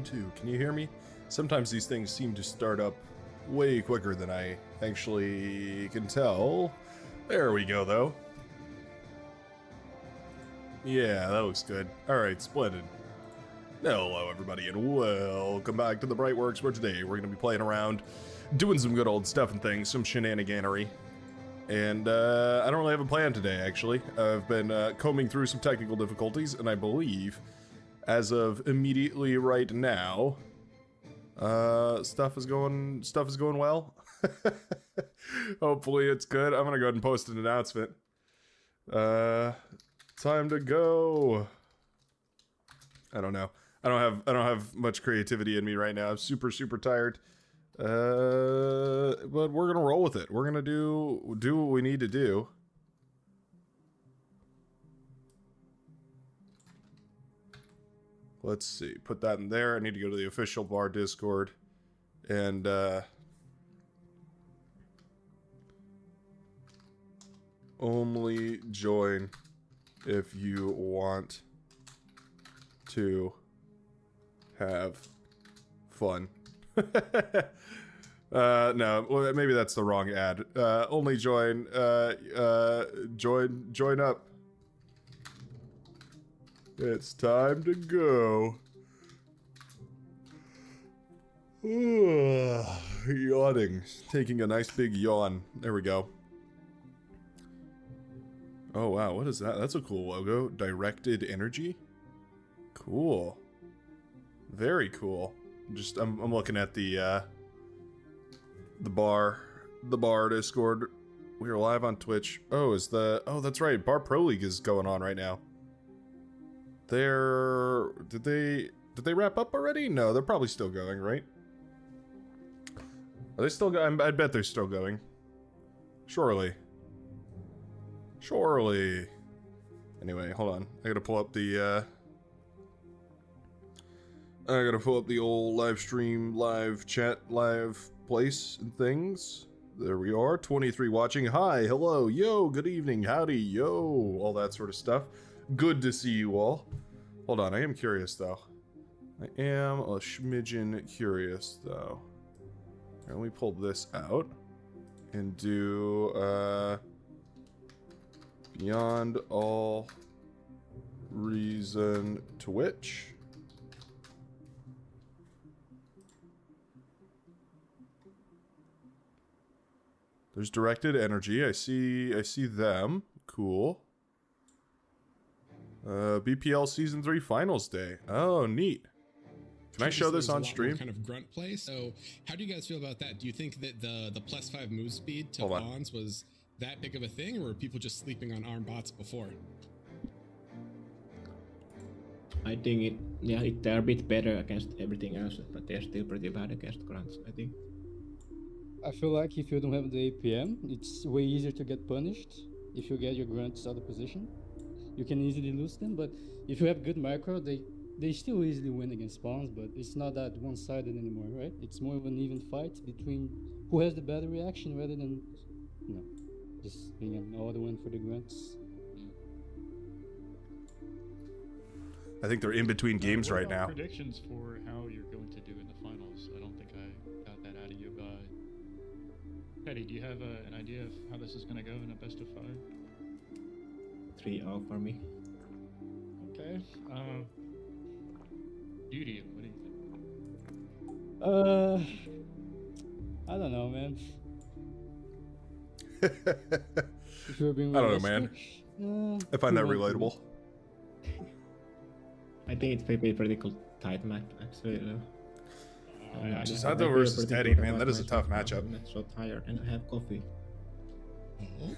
Two. Can you hear me? Sometimes these things seem to start up way quicker than I actually can tell. There we go, though. Yeah, that looks good. Alright, splendid. Hello, everybody, and welcome back to the Brightworks, where today we're going to be playing around, doing some good old stuff and things, some shenaniganery. And, I don't really have a plan today, actually. I've been, combing through some technical difficulties, and I believe, as of immediately right now, stuff is going well. Hopefully it's good. I'm gonna go ahead and post an announcement. Time to go. I don't know. I don't have much creativity in me right now. I'm super tired. But we're gonna roll with it. We're gonna do what we need to do. Let's see. Put that in there. I need to go to the official bar Discord and only join if you want to have fun. No, well, maybe that's the wrong ad. Only join, join up. It's time to go. Yawning. Taking a nice big yawn. There we go. Oh wow, what is that? That's a cool logo. Directed energy? Cool. Very cool. I'm looking at the bar Discord. We are live on Twitch. Oh, that's right. Bar Pro League is going on right now. Did they wrap up already? No, they're probably still going, right? Are they still going? I bet they're still going. Surely. Anyway, hold on. I gotta pull up the old live stream, live chat, live place and things. There we are. 23 watching. Hi, hello, yo, good evening, howdy, yo, all that sort of stuff. Good to see you all. Hold on, I am curious though. I am a smidgen curious though. Here, let me pull this out and do Beyond All Reason Twitch. There's directed energy. I see them. Cool. BPL Season 3 Finals Day. Oh, neat. Can I show this on stream? Kind of grunt play. So, how do you guys feel about that? Do you think that the +5 move speed to pawns was that big of a thing, or were people just sleeping on arm bots before? I think they're a bit better against everything else, but they're still pretty bad against grunts, I think. I feel like if you don't have the APM, it's way easier to get punished. If you get your grunts out of position, you can easily lose them, but if you have good micro, they still easily win against spawns, but it's not that one-sided anymore, right? It's more of an even fight between who has the better reaction rather than, you know, just being an odd one for the grunts. I think they're in between games right now. Predictions for how you're going to do in the finals. I don't think I got that out of you, Petty, do you have an idea of how this is going to go in a best of 5? 3-0 for me. Okay. Beauty, what do you think? I don't know, man. I don't know, man. I find that relatable. I think it's maybe a pretty tight match, actually. Sato versus Teddy, man, that is a tough matchup. I'm so tired and I have coffee. Oh,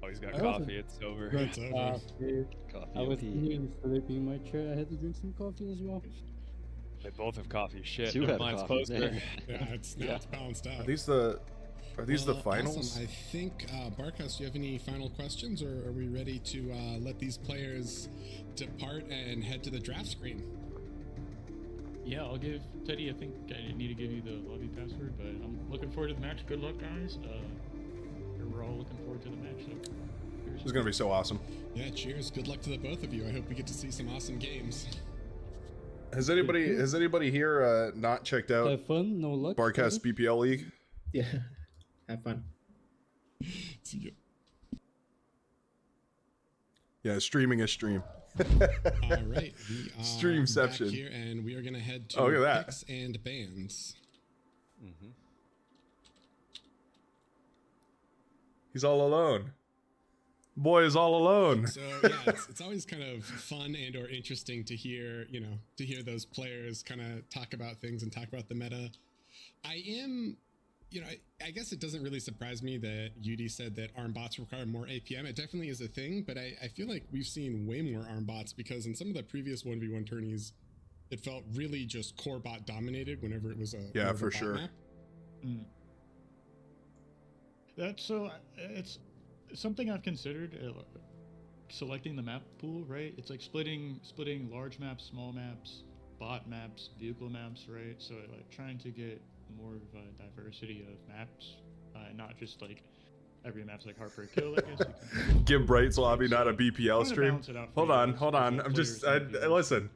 he's got coffee. It's over. It's over. Coffee. I was sleeping in my chair. I had to drink some coffee as well. They both have coffee. Shit. You have mine's coffee. closer. Yeah, it's balanced out. Are these the finals? Awesome. I think, Barkhouse, do you have any final questions, or are we ready to let these players depart and head to the draft screen? Yeah, I'll give Teddy, I think I need to give you the lobby password, but I'm looking forward to the match. Good luck, guys. We're all looking forward to the match. So This is gonna be so awesome. Yeah, cheers. Good luck to the both of you. I hope we get to see some awesome games. Has anybody here not checked out Have fun, no luck. Barcast BPL League? Yeah. Have fun. Yeah, streaming a stream. All right, we are Streamception. back here, and we are gonna head to Oh, look at that. picks and bans. He's all alone. Boy is all alone. So yeah, it's always kind of fun and or interesting to hear, to hear those players kind of talk about things and talk about the meta. I am, I guess it doesn't really surprise me that UD said that ARM bots require more APM. It definitely is a thing, but I feel like we've seen way more ARM bots because in some of the previous 1v1 tourneys, it felt really just core bot dominated whenever it was a Yeah, more of a for bot sure. map. It's something I've considered. Selecting the map pool, right? It's like splitting large maps, small maps, bot maps, vehicle maps, right? So like trying to get more of a diversity of maps, not just like every map's like Heartbreak Kill. I guess. Give Bright's Lobby not a BPL Trying to stream. balance it out for Hold you on, guys, hold because on. the I'm just players might be listen.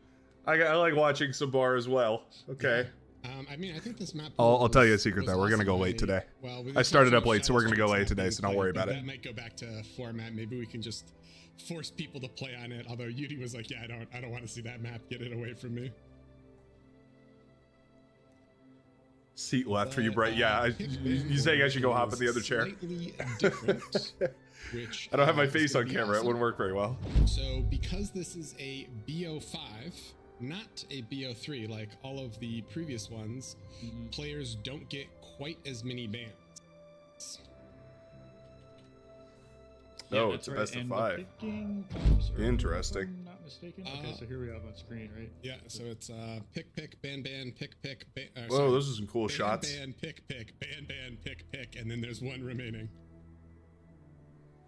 I like watching some bar as well. Okay. I mean, I think this map. I'll tell you a was- secret was though. We're gonna awesome. go late today. Well, I started up late, so we're gonna go late today, so don't But worry about it. That might go back to format. Maybe we can just force people to play on it. Although Yudi was like, "Yeah, I don't want to see that map. Get it away from me." Seat left for you, But, Bright. Yeah, pick you saying I should go hop in the other chair? Slightly different. Which I don't have my is face gonna on be camera. It awesome. wouldn't work very well. So because this is a BO5, not a BO3 like all of the previous ones, players don't get quite as many bans. Oh, that's it's a right. best of And the 5. picking comes early, Interesting. if I'm not mistaken. Okay, so here we have on screen, right? Yeah, so it's pick, ban, pick, ban. Whoa, those are some cool ban, shots. Ban, pick, ban, pick, and then there's one remaining.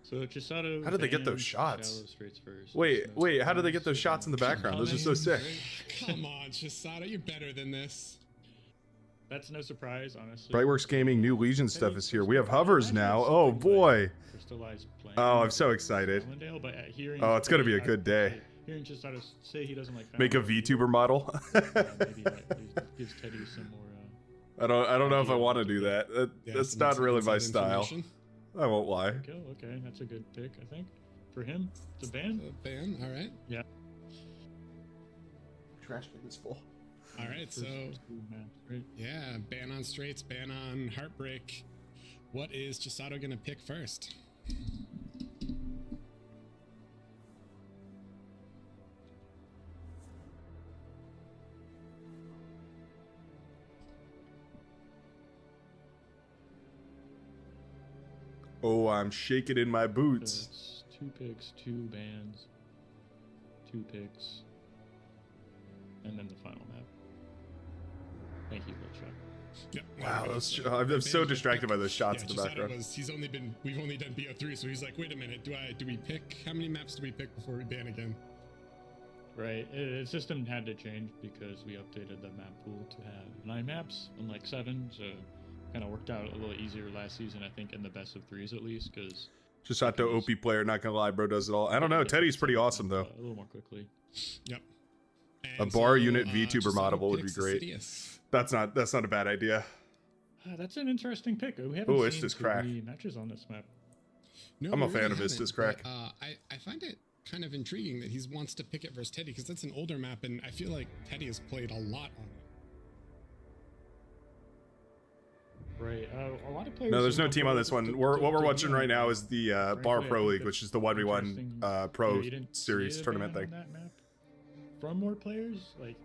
So Chisato. How did they get those banned shots? Shallow Straits first. Wait, Snow how did they get those Storms, shots in the background? Those are so sick. Come on, Chisato, you're better than this. That's no surprise, honestly. Brightworks Gaming new Legion stuff is here. We have hovers now. Oh boy. Crystallized Plane, Oh, I'm so excited. Allendale, but hearing Oh, it's gonna be a I good would day. say- Hearing Chisato say he doesn't like Make a Foundry, VTuber model. maybe gives Teddy some more. I don't know if I want to do that. Yeah, That's some not really my inside style. information. I won't lie. Kill. Okay, that's a good pick, I think, for him. It's a ban. Ban, all right. Yeah. Trash can is full. All right, so Right. yeah, ban on straights, ban on heartbreak. What is Chisato gonna pick first? Oh, I'm shaking in my So boots. it's 2 picks, 2 bans, 2 picks, and then the final map. Thank you, Little Yep. Wow, there we those go. I'm so Ban, distracted pick. by those shots Yeah, in the Chisato background. we've only done BO3, so he's like, wait a minute, do we pick? How many maps do we pick before we ban again? Right, the system had to change because we updated the map pool to have 9 maps, unlike 7, so kind of worked out a little easier last season, I think, in the best of 3s at least, because Chisato OP player, not gonna lie, bro does it all. I don't know. Teddy's pretty awesome though. a little more quickly. Yep. A And bar unit VTuber Chisato model would be picks great. Sidious. That's not a bad idea. That's an interesting pick. We haven't Ooh, seen Istis too crack. many matches on this map. No, I'm we a fan really of haven't, Istis crack. but, I find it kind of intriguing that he wants to pick it versus Teddy because that's an older map, and I feel like Teddy has played a lot on it. Right. A lot of players. No, there's are no team on this one. What we're watching right now is the Bar Frankly, I Pro think League, that's which is the 1v1 interesting. Pro Yeah, you didn't see Series a tournament ban thing. on that map from more players, like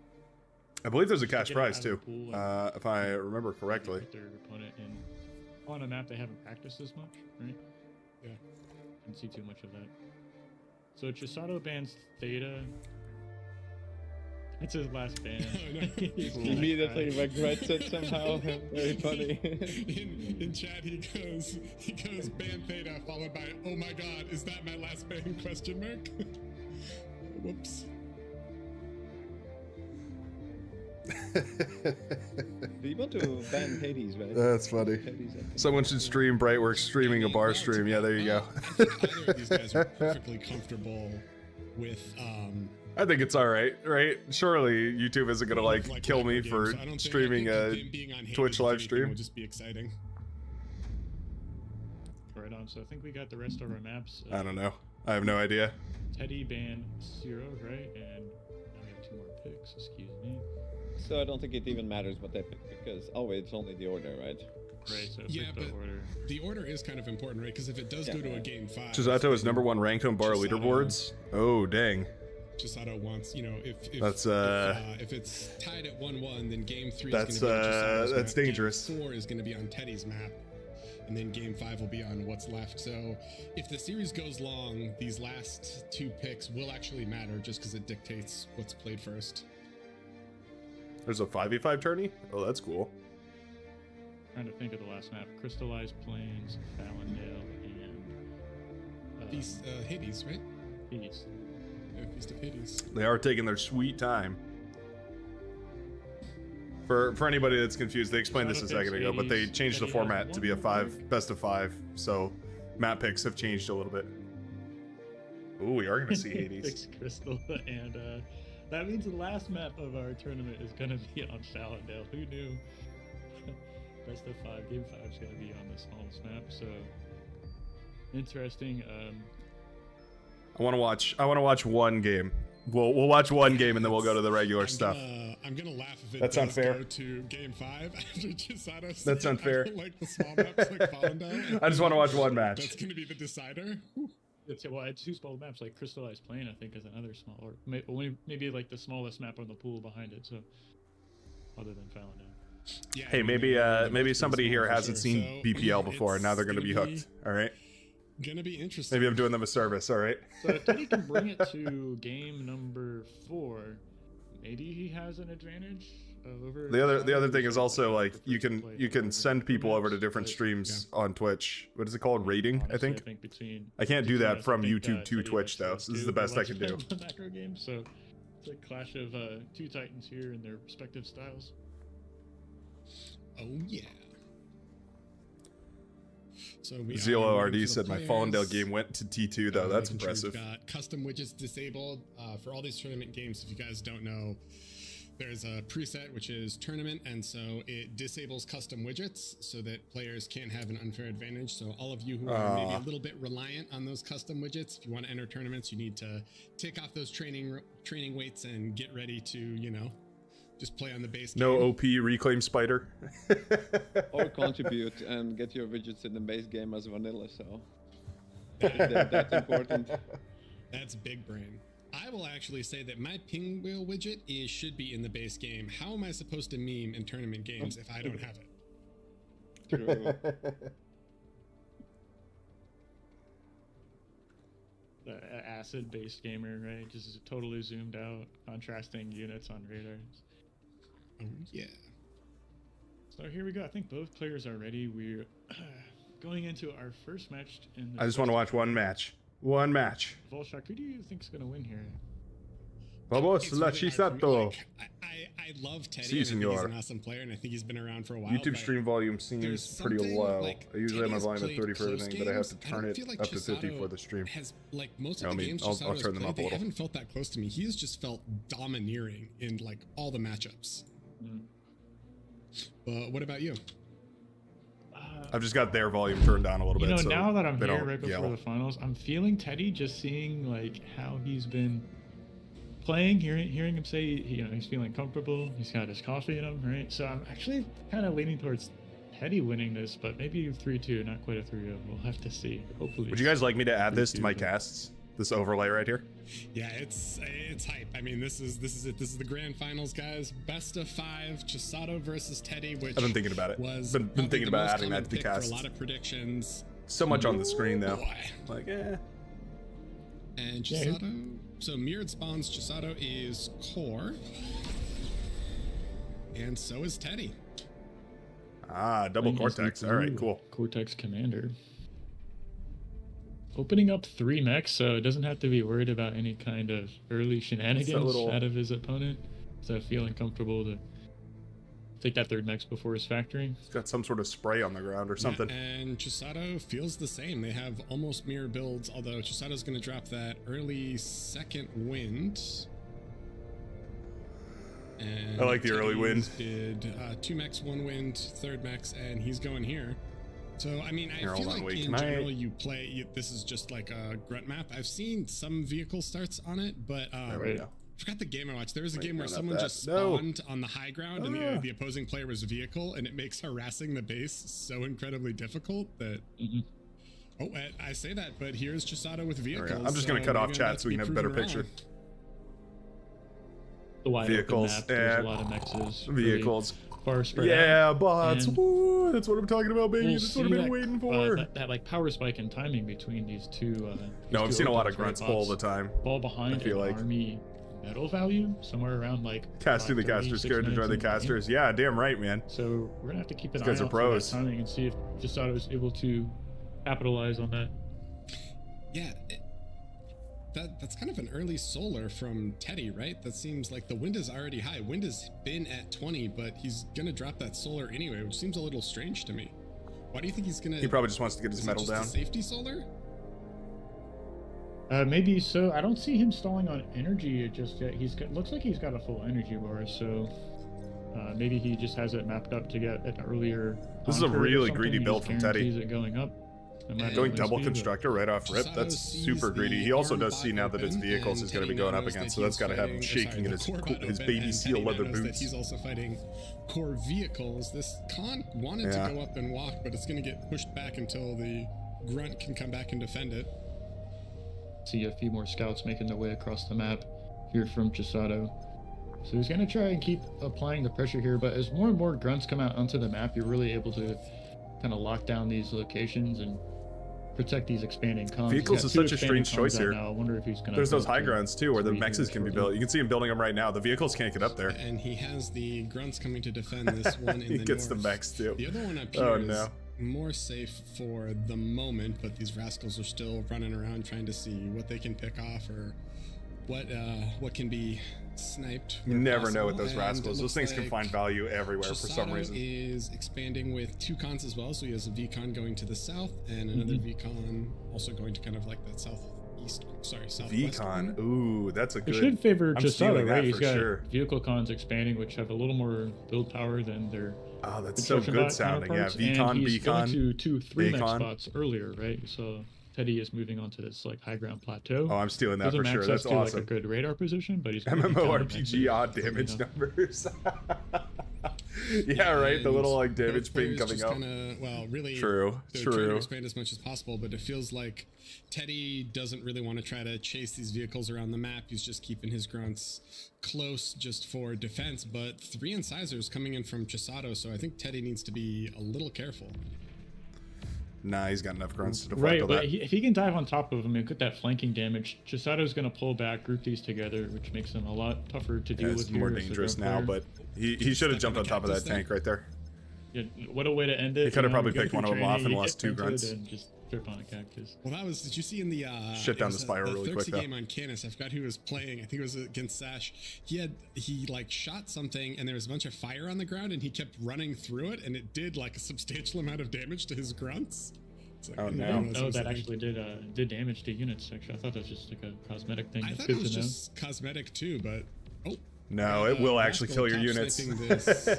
I believe there's a Just cash get it prize out too, of the pool and if I remember maybe correctly. put their opponent in on a map they haven't practiced as much, right? Yeah. Didn't see too much of that. So Chisato bans Theta. It's his last ban. Oh, no. Immediately regrets it somehow. Very funny. in chat he goes ban Theta followed by oh my god, is that my last ban question mark? Whoops. You want to ban Hades, right? That's funny. Hades, I think. Someone should stream Brightworks streaming a bar stream. Yeah, there you go. I think either of these guys are perfectly comfortable with I think it's all right, right? Surely YouTube isn't gonna like kill me micro for games. I don't think- streaming I a think him being on Twitch Hades, if live anything, stream. will just be exciting. Right on. So I think we got the rest of our maps. I don't know. I have no idea. Teddy ban 0, right? And now we have 2 more picks. Excuse me. So I don't think it even matters what they pick because it's only the order, right? Right. So Yeah, pick the but order. the order is kind of important, right? Because if it does Yeah. go to a game 5, Chisato is number 1 ranked on bar Chisato- leaderboards. Oh dang. Chisato wants, That's, if it's tied at 1-1, then game 3 That's, is going to be on Chisato's that's map. dangerous. Game 4 is going to be on Teddy's map, and then game 5 will be on what's left. So if the series goes long, these last 2 picks will actually matter just because it dictates what's played first. There's a 5v5 tourney? Oh, that's cool. Trying to think of the last map. Crystallized Plains, Fallondale, and Hades, right? Hades. Feast of Hades. They are taking their sweet time. For anybody that's confused, they explained this a second ago, but they changed the format to be a best of 5, so map picks have changed a little bit. Ooh, we are gonna see Hades. Picks Crystal, and that means the last map of our tournament is gonna be on Fallondale. Who knew? Best of 5, game 5 is gonna be on the smallest map. So interesting. I want to watch one game. We'll watch one game and then we'll go to the regular stuff. I'm gonna laugh if it That's does unfair. go to game 5 after Chisato. said, That's unfair. I don't like the small maps like Fallondale. I just want to watch one match. That's gonna be the decider. Whew. It's 2 small maps like Crystallized Plain. I think is another small, or maybe like the smallest map on the pool behind it. So other than Fallondale. Yeah, Hey, I mean, maybe they're maybe both somebody pretty here small for hasn't sure. seen So, BPL before, and now they're it's gonna be hooked. All right. Gonna be interesting. Maybe I'm doing them a service. All right. So if Teddy can bring it to game number 4, maybe he has an advantage over. The other Chisato, thing who's is also the like first you to can play you can send people over to different but streams on Twitch. What is it called? Rating, I honestly, think. between I can't do between that us, from I think, YouTube to Teddy Twitch though. likes So this is to the best I watch can do. the macro game. So it's a clash of 2 titans here in their respective styles. Oh yeah. So we Zelo are RD waiting for the said my players. Fallendale game went to T2 though. That's Making sure impressive. we've got custom widgets disabled for all these tournament games. If you guys don't know, there's a preset which is tournament, and so it disables custom widgets so that players can't have an unfair advantage. So all of you who are maybe a little bit reliant on those custom widgets, if you want to enter tournaments, you need to take off those training weights and get ready to just play on the base No game. OP reclaim spider. Or contribute and get your widgets in the base game as vanilla. So that's important. That's big brain. I will actually say that my pinwheel widget should be in the base game. How am I supposed to meme in tournament games if I don't have it? True. The acid-based gamer, right? Just totally zoomed out, contrasting units on radars. Oh yeah. So here we go. I think both players are ready. We're going into our first match in the I just want to watch one match. One match. Volshak, who do you think's gonna win here? Vamos, It's la really hard for me. Chisato. Like, I love Teddy. Si, and I think he's senor. an awesome player, and I think he's been around for a while. YouTube but stream volume there's seems pretty something, low. like, I usually have my Teddy's volume at played 30 for close everything, but I have to games. I turn don't it feel like up to 50 Chisato for the stream. Has like most I of the mean, games I'll Chisato's turn them played, up a they little. haven't felt that close to me. He has just felt domineering in like all the matchups. But what about you? I've just got their volume turned down a little You bit. know, so now that I'm they here don't right before yell. the finals, I'm feeling Teddy, just seeing like how he's been playing, hearing him say, he's feeling comfortable. He's got his coffee in him, right? So I'm actually kind of leaning towards Teddy winning this, but maybe 3-2, not quite a 3-0. We'll have to see. Hopefully. Would you guys like me to add this to my 3-2. casts? This overlay right here? Yeah, it's hype. I mean, this is it. This is the grand finals, guys. Best of 5, Chisato versus Teddy, which I've been thinking about it. was Been probably thinking the about most adding common that to the pick for casts. a lot of predictions. So much on the screen though. Boy. Like, And Yeah. Chisato. So mirrored spawns. Chisato is core, and so is Teddy. double Playing as the cortex. All right, blue cool. Cortex Commander. Opening up 3 mechs, so it doesn't have to be worried about any kind of early shenanigans little- out of his opponent. So feeling comfortable to take that third mech before his factory. It's got some sort of spray on the ground or something. Yeah, and Chisato feels the same. They have almost mirror builds, although Chisato's going to drop that early second wind. And I like the early wind. Did 2 mechs, 1 wind, third mechs, and he's going here. So, I mean, I Here, feel hold on, like wait, in can general this is just like a grunt map. I've seen some vehicle starts on it, but There we go. I forgot the game I watched. There was a Wait, game where no, not someone that. just No. spawned on the high ground and the opposing player was a vehicle, and it makes harassing the base so incredibly difficult that... Oh, I say that, but here's Chisato with There we vehicles. go. I'm just going to cut off chat so we can have a better picture. The wide Vehicles open map, there's and a lot of mexes. Vehicles. Far spread Yeah, out. bots. And Woo, that's what I'm talking about, baby. we'll That's what I've see been waiting for. that like power spike in timing between these two. No, I've seen a lot of grunts grunts all the time. Fall behind I feel an like. army metal value somewhere around like Casting the 5:30, casters, 6 scared to join the minutes in game. casters. Yeah, damn right, man. So we're gonna have to keep an These eye guys are out for pros. that timing and see if Chisato is able to capitalize on that. Yeah, that's kind of an early solar from Teddy, right? That seems like the wind is already high. Wind has been at 20, but he's gonna drop that solar anyway, which seems a little strange to me. Why do you think he's gonna? He probably just wants to get his is it metal just a down. safety solar? Maybe so. I don't see him stalling on energy just yet. Looks like he's got a full energy bar, so maybe he just has it mapped up to get an earlier. This is a on-curve or really something. greedy He build just from Teddy. guarantees it going up. no matter Going what double speed, but- constructor right off rip, that's Chisato super sees greedy. the He also arm does see bot now that it's open, vehicles and he's going to be Teddy going up knows against, that so that's he's got to have him fighting- shaking sorry, in the his, core bot his open, baby and seal Teddy leather knows that boots. he's also fighting core vehicles. This con wanted Yeah. to go up and walk, but it's going to get pushed back until the grunt can come back and defend it. See a few more scouts making their way across the map here from Chisato. So he's going to try and keep applying the pressure here, but as more and more grunts come out onto the map, you're really able to kind of lock down these locations and protect these expanding cons. Vehicles He's is got two such a expanding strange choice cons out here. now. I wonder if he's going to. There's those high grounds too, where the 3 here mexes can be shortly. built. You can see him building them right now. The vehicles can't get up there. And he has the grunts coming to defend this one in He the gets the north. mechs too. The other one up here Oh, is no. more safe for the moment, but these rascals are still running around trying to see what they can pick off or what can be sniped. You where never know with possible. those And rascals. it Those looks things can like find value everywhere for some Chisato reason. is expanding with 2 cons as well, so he has a VCon going to the south and another VCon also going to kind of like that southwest VCon. corner. Ooh, that's a It good. should favor I'm stealing Chisato, that right? He's for got sure. vehicle cons expanding, which have a little more build power than their Oh, that's so construction good bot sounding. Yeah, counterparts, VCon, and he's going Beacon. to 3 mech Bacon. spots earlier, right? So Teddy is moving on to this like high ground plateau. Oh, I'm stealing that Doesn't for max sure. us That's to, like, a awesome. good radar position, but he's gonna be counting MMORPG odd mexes, damage you know. numbers. Yeah, right. The And little like both damage ping players coming just up. Kinda, well, really, True. they're trying to True. expand as much as possible, but it feels like Teddy doesn't really want to try to chase these vehicles around the map. He's just keeping his grunts close just for defense, but 3 incisors coming in from Chisato, so I think Teddy needs to be a little careful. Nah, he's got enough grunts to deflect Right, all but that. if he can dive on top of him and get that flanking damage, Chisato's going to pull back, group these together, which makes him a lot tougher to deal Yeah, with. it's more here as a dangerous grunt now, player. but he should have jumped on top of that Cactus there. tank right there. Yeah, what a way to end it. He coulda you know, probably you go picked through one of them off training, and you lost get 2 printed grunts. And just trip on a cactus. Well, that was, did you see in the Shut it down was the spire the really quick, Thirxie though. game on Canis? I forgot who was playing. I think it was against Sash. He like shot something and there was a bunch of fire on the ground and he kept running through it and it did like a substantial amount of damage to his grunts. It's like, Oh, I didn't no. realize it Oh, was that a thing. actually did damage to units. Actually, I thought that was just like a cosmetic thing. I That's thought good it was to know. just cosmetic too, but oh No, it will actually Rascal kill your top units. sniping this.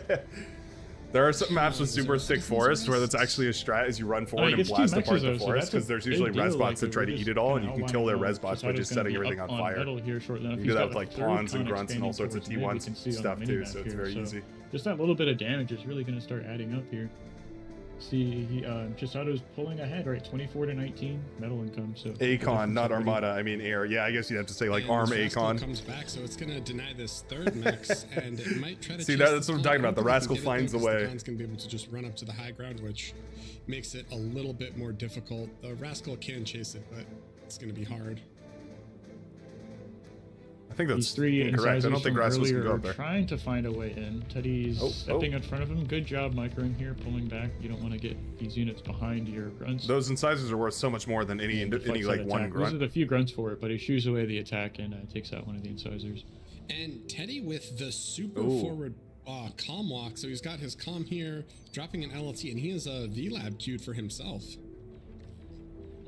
There are some maps with Is there super a thick citizen's forest where arrest? that's actually a strat as you run forward and it's two blast mexes, apart the though, so forest that's a because there's big usually deal, res bots like, that try to we're eat just it all and kinda you can kill their outlining res bots by Chisato's just gonna setting be everything up on fire. metal here shortly enough. You He's do that got with a like third pawns and con grunts and all sorts of expanding towards T1s mid, we can see on the stuff too, minimap so it's here, very easy. Just that little bit of damage is really going to start adding up here. See, Chisato's pulling ahead, right? 24 to 19 metal income. So Acon, not Armada. I mean air. Yeah, I guess you'd have to say like And Arm this Rascal Acon. comes back, so it's gonna deny this third mix, and it might try to. See, chase that's the what I'm con. talking I about. don't The think it Rascal can get it, finds though, the 'cause way. The con's gonna be able to just run up to the high ground, which makes it a little bit more difficult. The Rascal can chase it, but it's gonna be hard. I think These that's 3 incorrect. I incisors don't think from Rascals can earlier go are up there. trying to find a way in. Teddy's Oh, stepping oh. in front of him. Good job, microing here, pulling back. You don't want to get these units behind your grunts. Those incisors are worth so much more than any Deflects like that one attack. grunt. These are the few grunts for it, but he shoos away the attack and takes out one of the incisors. And Teddy with the super Ooh. forward comm walk. So he's got his comm here, dropping an LLT, and he has a VLAB queued for himself.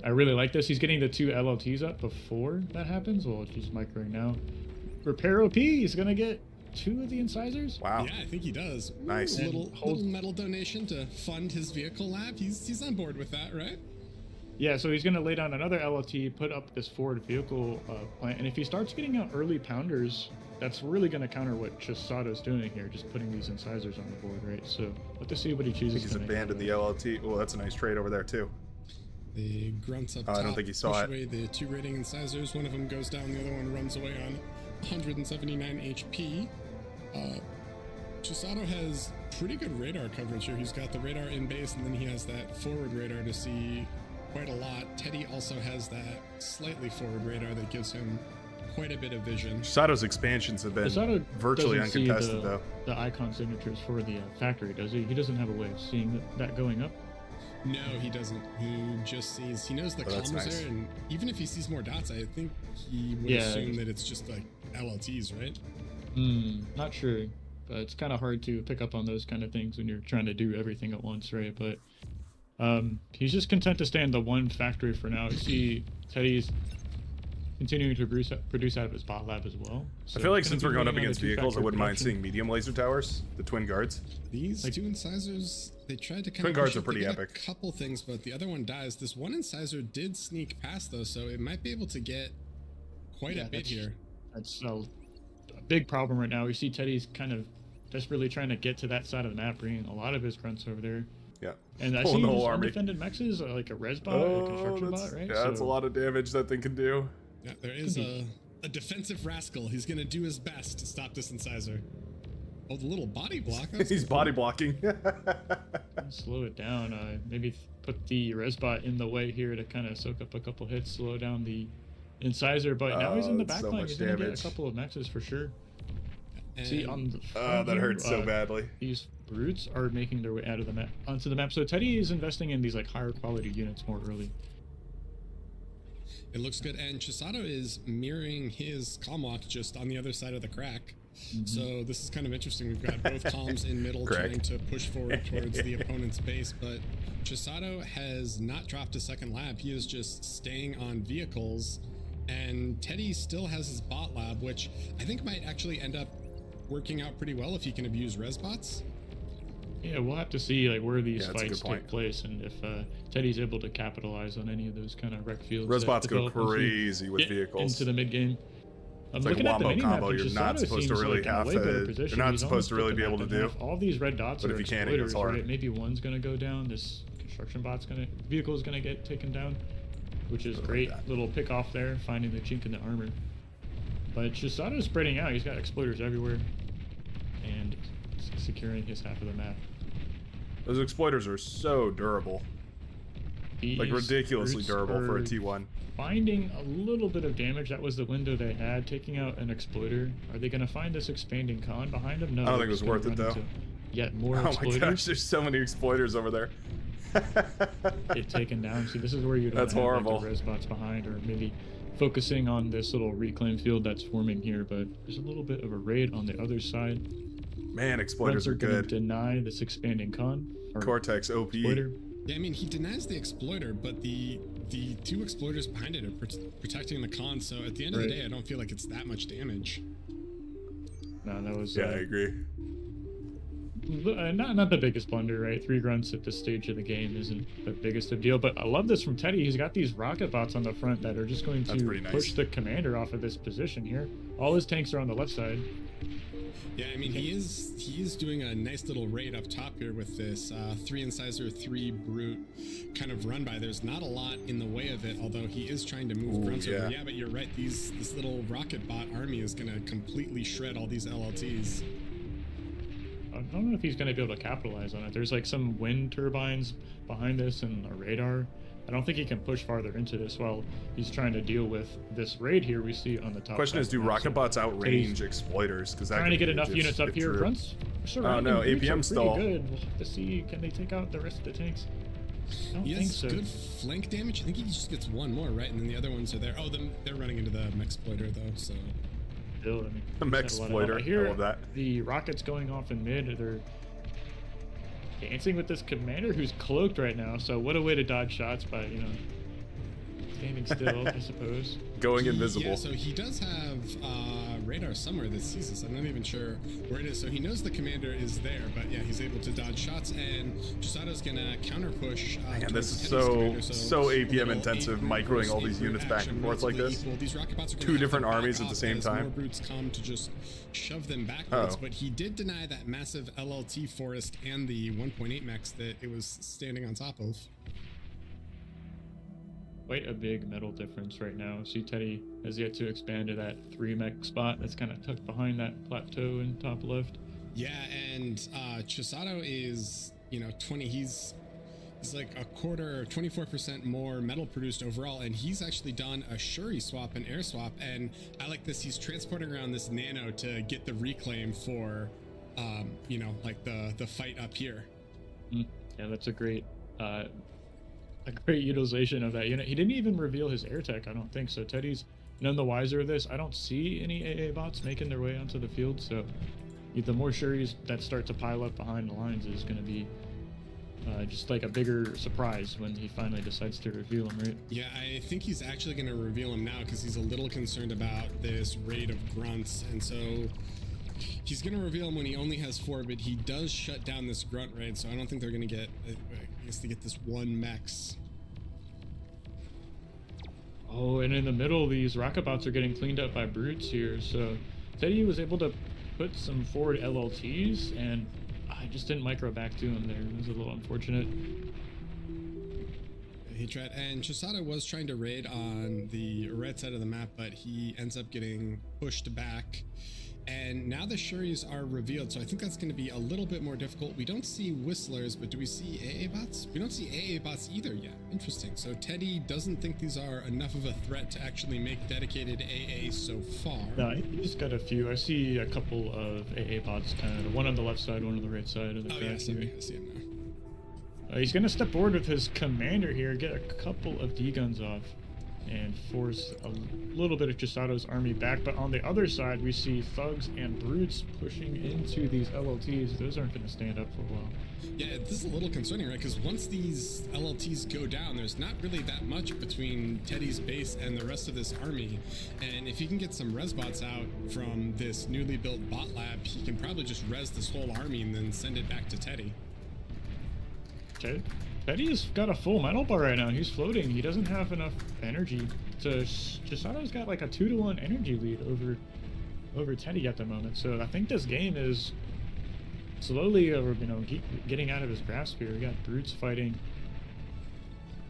I really like this. He's getting the 2 LLTs up before that happens. Well, she's microing now. Repair OP, he's going to get 2 of the incisors. Wow. Yeah, I think he does. Nice. Ooh, little metal donation to fund his vehicle lab. He's on board with that, right? Yeah, so he's going to lay down another LLT, put up this forward vehicle plant, and if he starts getting out early pounders, that's really going to counter what Chisato's doing here, just putting these incisors on the board, right? So let's see what he chooses. He's abandoned the LLT. Oh, that's a nice trade over there too. The grunts up top. I don't think he saw push it. away the 2 rating incisors. One of them goes down, the other one runs away on 179 HP. Chisato has pretty good radar coverage here. He's got the radar in base, and then he has that forward radar to see quite a lot. Teddy also has that slightly forward radar that gives him quite a bit of vision. Chisato's expansions have been Chisato virtually doesn't see uncontested, though. the icon signatures for the factory, does he? He doesn't have a way of seeing that going up. No, he doesn't. He just sees, he knows the that's comms nice. there, and even if he sees more dots, I think he would assume that it's just like LLTs, right? Not sure, but it's kind of hard to pick up on those kind of things when you're trying to do everything at once, right? But he's just content to stay in the 1 factory for now. You see Teddy's continuing to produce out of his bot lab as well. I feel like So since gonna we're be going up moving on against to vehicles, I 2-factor wouldn't mind production. seeing medium laser towers, the twin guards. These Like- 2 incisors, they tried to kind Twin of guards push are it. pretty They get epic. a couple things, but the other one dies. This one incisor did sneak past though, so it might be able to get quite a bit that's- here. That's a big problem right now. We see Teddy's kind of desperately trying to get to that side of the map, bringing a lot of his grunts over there. Yeah. And I Pulling see the whole these army. undefended mexes, like a res bot, a construction bot, right? Yeah, that's a lot of damage that thing can do. Yeah, there is a defensive rascal. He's gonna do his best to stop this incisor. Oh, the little body block. That's He's cool. body blocking. Slow it down. Maybe put the res bot in the way here to kind of soak up a couple hits, slow down the incisor. But now he's in the that's so backline. much He's gonna damage. get a couple of mexes for sure. And See on the Oh, front that here, hurts so badly. These brutes are making their way out of the map onto the map. So Teddy is investing in these like higher quality units more early. it looks good, and Chisato is mirroring his comm walk just on the other side of the crack. So this is kind of interesting. We've got both comms in middle Crack. trying to push forward towards the opponent's base, but Chisato has not dropped a second lab. He is just staying on vehicles, and Teddy still has his bot lab, which I think might actually end up working out pretty well if he can abuse res bots. Yeah, we'll have to see like where these Yeah, that's a fights good point. take place and if Teddy's able to capitalize on any of those kind of wreck fields. Res that bots go develop once we crazy with get vehicles. into the mid game. I'm It's like a looking at the wombo minimap, combo and you're not Chisato supposed to seems really like in a have way to- better you're position. not He's supposed to almost really put be the able map to in do. half. All these red dots But are if you can, it goes exploiters, hard. right? Maybe one's gonna go down. This construction bot's gonna vehicle's gonna get taken down, which is great. that. Little pick off there, finding the chink in the armor. But Chisato's spreading out. He's got exploiters everywhere, and securing his half of the map. Those exploiters are so durable. Like These ridiculously brutes durable for a are T1. Finding a little bit of damage. That was the window they had. Taking out an exploiter. Are they going to find this expanding con behind them? No. I don't they're think it was just gonna worth it, run though. into Yet more Oh my exploiters. gosh, there's so many exploiters over there. Get taken down. See, this is where you don't That's have horrible. like, the res bots behind, or maybe focusing on this little reclaim field that's forming here. But there's a little bit of a raid on the other side. Man, exploiters Grunts are gonna good. deny this expanding con. or Cortex OP. exploiter. Yeah, I mean, he denies the exploiter, but the 2 exploiters behind it are protecting the con, so at the end of the Right. day, I don't feel like it's that much damage. No, that was Yeah, I agree. not the biggest blunder, right? 3 grunts at this stage of the game isn't the biggest of deal, but I love this from Teddy. He's got these rocket bots on the front that are just going That's to pretty nice. push the commander off of this position here. All his tanks are on the left side. Yeah, I mean, he is doing a nice little raid up top here with this 3 incisor, 3 brute kind of run by. There's not a lot in the way of it, although he is trying to move grunts over. Yeah, but you're right. This little rocket bot army is going to completely shred all these LLTs. I don't know if he's going to be able to capitalize on it. There's like some wind turbines behind this and a radar. I don't think he can push farther into this while he's trying to deal with this raid here we see on the top. Question is, do map. rocket So bots outrange exploiters? Because trying to get enough units up here. Grunts surrounding no, brutes are APM pretty stall. good. We'll have to see, can they take out the rest of the tanks? I don't He think has so. good flank damage. I think he just gets 1 more, right? And then the other ones are there. Oh, they're running into the mech exploiter, though, so... still, I mean, The he's mech had a lot of exploiter. help. I hear love that. the rockets going off in mid. They're dancing with this commander who's cloaked right now. So what a way to dodge shots by, you know, standing still, I suppose. Going invisible. Yeah, so he does have radar somewhere that sees us. I'm not even sure where it is. So he knows the commander is there, but yeah, he's able to dodge shots, and Chisato's gonna counter push. Man, this is towards Teddy's so commander, so a APM little intensive, eight microing brute all these versus eight units brute back action, and forth like relatively this. equal. These rocket bots are gonna Two have to different back armies at the off same as time. More brutes come to just shove them backwards, Oh. but he did deny that massive LLT forest and the 1.8 mechs that it was standing on top of. Quite a big metal difference right now. See, Teddy has yet to expand to that 3 mech spot that's kind of tucked behind that plateau in top left. Yeah, and Chisato is, you know, 20. He's like a quarter, 24% more metal produced overall, and he's actually done a Shuri swap and air swap. And I like this. He's transporting around this nano to get the reclaim for, you know, like the fight up here. Yeah, that's a great utilization of that unit. He didn't even reveal his air tech, I don't think. So Teddy's none the wiser of this. I don't see any AA bots making their way onto the field. So the more Shuris that start to pile up behind the lines is going to be just like a bigger surprise when he finally decides to reveal them, right? Yeah, I think he's actually going to reveal him now because he's a little concerned about this raid of grunts, and so he's going to reveal him when he only has 4, but he does shut down this grunt raid, so I don't think they're going to get, I guess they get this 1 mechs. Oh, and in the middle, these rocket bots are getting cleaned up by brutes here. So Teddy was able to put some forward LLTs, and I just didn't micro back to him there. It was a little unfortunate. He tried, and Chisato was trying to raid on the red side of the map, but he ends up getting pushed back. And now the Shuris are revealed, so I think that's going to be a little bit more difficult. We don't see Whistlers, but do we see AA bots? We don't see AA bots either yet. Interesting. So Teddy doesn't think these are enough of a threat to actually make dedicated AA so far. No, he's got a few. I see a couple of AA bots, kind of one on the left side, one on the right side of the Oh, crack yeah, here. I see him now. He's going to step forward with his commander here, get a couple of D-guns off, and force a little bit of Chisato's army back. But on the other side, we see thugs and brutes pushing into these LLTs. Those aren't going to stand up for a while. Yeah, this is a little concerning, right? Because once these LLTs go down, there's not really that much between Teddy's base and the rest of this army. And if he can get some res bots out from this newly built bot lab, he can probably just res this whole army and then send it back to Teddy. Teddy's got a full metal bar right now. He's floating. He doesn't have enough energy to. Chisato's got like a 2-to-1 energy lead over Teddy at the moment. So I think this game is slowly, getting out of his grasp here. We got brutes fighting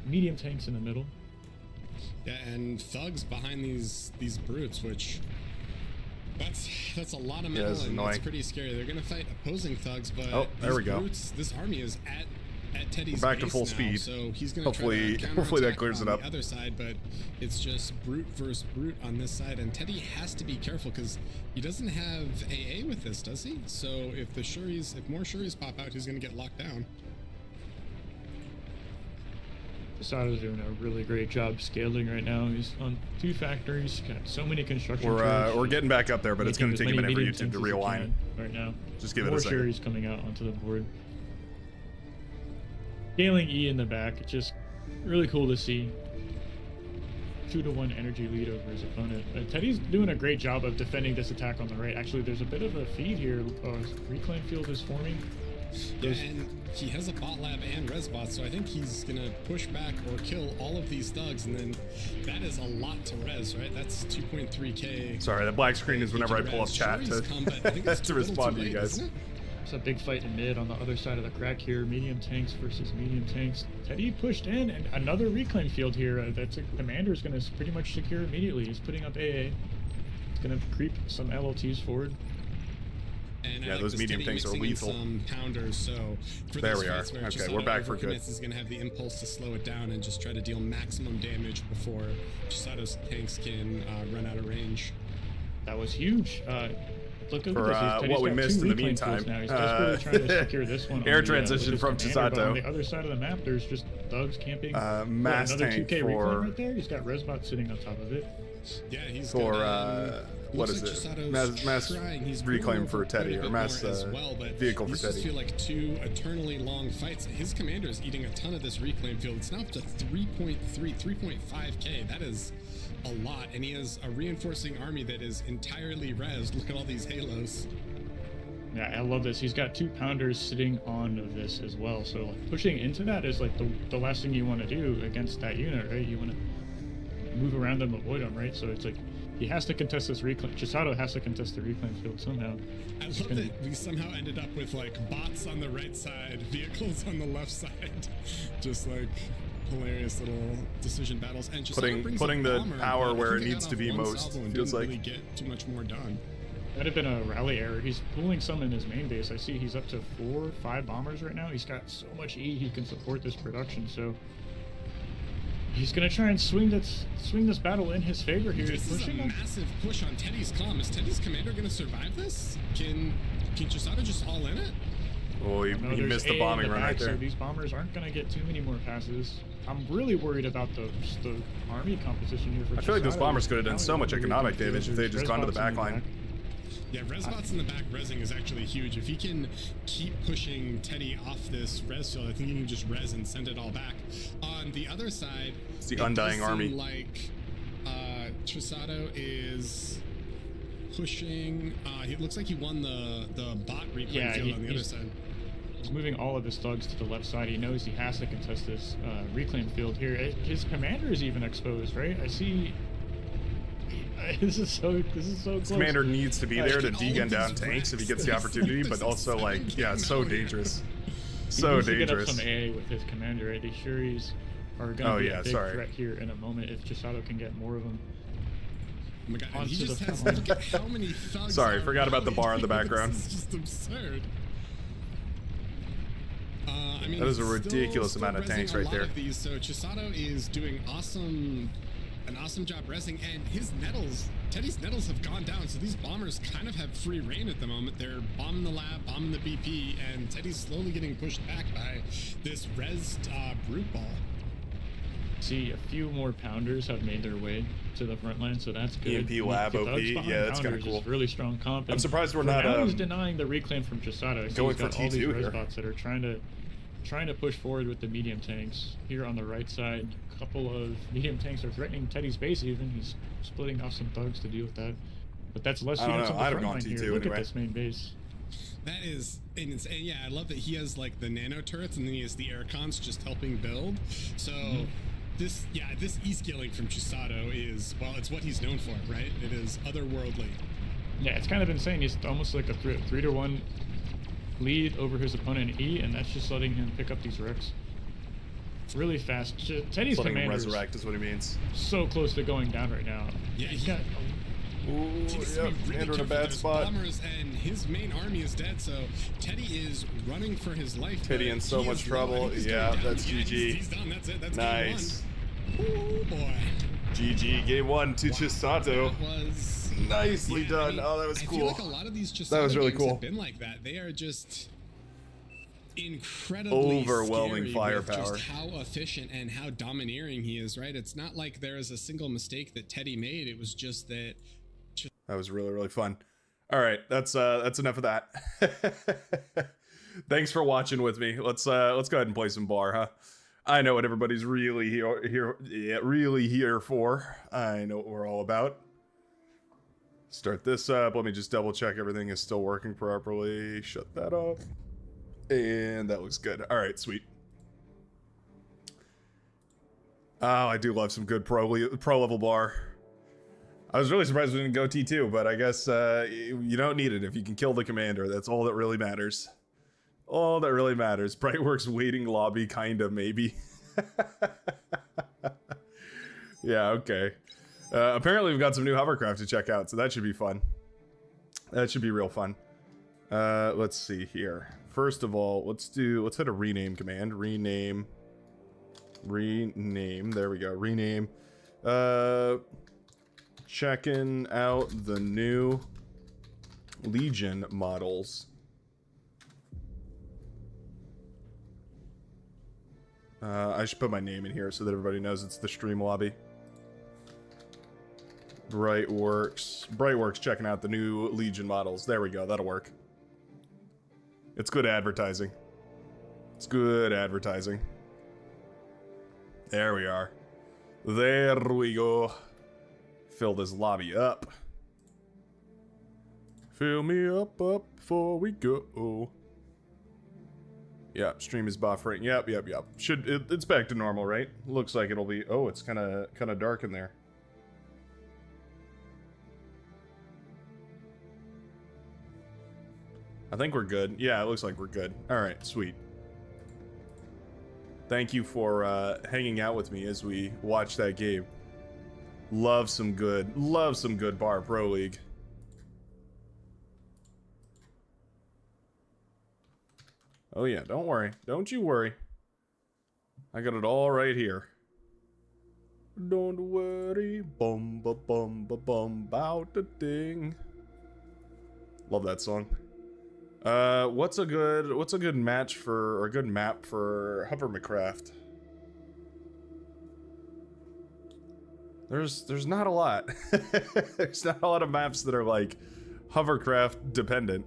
medium tanks in the middle. Yeah, and thugs behind these brutes, which that's a lot of metal, it's and annoying. it's pretty scary. They're gonna fight opposing thugs, but Oh, there these we go. brutes, this army is at Teddy's We're back to base full now, speed. so he's gonna Hopefully- try to hopefully that counterattack clears it on up. the other side, but it's just brute versus brute on this side, and Teddy has to be careful because he doesn't have AA with this, does he? So if more Shuris pop out, he's gonna get locked down. Chisato's doing a really great job scaling right now. He's on 2 factories, got so many construction. We're getting back up there, but it's going to making take a as minute for many YouTube to medium tanks as realign. he can right now. Just give it More a second. Shuris coming out onto the board. Scaling E in the back, it's just really cool to see. 2-to-1 energy lead over his opponent. Teddy's doing a great job of defending this attack on the right. Actually, there's a bit of a feed here. Reclaim field is forming. Yeah, and he has a bot lab and res bots, so I think he's gonna push back or kill all of these thugs, and then that is a lot to res, right? That's 2.3k. Sorry, that black screen is whenever I pull up Res. chat Shuris to, come, but I think it's to a little respond too to you late, guys. isn't it? It's a big fight in mid on the other side of the crack here. Medium tanks versus medium tanks. Teddy pushed in, and another reclaim field here. That's a commander is going to pretty much secure immediately. He's putting up AA. He's going to creep some LLTs forward. And I Yeah, like those this medium Teddy tanks are mixing in lethal. Some pounders, so for There these we are. fights where Okay, Chisato we're back for good. overcommits, He's gonna have the impulse to slow it down and just try to deal maximum damage before Chisato's tanks can run out of range. That was huge. Look at For, this. Teddy's what we got missed 2 in the reclaim fields meantime, now. He's desperately trying to secure this one. air on the, transition with his from commander, but Chisato. On the other side of the map, there's just thugs camping. Mass another tank 2K reclaim for right there. He's got Resbot sitting on top of it. Yeah, he's for got, what Looks is like it? Chisato's Mass trying. He's reclaim moving for quite a Teddy, or bit mass more as well, but vehicle for these just Teddy. feel like two eternally long fights. His commander is eating a ton of this reclaim field. It's now up to 3.5k. That is a lot, and he has a reinforcing army that is entirely rezzed. Look at all these halos. Yeah, I love this. He's got 2 pounders sitting on this as well. So like pushing into that is like the last thing you want to do against that unit, right? You want to move around them, avoid them, right? So it's like he has to contest this reclaim. Chisato has to contest the reclaim field somehow. I love that we somehow ended up with like bots on the right side, vehicles on the left side. Just like hilarious little decision battles. And Chisato brings putting a the bomber, power but I where think it they needs got to off be one most, salvo and feels didn't like. really get too much more done. That'd have been a rally error. He's pulling some in his main base. I see he's up to 4 or 5 bombers right now. He's got so much E he can support this production. So he's gonna try and swing this battle in his favor here. This He's is a pushing him. massive push on Teddy's comm. Is Teddy's commander gonna survive this? Can Chisato just all in it? Oh, he No, he there's missed A the in bombing run back, right there. So these bombers aren't gonna get too many more passes. I'm really worried about the army composition here for I feel like those Chisato. bombers could have done Now so he's much really economic confused. damage if they had There's just gone to the res bots back in the line. Yeah, resbots in the back rezzing is actually huge. If he can keep pushing Teddy off this res field, I think he can just res and send it all back. On the other side, It's the it does undying seem army. like Chisato is pushing. It looks like he won the bot reclaim Yeah, field on the other he's- side. He's moving all of his thugs to the left side. He knows he has to contest this reclaim field here. His commander is even exposed, right? I see. This is so close. Commander needs to be there to All of degen down these tanks if he gets wrecks. the opportunity, There's but like also 7 like, yeah, gangs so out here. dangerous. He So needs to get up dangerous. some A with his commander, right? The Shuris are going to Oh, be yeah, a big sorry. threat here in a moment if Chisato can get more of them. Oh my god, and he Onto just the has, front look at how many thugs Sorry, are forgot about the bar in the rallied. background. This is just absurd. I mean, That is a still ridiculous amount of rezzing tanks a right lot there. of these, so Chisato is doing an awesome job rezzing, and his nettles, Teddy's nettles have gone down, so these bombers kind of have free reign at the moment. They're bombing the lab, bombing the BP, and Teddy's slowly getting pushed back by this rezzed brute ball. See, a few more pounders have made their way to the front line, so that's good. EMP lab The OP, thugs behind yeah, that's kinda pounders cool. is really strong comp. I'm and surprised we're for not, now he's denying the reclaim from Chisato. So going he's for got all these T2 res here. bots that are trying to push forward with the medium tanks. Here on the right side, a couple of medium tanks are threatening Teddy's base even. He's splitting off some thugs to deal with that. But that's less I don't units know, on the I'd have front gone line T2 here. Look anyway. at this main base. That is insane. Yeah, I love that he has like the nano turrets, and then he has the air cons just helping build. So this e-scaling from Chisato is, well, it's what he's known for, right? It is otherworldly. Yeah, it's kind of insane. He's almost like a 3-to-1 lead over his opponent in E, and that's just letting him pick up these wrecks really fast. Teddy's Letting him commander is resurrect is what he means. so close to going down right now. Yeah, He's he- got Ooh, He needs to yeah, be really Commander in a careful. bad There's spot. bombers, and his main army is dead, so Teddy is running for his life. Teddy but in so he much is low. I trouble. think he's Yeah, going down. that's Yeah, GG. He's done. That's it. That's Nice. game 1. Oh boy. GG, game 1 to Chisato. That was Nicely yeah, done. I mean, Oh, that was I cool. feel like a lot of these Chisato That was really games cool. have been like that. They are just incredibly Overwhelming scary firepower. with just how efficient and how domineering he is, right? It's not like there is a single mistake that Teddy made. It was just that That was really, really fun. All right, that's enough of that. Thanks for watching with me. Let's go ahead and play some bar, huh? I know what everybody's really here for. I know what we're all about. Start this up. Let me just double check everything is still working properly. Shut that off. And that looks good. All right, sweet. Oh, I do love some good pro level bar. I was really surprised we didn't go T2, but I guess you don't need it if you can kill the commander. That's all that really matters. All that really matters. Brightworks waiting lobby, kinda, maybe. Yeah, okay. Apparently we've got some new hovercraft to check out, so that should be fun. That should be real fun. Let's see here. First of all, let's hit a rename command. Rename. There we go. Rename. Checking out the new Legion models. I should put my name in here so that everybody knows it's the stream lobby. Brightworks checking out the new Legion models. There we go. That'll work. It's good advertising. It's good advertising. There we are. There we go. Fill this lobby up. Fill me up before we go. Yep, stream is buffering. Yep. It's back to normal, right? Looks like it'll be. Oh, it's kind of dark in there. I think we're good. Yeah, it looks like we're good. All right, sweet. Thank you for hanging out with me as we watch that game. Love some good Bar Pro League. Oh yeah, don't worry. Don't you worry. I got it all right here. Don't worry, bum ba bum ba bum bout the thing. Love that song. What's a good match for, or a good map for hovercraft? There's not a lot. There's not a lot of maps that are like hovercraft dependent.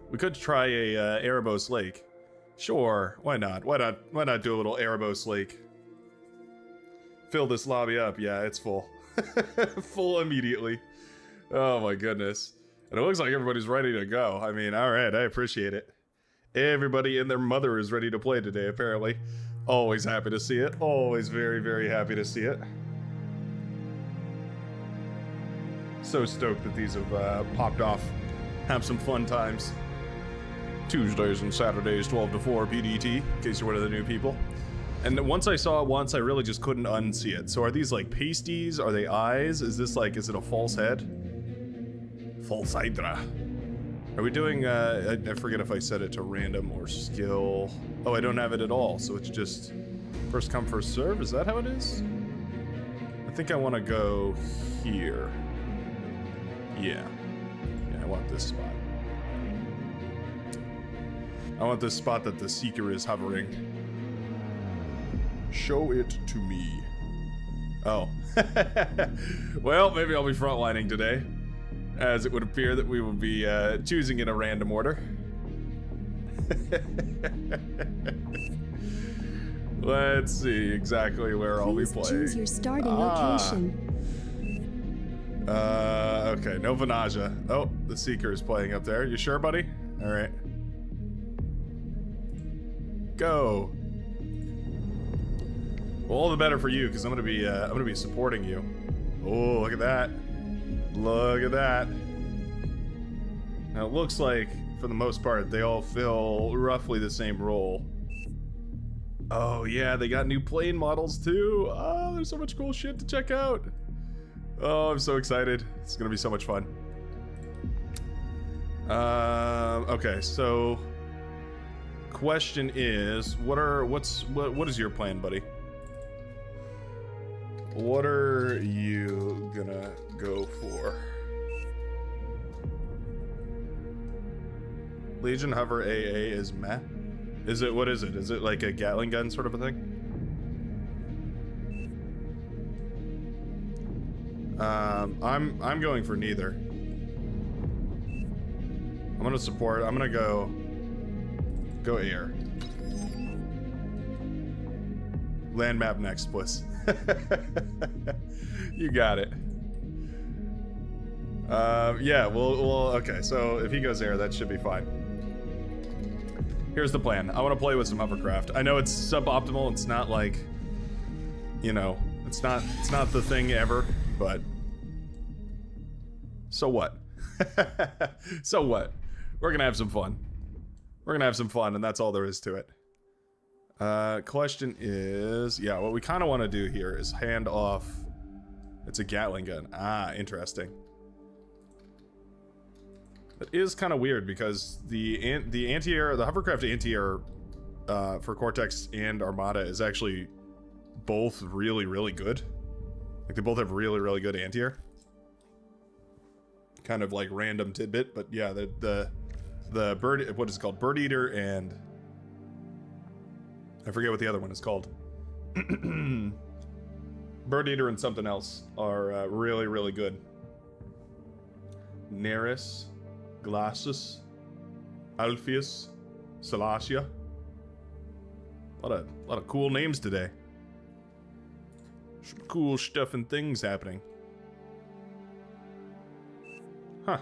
We could try a Erebos Lake. Sure, why not? Why not do a little Erebos Lake? Fill this lobby up. Yeah, it's full. Full immediately. Oh my goodness. And it looks like everybody's ready to go. I mean, all right, I appreciate it. Everybody and their mother is ready to play today, apparently. Always happy to see it. Always very, very happy to see it. So stoked that these have popped off. Have some fun times. Tuesdays and Saturdays, 12 to 4 PDT, in case you're one of the new people. And once I saw it once, I really just couldn't unsee it. So are these like pasties? Are they eyes? Is this like, is it a false head? False hydra. Are we doing, I forget if I set it to random or skill. Oh, I don't have it at all, so it's just first come, first serve? Is that how it is? I think I want to go here. Yeah, I want this spot. I want this spot that the Seeker is hovering. Show it to me. Oh. Well, maybe I'll be frontlining today, as it would appear that we will be choosing in a random order. Let's see exactly where I'll be playing. Choose your starting location. Okay, no Vanaja. Oh, the Seeker is playing up there. You sure, buddy? All right. Go. Well, all the better for you, because I'm gonna be supporting you. Oh, look at that! Look at that! Now it looks like, for the most part, they all fill roughly the same role. Oh yeah, they got new plane models too. Oh, there's so much cool shit to check out. Oh, I'm so excited. It's gonna be so much fun. Okay, so question is, what is your plan, buddy? What are you gonna go for? Legion Hover AA is meh? Is it, what is it? Is it like a Gatling gun sort of a thing? I'm going for neither. I'm gonna support, I'm gonna go air. Land map next, puss. You got it. Yeah, well, okay, so if he goes air, that should be fine. Here's the plan. I want to play with some hovercraft. I know it's suboptimal, it's not like, you know, it's not the thing ever, but so what? So what? We're gonna have some fun. We're gonna have some fun, and that's all there is to it. Question is, yeah, what we kind of want to do here is hand off. It's a Gatling gun. Ah, interesting. That is kind of weird because the anti-air, the hovercraft anti-air for Cortex and Armada is actually both really, really good. Like they both have really, really good anti-air. kind of like random tidbit, but yeah, the bird, what is it called? Bird Eater, and I forget what the other one is called. Bird Eater and something else are really, really good. Neris, Glasses, Alpheus, Salacia. A lot of cool names today. Some cool stuff and things happening. Huh.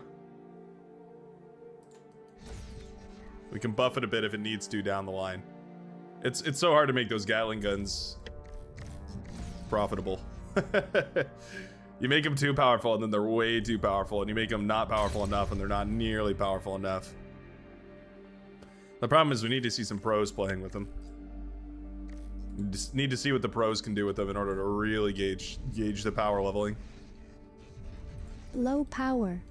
We can buff it a bit if it needs to down the line. It's so hard to make those Gatling guns profitable. You make them too powerful and then they're way too powerful, and you make them not powerful enough and they're not nearly powerful enough. The problem is we need to see some pros playing with them. We just need to see what the pros can do with them in order to really gauge the power leveling. Low power.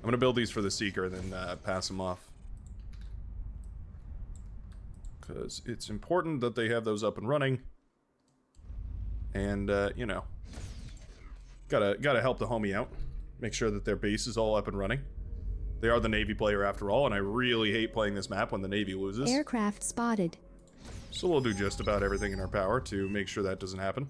I'm gonna build these for the Seeker and then pass them off. Because it's important that they have those up and running. And, you know, gotta help the homie out. Make sure that their base is all up and running. They are the Navy player after all, and I really hate playing this map when the Navy loses. Aircraft spotted. So we'll do just about everything in our power to make sure that doesn't happen.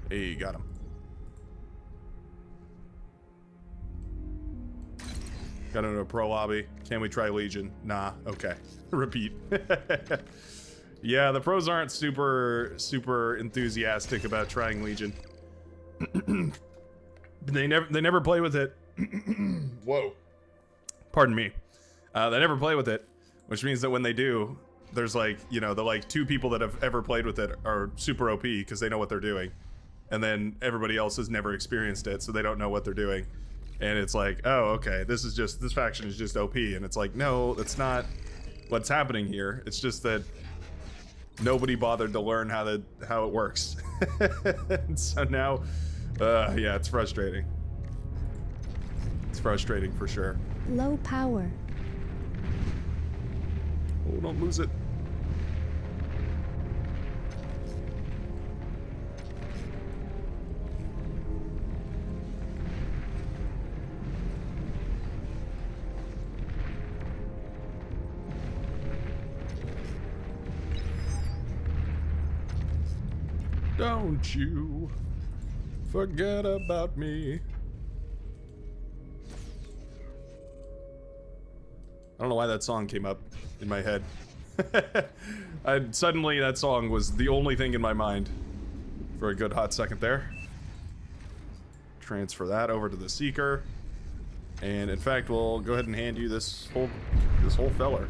Hey, got him. Got into a pro lobby. Can we try Legion? Nah, okay. Repeat. Yeah, the pros aren't super enthusiastic about trying Legion. They never play with it. Whoa. Pardon me. They never play with it, which means that when they do, there's like, you know, the like 2 people that have ever played with it are super OP because they know what they're doing. And then everybody else has never experienced it, so they don't know what they're doing. And it's like, oh, okay, this faction is just OP. And it's like, no, that's not what's happening here. It's just that nobody bothered to learn how it works. So now, yeah, it's frustrating. It's frustrating for sure. Low power. Oh, don't lose it. Don't you forget about me. I don't know why that song came up in my head. Suddenly that song was the only thing in my mind for a good hot second there. Transfer that over to the Seeker. And in fact, we'll go ahead and hand you this whole feller.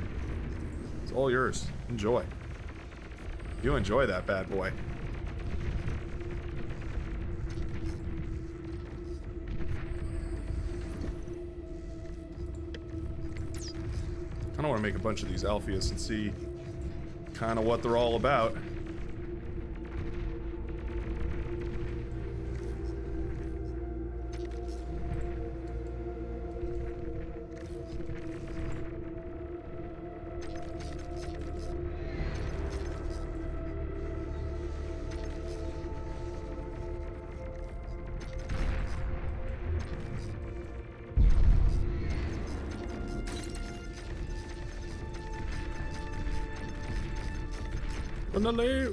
It's all yours. Enjoy. You enjoy that bad boy. I don't want to make a bunch of these Alpheus and see kind of what they're all about.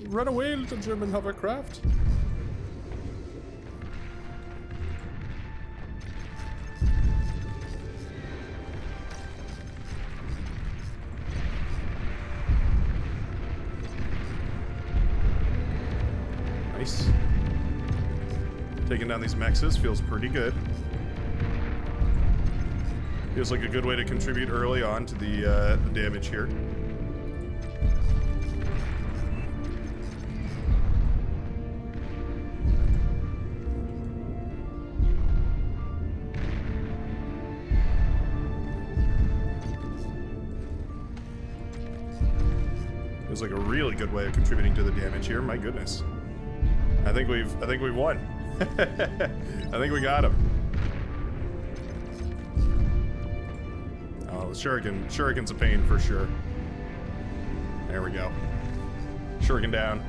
Run away, little German hovercraft. Nice. Taking down these mexes feels pretty good. Feels like a good way to contribute early on to the damage here. Feels like a really good way of contributing to the damage here. My goodness. I think we've won. I think we got him. Oh, Shuriken's a pain for sure. There we go. Shuriken down.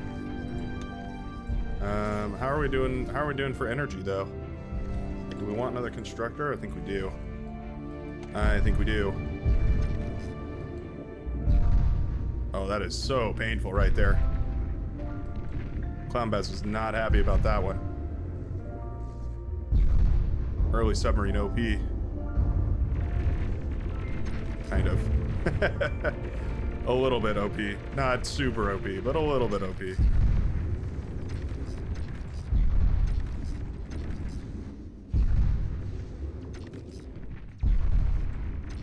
How are we doing? How are we doing for energy though? Do we want another constructor? I think we do. I think we do. Oh, that is so painful right there. Clownbass was not happy about that one. Early submarine OP. Kind of. A little bit OP. Not super OP, but a little bit OP.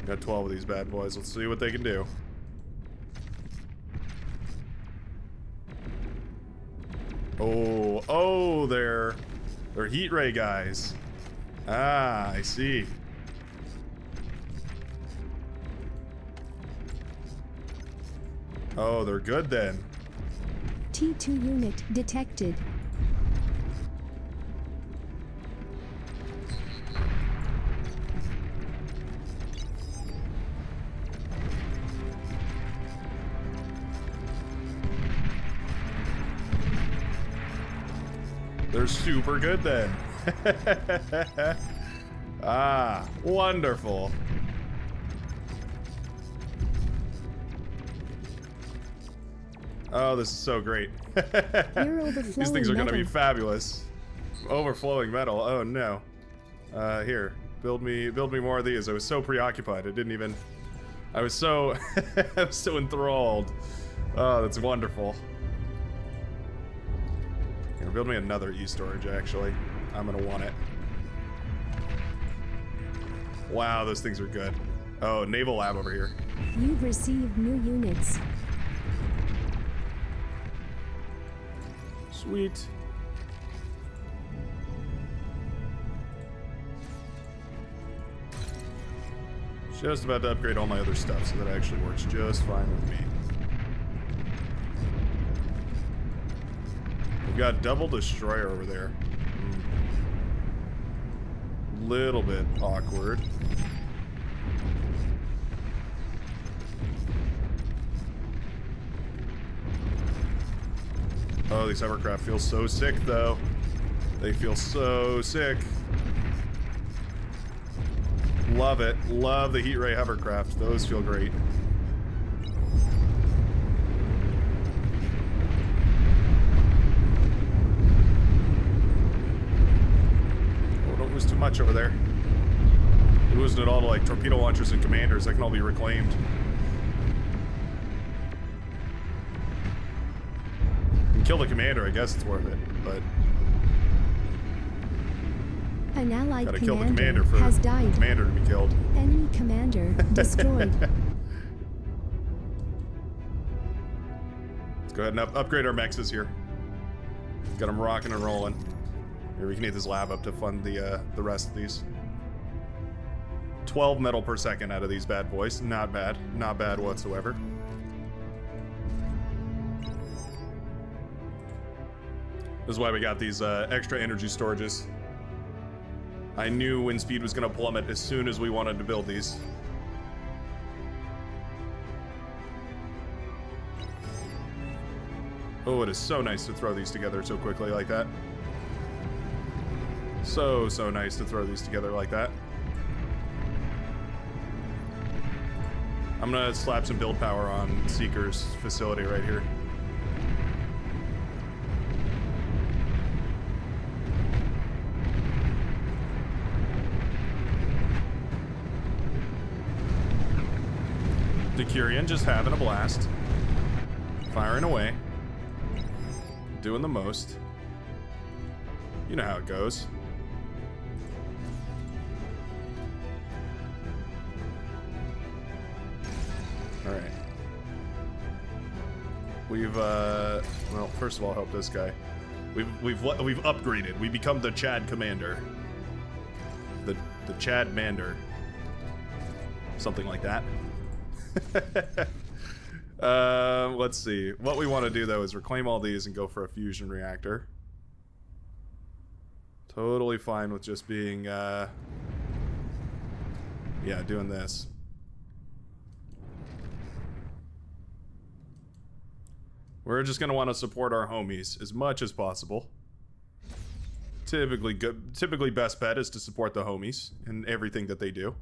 Got 12 of these bad boys. Let's see what they can do. Oh, they're heat ray guys. Ah, I see. Oh, they're good then. T2 unit detected. They're super good then. Ah, wonderful. Oh, this is so great. These things are gonna be fabulous. Overflowing metal. Oh no. Here, build me more of these. I was so preoccupied. I didn't even. I was so I was so enthralled. Oh, that's wonderful. Here, build me another e-storage. Actually, I'm gonna want it. Wow, those things are good. Oh, naval lab over here. You've received new units. Sweet. Just about to upgrade all my other stuff so that it actually works just fine with me. We've got double destroyer over there. Little bit awkward. Oh, these hovercraft feel so sick, though. They feel so sick. Love it. Love the heat ray hovercraft. Those feel great. Oh, don't lose too much over there. You're losing it all to like torpedo launchers and commanders. That can all be reclaimed. Kill the commander, I guess it's worth it, but An allied gotta kill the commander for has the died. commander to be killed. Enemy commander destroyed. Let's go ahead and upgrade our mexes here. Got them rocking and rolling. Here, we can eat this lab up to fund the rest of these. 12 metal per second out of these bad boys. Not bad. Not bad whatsoever. This is why we got these extra energy storages. I knew wind speed was going to plummet as soon as we wanted to build these. Oh, it is so nice to throw these together so quickly like that. So nice to throw these together like that. I'm going to slap some build power on Seeker's facility right here. Decurion just having a blast. Firing away. Doing the most. You know how it goes. Alright. We've, well, first of all, help this guy. We've upgraded. We become the Chad Commander. The Chad Mander. Something like that. Let's see. What we want to do though is reclaim all these and go for a fusion reactor. Totally fine with just being yeah, doing this. We're just gonna want to support our homies as much as possible. Typically good. Typically, best bet is to support the homies in everything that they do.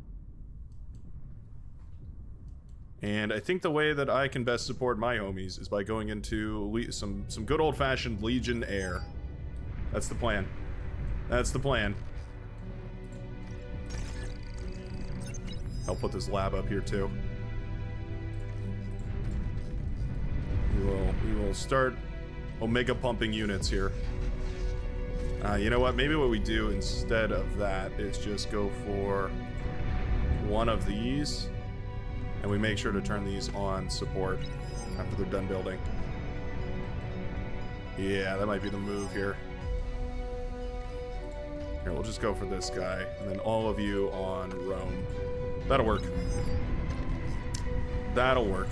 And I think the way that I can best support my homies is by going into some good old-fashioned Legion Air. That's the plan. That's the plan. I'll put this lab up here too. We will start Omega pumping units here. You know what? Maybe what we do instead of that is just go for one of these, and we make sure to turn these on support after they're done building. Yeah, that might be the move here. Here, we'll just go for this guy, and then all of you on Rome. That'll work. That'll work.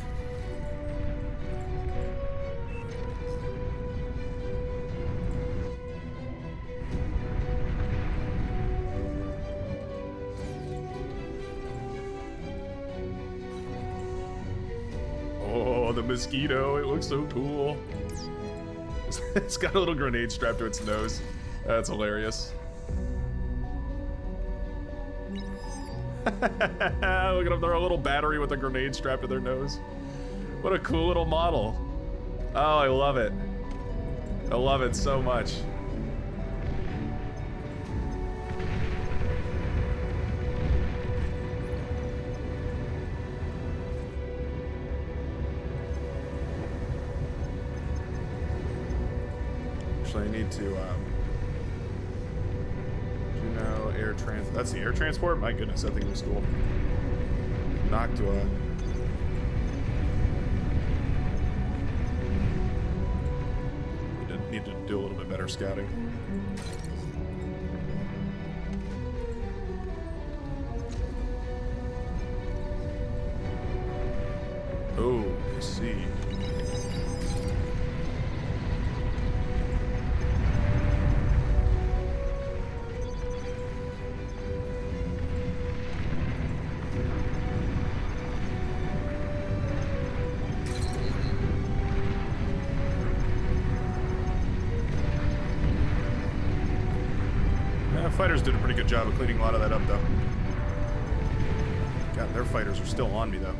Oh, the mosquito. It looks so cool. It's got a little grenade strapped to its nose. That's hilarious. Look at them, they're a little battery with a grenade strapped to their nose. What a cool little model. Oh, I love it. I love it so much. Actually, I need to, air trans. That's the air transport? My goodness, that thing was cool. Noctua. Need to do a little bit better scouting. Oh, I see. Fighters did a pretty good job of cleaning a lot of that up, though. God, their fighters are still on me, though.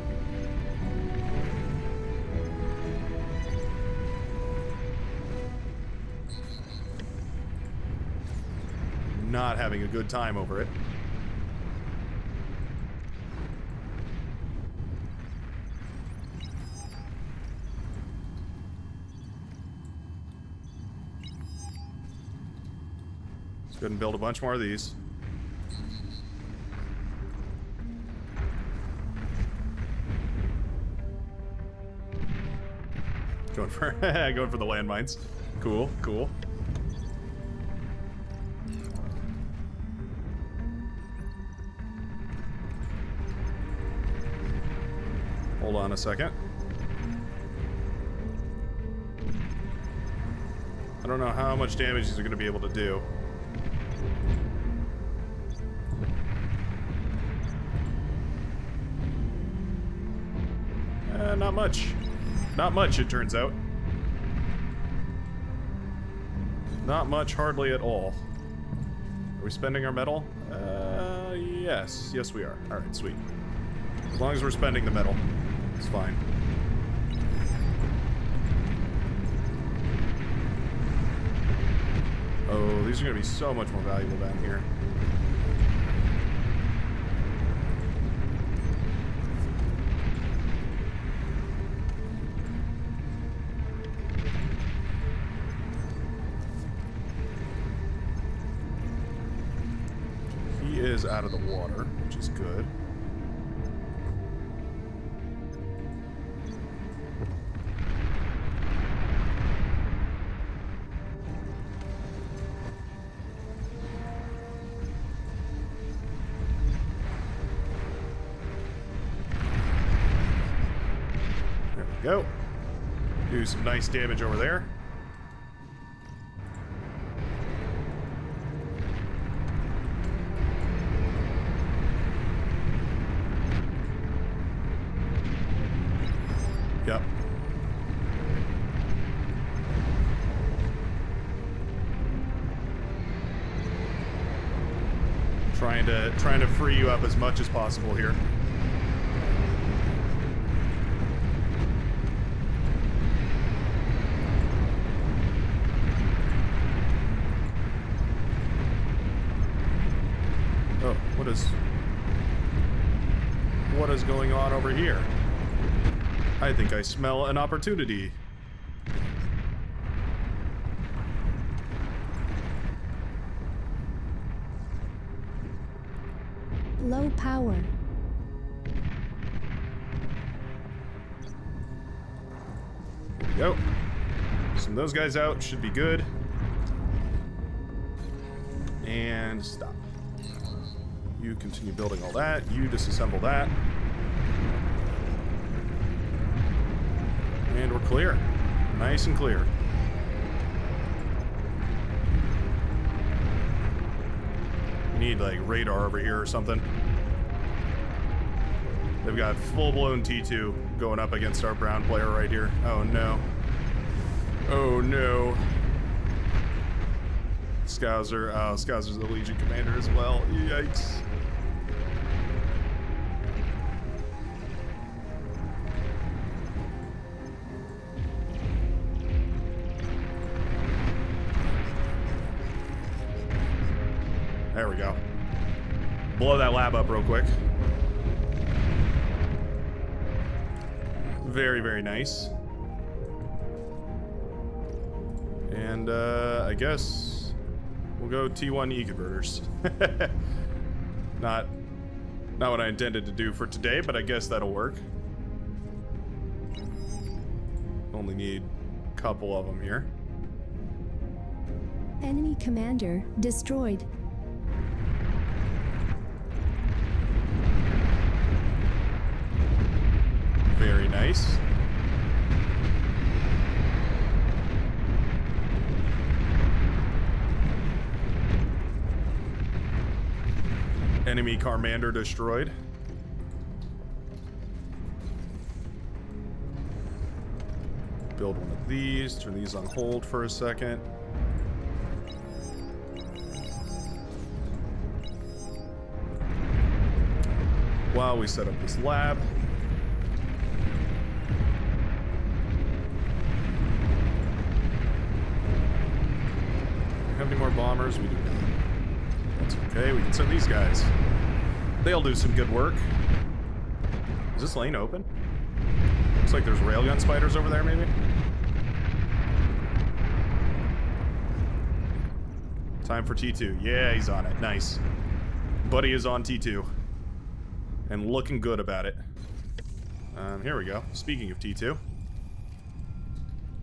Not having a good time over it. Go ahead and build a bunch more of these. Going for the landmines. Cool, cool. Hold on a second. I don't know how much damage these are going to be able to do. Not much. Not much, it turns out. Not much, hardly at all. Are we spending our metal? Yes. Yes, we are. Alright, sweet. As long as we're spending the metal, it's fine. Oh, these are going to be so much more valuable down here. Is out of the water, which is good. There we go. Do some nice damage over there. Yep. Trying to free you up as much as possible here. Oh, what is going on over here? I think I smell an opportunity. Low power. There we go. Send those guys out, should be good. And stop. You continue building all that. You disassemble that. And we're clear. Nice and clear. Need like radar over here or something. They've got full-blown T2 going up against our brown player right here. Oh no. Oh no. Scouser. Oh, Scouser's the Legion commander as well. Yikes. There we go. Blow that lab up real quick. Very, very nice. And I guess we'll go T1 E-converters. Not what I intended to do for today, but I guess that'll work. Only need a couple of them here. Enemy commander destroyed. Very nice. Enemy Carmander destroyed. Build one of these, turn these on hold for a second. While we set up this lab. Have any more bombers? We do not. That's okay, we can send these guys. They'll do some good work. Is this lane open? Looks like there's railgun spiders over there, maybe? Time for T2. Yeah, he's on it. Nice. Buddy is on T2. And looking good about it. Here we go. Speaking of T2.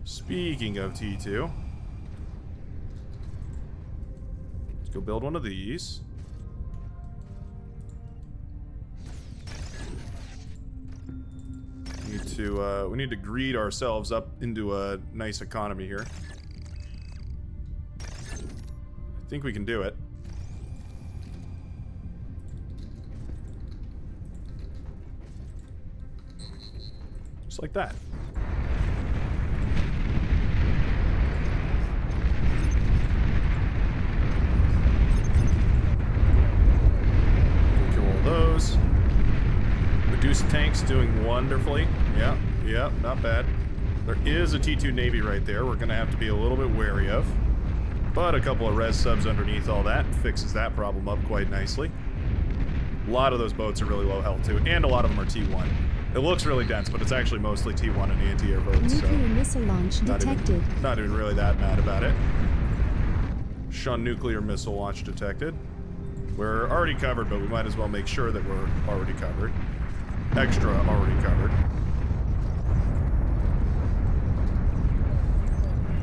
Speaking of T2. Let's go build one of these. We need to greed ourselves up into a nice economy here. I think we can do it. Just like that. Kill all those. Reduce tanks doing wonderfully. Yeah, not bad. There is a T2 Navy right there we're gonna have to be a little bit wary of. But a couple of res subs underneath all that fixes that problem up quite nicely. A lot of those boats are really low health too, and a lot of them are T1. It looks really dense, but it's actually mostly T1 and anti-air boats, so Nuclear missile launch detected. not even really that mad about it. Shun nuclear missile launch detected. We're already covered, but we might as well make sure that we're already covered. Extra already covered.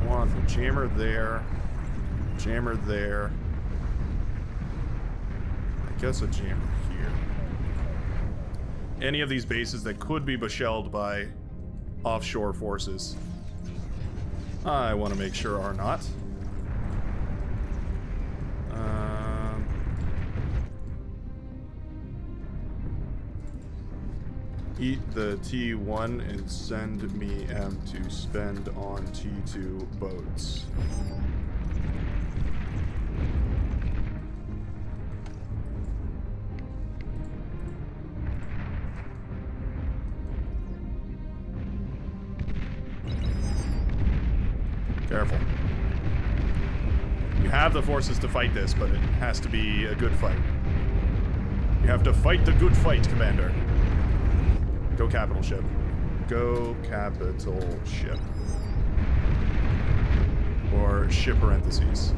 Want the jammer there. Jammer there. I guess a jammer here. Any of these bases that could be beshelled by offshore forces, I want to make sure are not. Eat the T1 and send me M to spend on T2 boats. Careful. You have the forces to fight this, but it has to be a good fight. You have to fight the good fight, Commander. Go capital ship. Go capital ship. Or ship parentheses.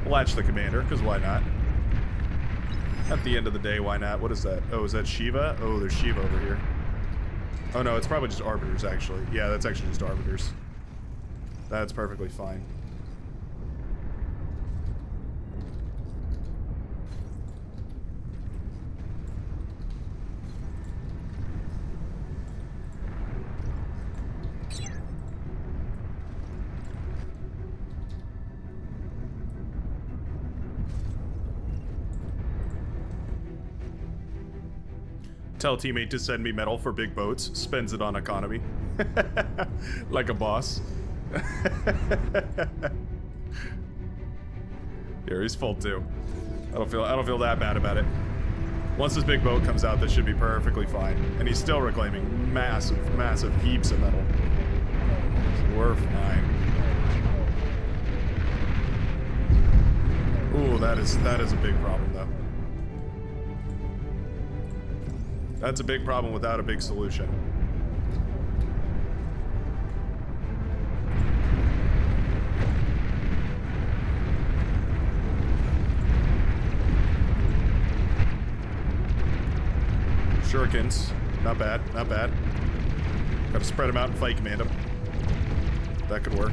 Latch the commander, because why not? At the end of the day, why not? What is that? Oh, is that Shiva? Oh, there's Shiva over here. Oh no, it's probably just arbiters, actually. Yeah, that's actually just arbiters. That's perfectly fine. Tell teammate to send me metal for big boats. Spends it on economy. Like a boss. Here, he's full too. I don't feel that bad about it. Once this big boat comes out, this should be perfectly fine. And he's still reclaiming massive heaps of metal. So we're fine. Ooh, that is a big problem though. That's a big problem without a big solution. Shurikens. Not bad, not bad. Gotta spread them out and fight command them. That could work.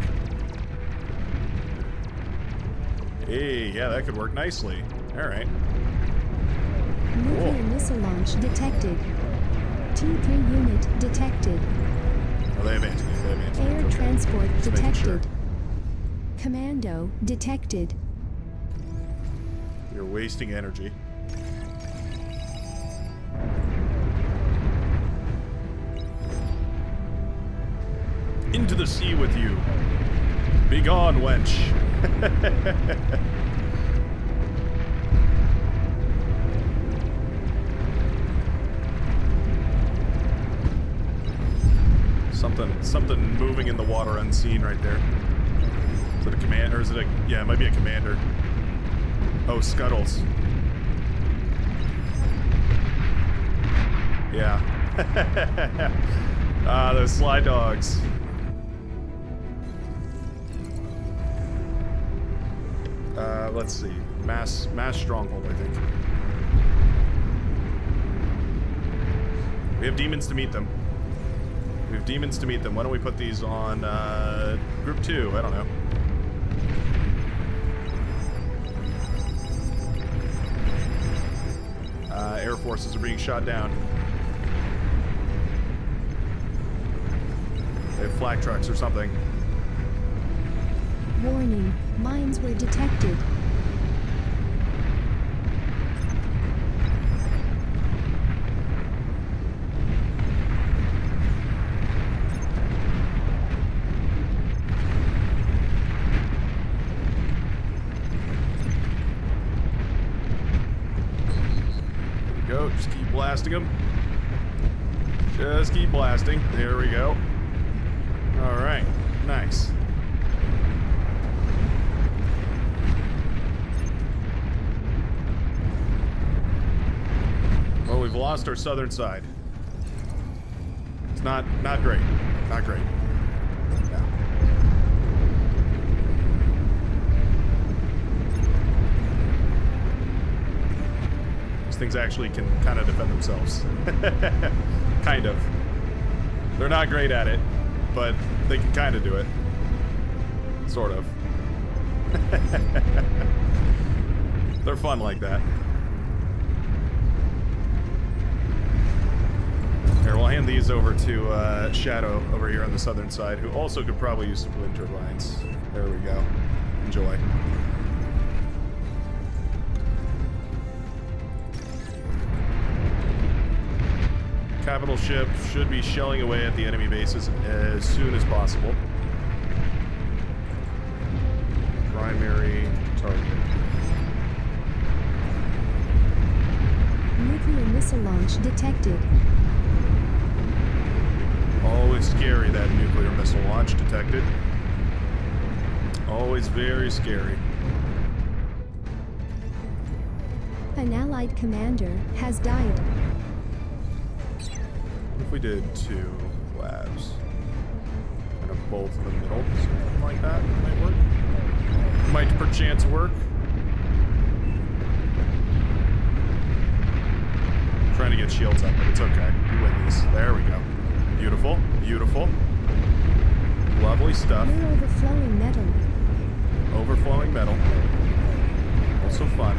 Hey, yeah, that could work nicely. Alright. Nuclear missile launch detected. T3 unit detected. Oh, they have anti-nuke. They have anti-nuke. Air Okay. transport Just making sure. detected. Commando detected. You're wasting energy. Into the sea with you. Begone, wench. Something moving in the water unseen right there. Is it a commander? Or is it a... Yeah, it might be a commander. Oh, scuttles. Yeah. Ah, those sly dogs. Let's see. Mass stronghold, I think. We have demons to meet them. We have demons to meet them. Why don't we put these on group 2? I don't know. Air forces are being shot down. They have flak trucks or something. Warning. Mines were detected. Go, just keep blasting them. Just keep blasting. There we go. All right, nice. Well, we've lost our southern side. It's not great. Not great. Yeah. These things actually can kind of defend themselves. Kind of. They're not great at it, but they can kind of do it. Sort of. They're fun like that. Here, we'll hand these over to Shadow over here on the southern side, who also could probably use some wind turbines. There we go. Enjoy. Capital ship should be shelling away at the enemy bases as soon as possible. Primary target. Nuclear missile missile launch detected. Always scary, that nuclear missile launch detected. Always very scary. An allied commander has died. If we did 2 labs, kind of both in the middle, something like that might work. Might perchance work. Trying to get shields up, but it's okay. We win these. There we go. Beautiful, beautiful. Lovely stuff. You're overflowing metal. Overflowing metal. Also fun.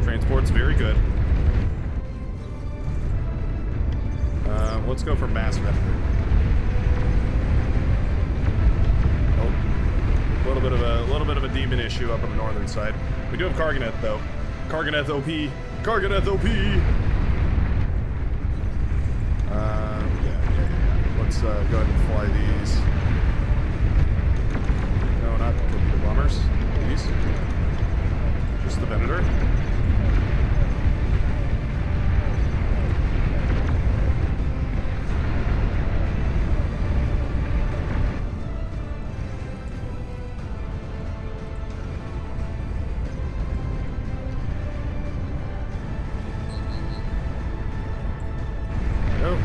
Transport's very good. Let's go for mass vendor. Oh, a little bit of a demon issue up on the northern side. We do have Karganet though. Karganet OP. Karganet OP. Yeah. Let's go ahead and fly these. No, not torpedo bombers. These. Just the Venator.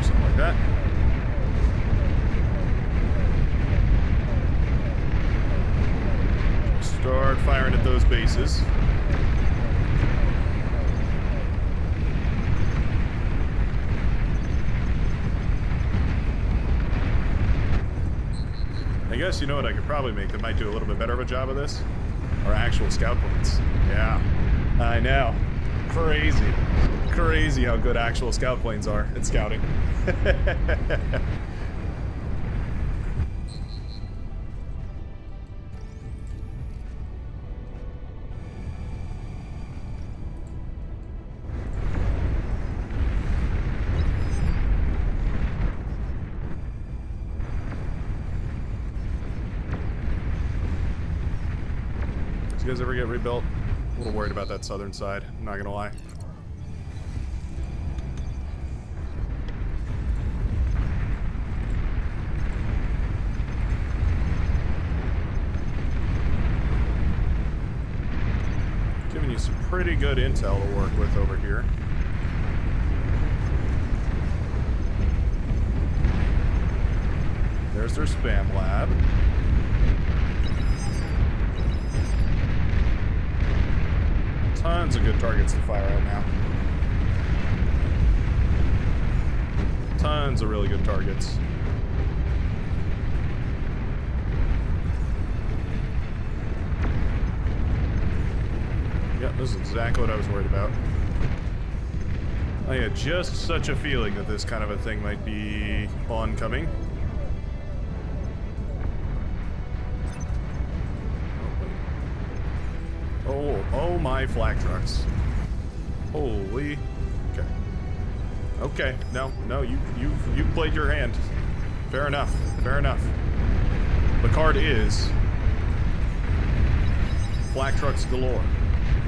Something like that. Start firing at those bases. I guess you know what I could probably make that might do a little bit better of a job of this? Are actual scout points. Yeah, I know. Crazy. Crazy how good actual scout planes are at scouting. Did you guys ever get rebuilt? A little worried about that southern side, I'm not gonna lie. Giving you some pretty good intel to work with over here. There's their spam lab. Tons of good targets to fire at now. Tons of really good targets. Yep, this is exactly what I was worried about. I had just such a feeling that this kind of a thing might be oncoming. Oh my flak trucks. Holy. Okay. Okay. No, you played your hand. Fair enough. Fair enough. The card is flak trucks galore.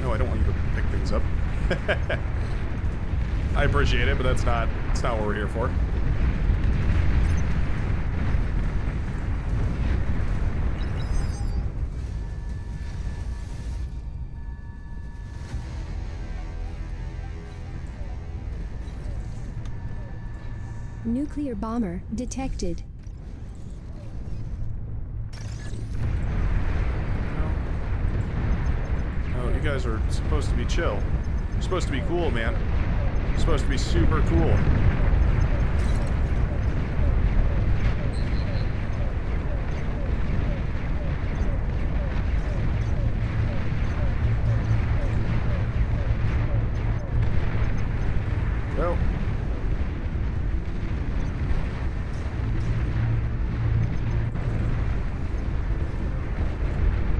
No, I don't want you to pick things up. I appreciate it, but that's not what we're here for. Nuclear bomber detected. Oh, you guys are supposed to be chill. You're supposed to be cool, man. You're supposed to be super cool. Well.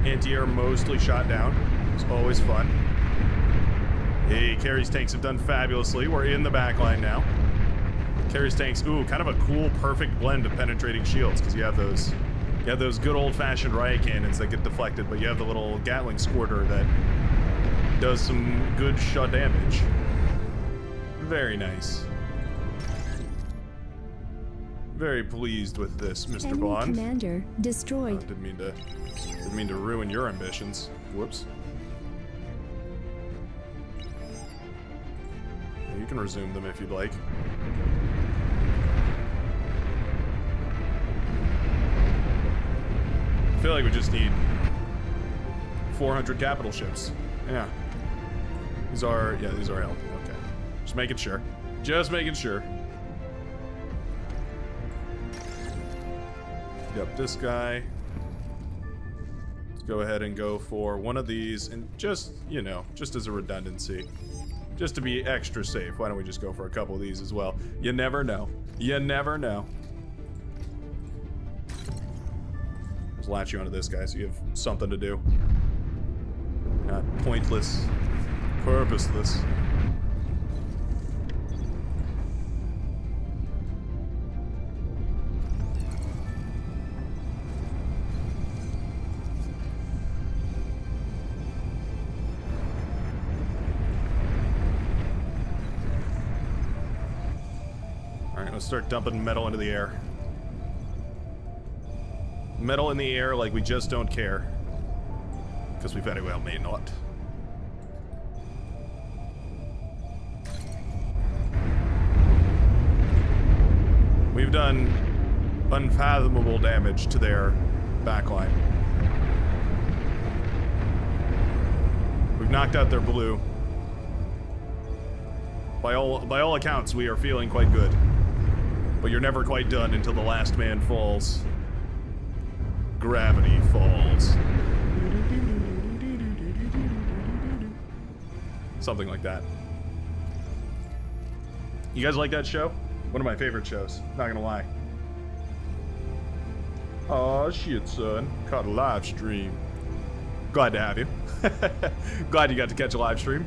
Anti-air mostly shot down. It's always fun. Hey, Carrie's tanks have done fabulously. We're in the back line now. Carrie's tanks, ooh, kind of a cool, perfect blend of penetrating shields, because you have those You have those good old-fashioned riot cannons that get deflected, but you have the little Gatling squirter that does some good shot damage. Very nice. Very pleased with this, Mr. Enemy Bond. commander destroyed. Didn't mean to ruin your ambitions. Whoops. You can resume them if you'd like. I feel like we just need 400 capital ships. Yeah. These are helping. Okay. Just making sure. Just making sure. Yep, this guy. Let's go ahead and go for one of these, and just, you know, just as a redundancy. Just to be extra safe, why don't we just go for a couple of these as well? You never know. You never know. Let's latch you onto this guy so you have something to do. Not pointless, purposeless. Let's start dumping metal into the air. Metal in the air like we just don't care. Because we very well may not. We've done unfathomable damage to their backline. We've knocked out their blue. By all accounts, we are feeling quite good. But you're never quite done until the last man falls. Gravity falls. Something like that. You guys like that show? One of my favorite shows, not gonna lie. Aw, shit, son. Caught a live stream. Glad to have you. Glad you got to catch a live stream.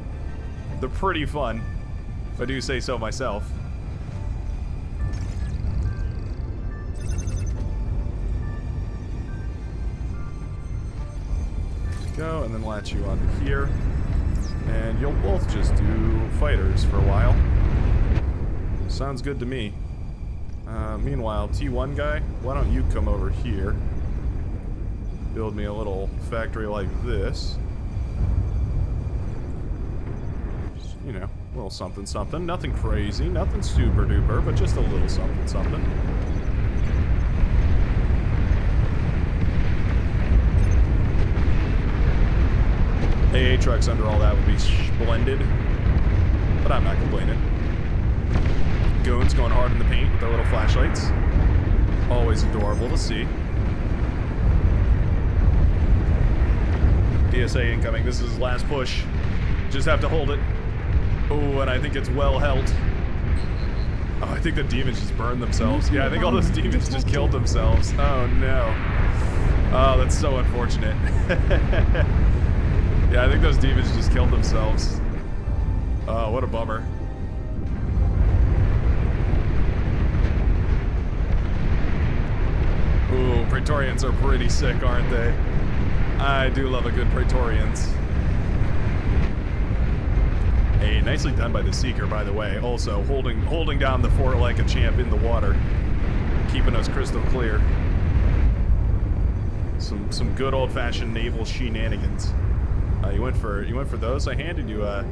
They're pretty fun, if I do say so myself. Go, and then latch you onto here. And you'll both just do fighters for a while. Sounds good to me. Meanwhile, T1 guy, why don't you come over here? Build me a little factory like this. Just, you know, a little something something. Nothing crazy, nothing super duper, but just a little something something. AA trucks under all that would be splendid, but I'm not complaining. Goons going hard in the paint with their little flashlights. Always adorable to see. DSA incoming. This is his last push. Just have to hold it. Oh, and I think it's well held. Oh, I think the demons just burned themselves. Yeah, I think all those demons just killed themselves. Oh, no. Oh, that's so unfortunate. Yeah, I think those demons just killed themselves. Oh, what a bummer. Ooh, Praetorians are pretty sick, aren't they? I do love a good Praetorians. Hey, nicely done by the Seeker, by the way. Also, holding down the fort like a champ in the water. Keeping us crystal clear. Some good old-fashioned naval shenanigans. You went for those. I handed you a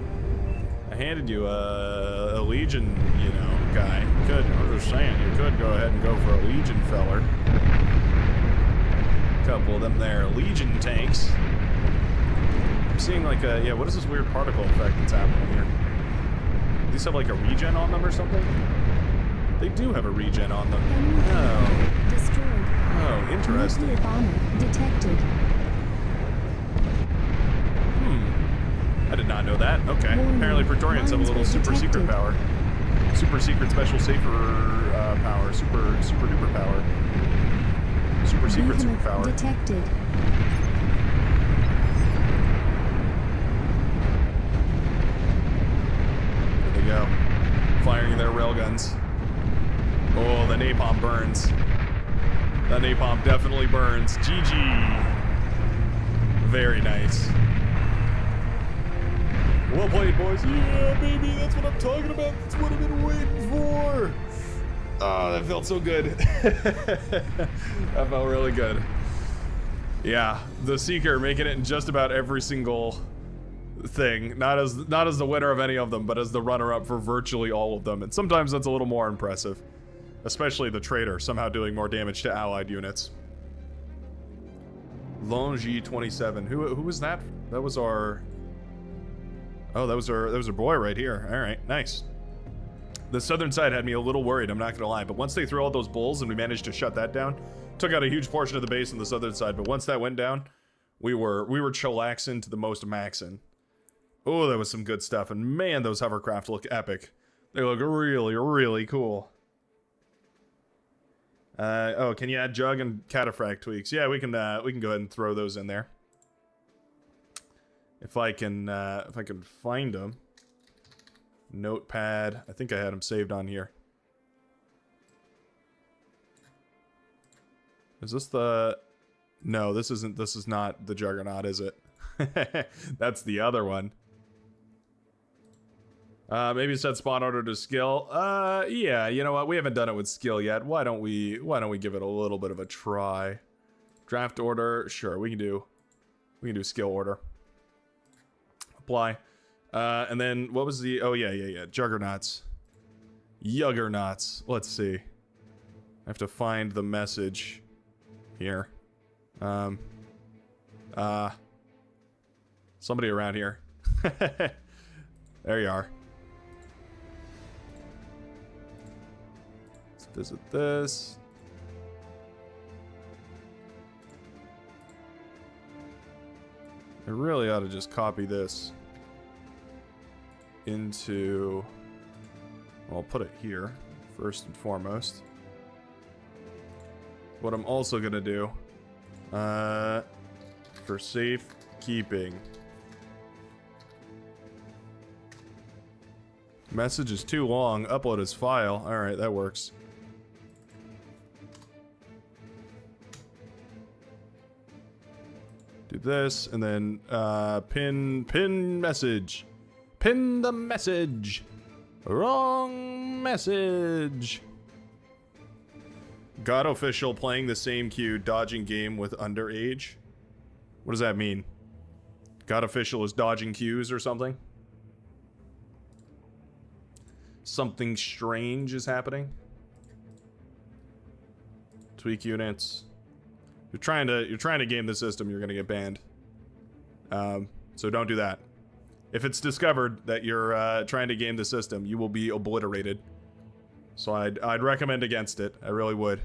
Legion, you know, guy. Good. I'm just saying, you could go ahead and go for a Legion feller. Couple of them there, Legion tanks. I'm seeing like a, yeah, what is this weird particle effect that's happening here? Do these have like a regen on them or something? They do have a regen on them. Oh. Destroyed. Oh, interesting. Nuclear bomber detected. I did not know that. Okay. Apparently Praetorians have a little super secret power. Super secret special safer power. Super duper power. Super secret superpower. Detected. There they go. Firing their railguns. Oh, the napalm burns. That napalm definitely burns. GG. Very nice. Well played, boys. Yeah, baby, that's what I'm talking about. That's what I've been waiting for. Oh, that felt so good. That felt really good. Yeah, the Seeker making it in just about every single thing. Not as the winner of any of them, but as the runner-up for virtually all of them. And sometimes that's a little more impressive. Especially the Traitor, somehow doing more damage to allied units. Longy 27. Who was that? That was our... Oh, that was our boy right here. All right, nice. The southern side had me a little worried, I'm not gonna lie, but once they threw all those bulls and we managed to shut that down, took out a huge portion of the base on the southern side, but once that went down, we were chillaxing to the most maxing. Oh, that was some good stuff, and man, those hovercraft look epic. They look really, really cool. Oh, can you add jug and cataphract tweaks? Yeah, we can go ahead and throw those in there. If I can find them. Notepad. I think I had them saved on here. Is this the... No, this is not the Juggernaut, is it? That's the other one. Maybe set spawn order to skill. Yeah, you know what? We haven't done it with skill yet. Why don't we give it a little bit of a try? Draft order, sure, we can do skill order. Apply. And then what was the... Oh, yeah. Juggernauts. Juggernauts. Let's see. I have to find the message here. Somebody around here. There you are. Let's visit this. I really ought to just copy this into... Well, I'll put it here, first and foremost. What I'm also gonna do, for safe keeping. Message is too long, upload as file. Alright, that works. Do this, and then, pin message. Pin the message. Wrong message. God official playing the same queue, dodging game with underage. What does that mean? God official is dodging queues or something? Something strange is happening. Tweak units. You're trying to game the system, you're gonna get banned. So don't do that. If it's discovered that you're trying to game the system, you will be obliterated. So I'd recommend against it. I really would.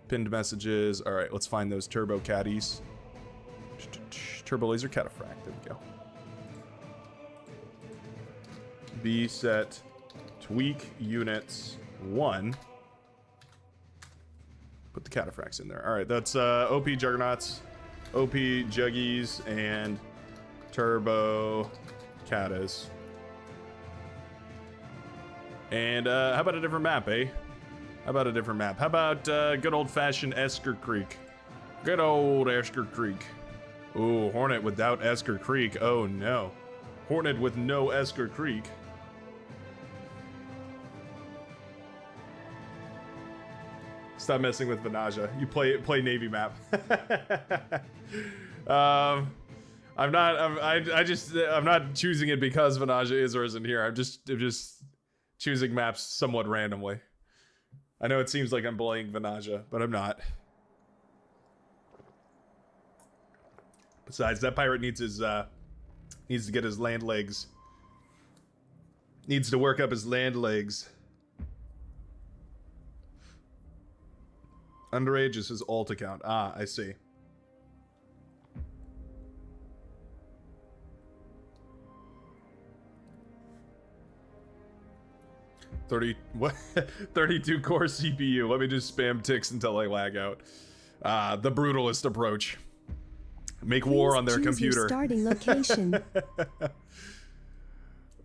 Pinned messages. All right, let's find those turbo caddies. Turbo laser cataphract. There we go. B set tweak units 1. Put the cataphracts in there. All right, that's OP Juggernauts, OP Juggies, and Turbo Catas. And how about a different map, eh? How about a different map? How about good old-fashioned Esker Creek? Good old Esker Creek. Ooh, Hornet without Esker Creek. Oh no. Hornet with no Esker Creek. Stop messing with Venaja. You play Navy map. I'm not choosing it because Venaja is or isn't here. I'm just choosing maps somewhat randomly. I know it seems like I'm bullying Venaja, but I'm not. Besides, that pirate needs to get his land legs. Needs to work up his land legs. Underage is his alt account. Ah, I see. What? 32 core CPU. Let me just spam ticks until I lag out. The brutalist approach. Make war on their computer. Starting location.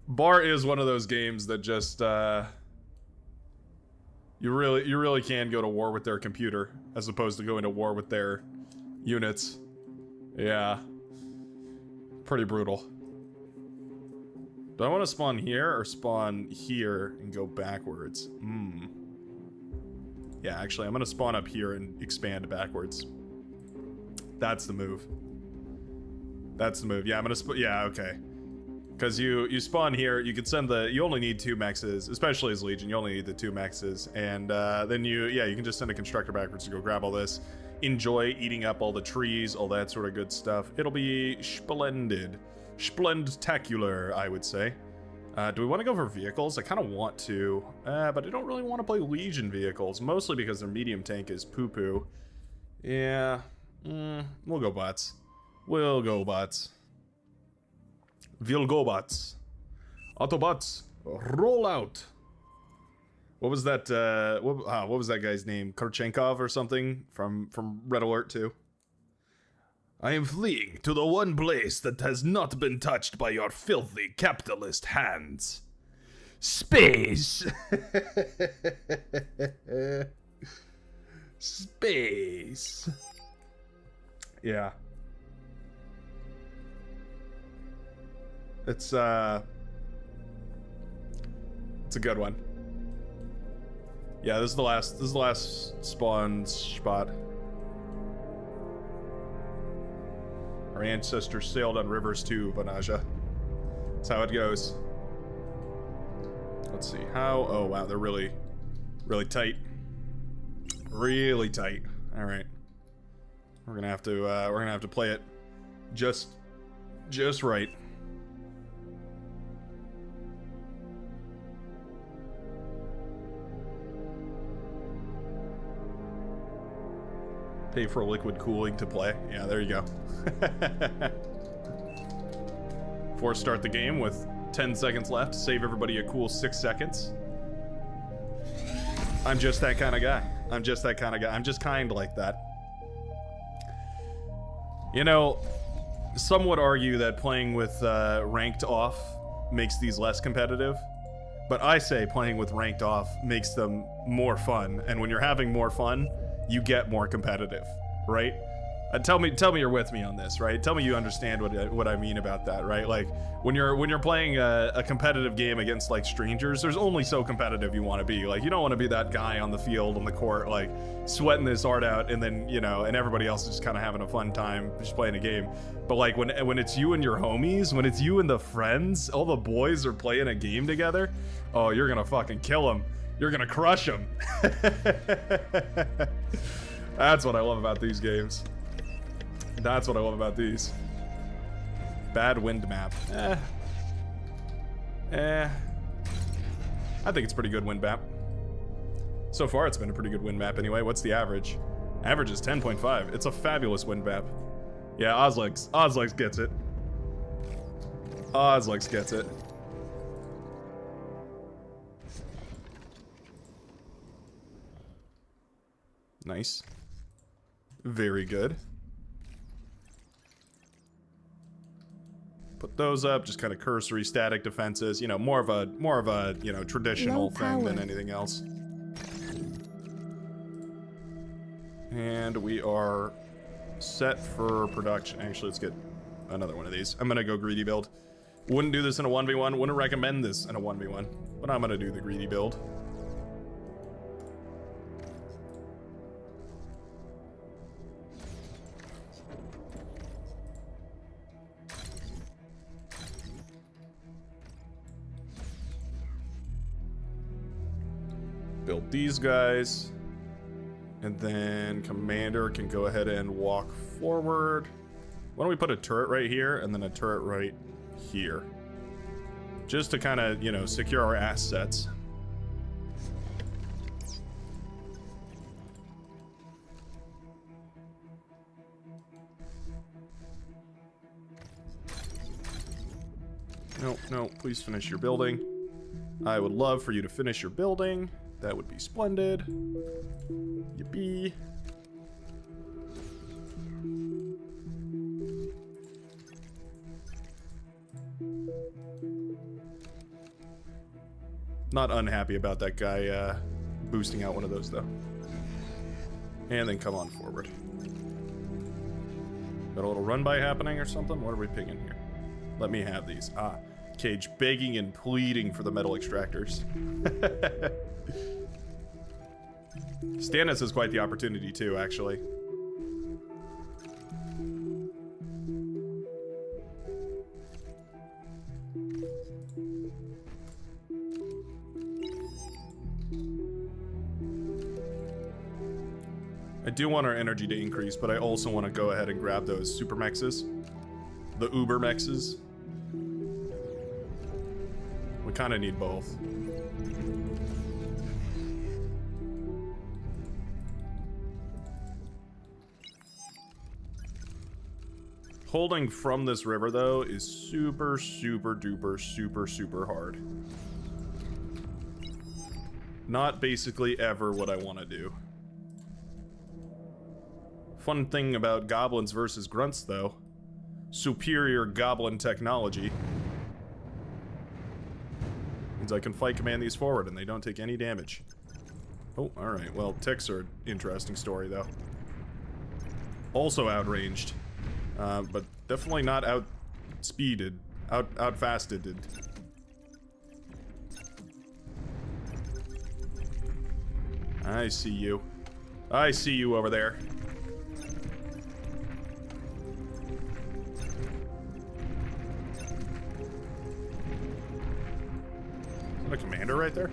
Bar is one of those games that just You really can go to war with their computer as opposed to going to war with their units. Yeah. Pretty brutal. Do I want to spawn here or spawn here and go backwards? Yeah, actually, I'm going to spawn up here and expand backwards. That's the move. That's the move. Yeah, I'm going to yeah, okay. Because you spawn here, you can send the... You only need 2 mexes, especially as Legion. You only need the 2 mexes. And then you can just send a constructor backwards to go grab all this. Enjoy eating up all the trees, all that sort of good stuff. It'll be splendid. Splendtacular, I would say. Do we want to go for vehicles? I kind of want to, but I don't really want to play Legion vehicles, mostly because their medium tank is poo-poo. Yeah, we'll go bots. We'll go bots. We'll go bots. Autobots, roll out. What was that? What was that guy's name? Korchenkov or something from Red Alert 2? I am fleeing to the one place that has not been touched by your filthy capitalist hands. Space. Space. Yeah. It's a good one. Yeah, this is the last spawn spot. Our ancestors sailed on rivers too, Vanaja. That's how it goes. Let's see how. Oh wow, they're really tight. Really tight. All right, we're gonna have to play it just right. Pay for liquid cooling to play. Yeah, there you go. Force start the game with 10 seconds left. Save everybody a cool 6 seconds. I'm just that kind of guy. I'm just that kind of guy. I'm just kind like that. You know, some would argue that playing with ranked off makes these less competitive. But I say playing with ranked off makes them more fun. And when you're having more fun, you get more competitive, right? Tell me you're with me on this, right? Tell me you understand what I mean about that, right? Like when you're playing a competitive game against like strangers, there's only so competitive you want to be. Like you don't want to be that guy on the field, on the court, like sweating his heart out, and then and everybody else is just kind of having a fun time just playing a game. But like when it's you and your homies, when it's you and the friends, all the boys are playing a game together, oh, you're gonna fucking kill them. You're gonna crush them. That's what I love about these games. That's what I love about these. Bad wind map. I think it's a pretty good wind map. So far, it's been a pretty good wind map anyway. What's the average? Average is 10.5. It's a fabulous wind map. Yeah, Ozlex gets it. Ozlex gets it. Nice. Very good. Put those up, just kind of cursory static defenses, more of a traditional thing than anything else. And we are set for production. Actually, let's get another one of these. I'm gonna go greedy build. Wouldn't do this in a 1v1, wouldn't recommend this in a 1v1, but I'm gonna do the greedy build. Build these guys, and then commander can go ahead and walk forward. Why don't we put a turret right here and then a turret right here, just to kind of secure our assets. No, please finish your building. I would love for you to finish your building. That would be splendid. Yippee. Not unhappy about that guy boosting out one of those, though. And then come on forward. Got a little run-by happening or something? What are we pinging here? Let me have these. Ah, Cage begging and pleading for the metal extractors. Stannis is quite the opportunity, too, actually. I do want our energy to increase, but I also want to go ahead and grab those super mexes. The uber mexes. We kind of need both. Holding from this river, though, is super, super duper, super, super hard. Not basically ever what I want to do. Fun thing about goblins versus grunts, though. Superior goblin technology. Means I can fight command these forward and they don't take any damage. Oh, alright. Well, ticks are an interesting story, though. Also outranged. But definitely not outspeeded. Outfasted. I see you. I see you over there. Is that a commander right there?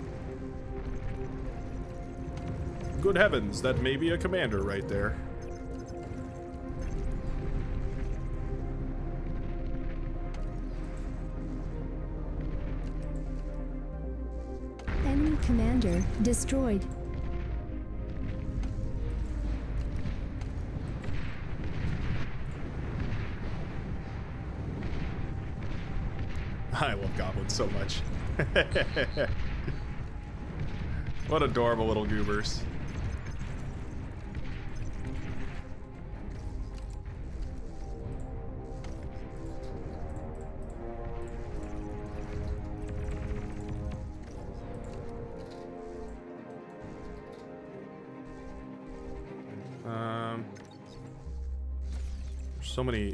Good heavens, that may be a commander right there. Enemy commander destroyed. I love goblins so much. What adorable little goobers.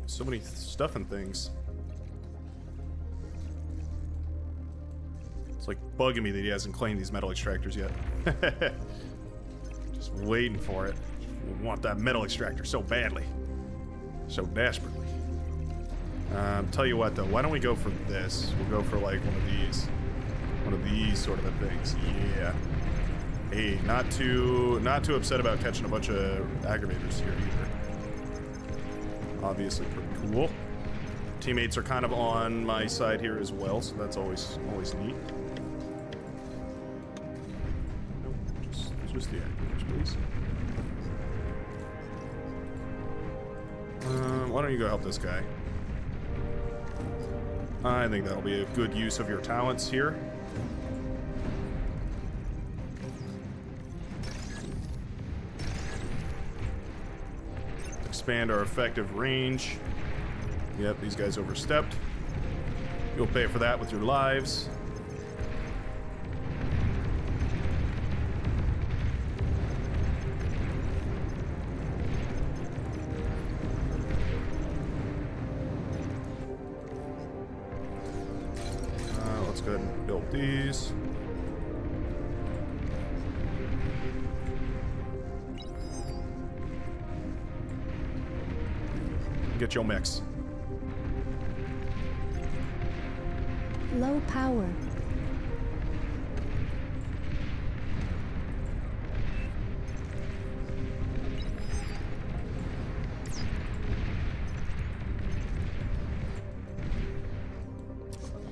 So many stuff and things. It's like bugging me that he hasn't claimed these metal extractors yet. Just waiting for it. I want that metal extractor so badly. So desperately. Tell you what though, why don't we go for this? We'll go for like one of these. One of these sort of things. Yeah. Hey, not too upset about catching a bunch of aggravators here either. Obviously pretty cool. Teammates are kind of on my side here as well, so that's always neat. Nope, just the aggravators, please. Why don't you go help this guy? I think that'll be a good use of your talents here. Expand our effective range. Yep, these guys overstepped. You'll pay for that with your lives. Let's go ahead and build these. Get your mix. Low power.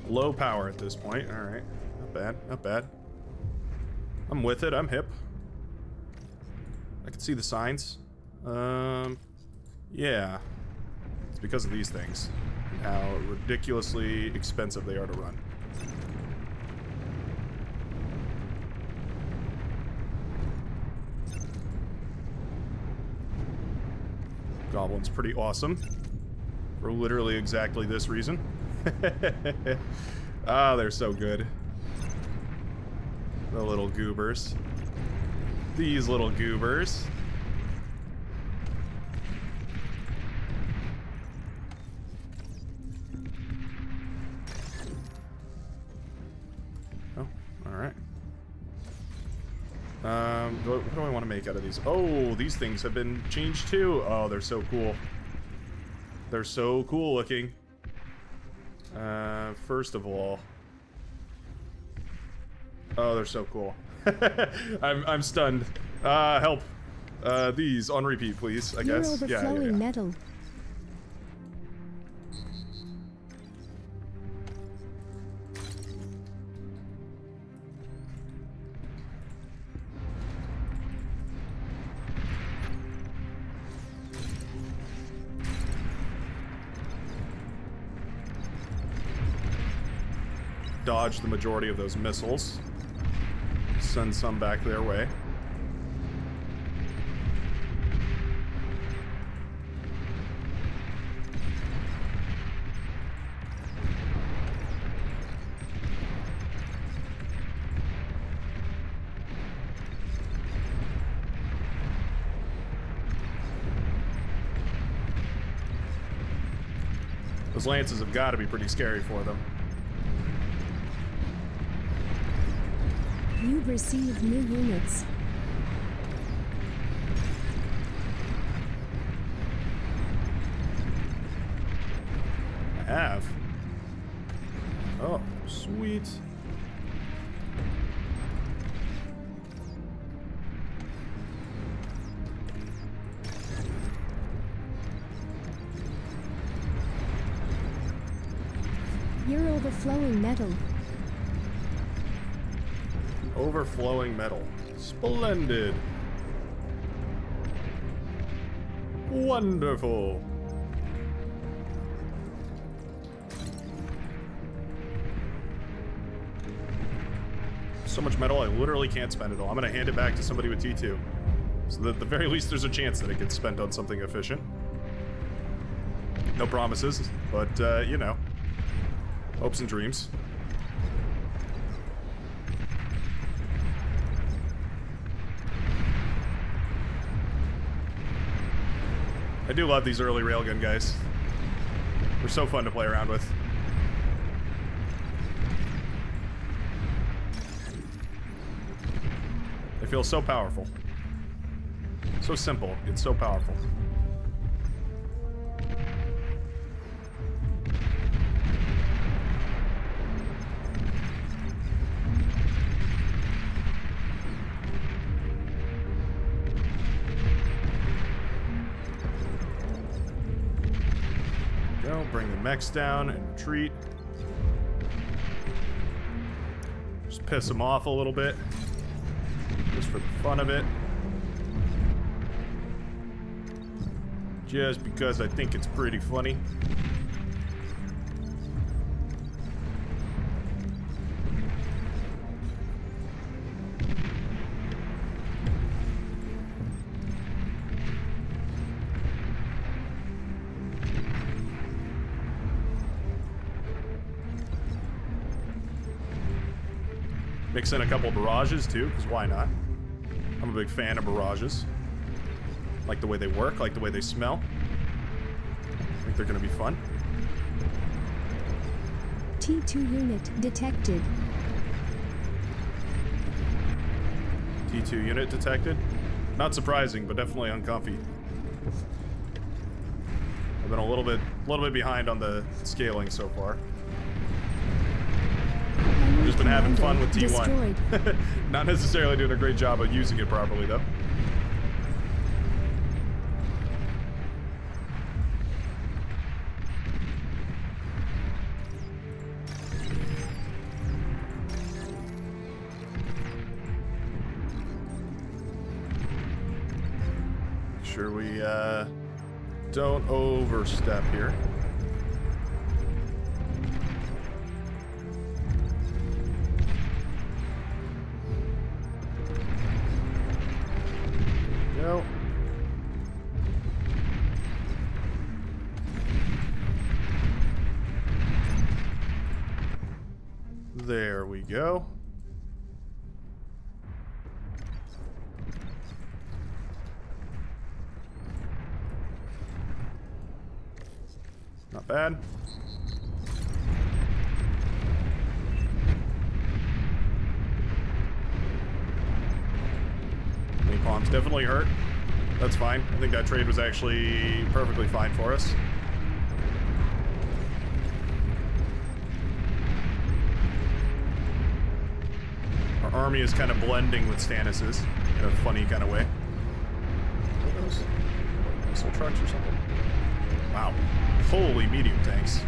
Low power at this point. All right. Not bad. Not bad. I'm with it. I'm hip. I can see the signs. Yeah. It's because of these things. And how ridiculously expensive they are to run. Goblin's pretty awesome. For literally exactly this reason. Ah, they're so good. The little goobers. These little goobers. Oh, alright. What do I want to make out of these? Oh, these things have been changed too. Oh, they're so cool. They're so cool looking. First of all. Oh, they're so cool. I'm stunned. Help. These on repeat, please, I You're guess. overflowing metal. Dodge the majority of those missiles. Send some back their way. Those lances have got to be pretty scary for them. You've received new units. I have. Oh, sweet. You're overflowing metal. Overflowing metal. Splendid. Wonderful. So much metal, I literally can't spend it all. I'm gonna hand it back to somebody with T2. So that at the very least there's a chance that it gets spent on something efficient. No promises, but, you know. Hopes and dreams. I do love these early railgun guys. They're so fun to play around with. They feel so powerful. So simple, it's so powerful. Bring the mechs down and retreat. Just piss them off a little bit. Just for the fun of it. Just because I think it's pretty funny. Mix in a couple barrages too, because why not? I'm a big fan of barrages. Like the way they work, like the way they smell. I think they're gonna be fun. T2 unit detected. T2 unit detected. Not surprising, but definitely uncomfy. I've been a little bit behind on the scaling so far. Just been having fun with T1. Not necessarily doing a great job of using it properly, though. Make sure we don't overstep here. Go. There we go. Not bad. Napalm's definitely hurt. That's fine. I think that trade was actually perfectly fine for us. Our army is kind of blending with Stannis's in a funny kind of way. What are those? Missile trucks or something? Wow. Holy medium tanks.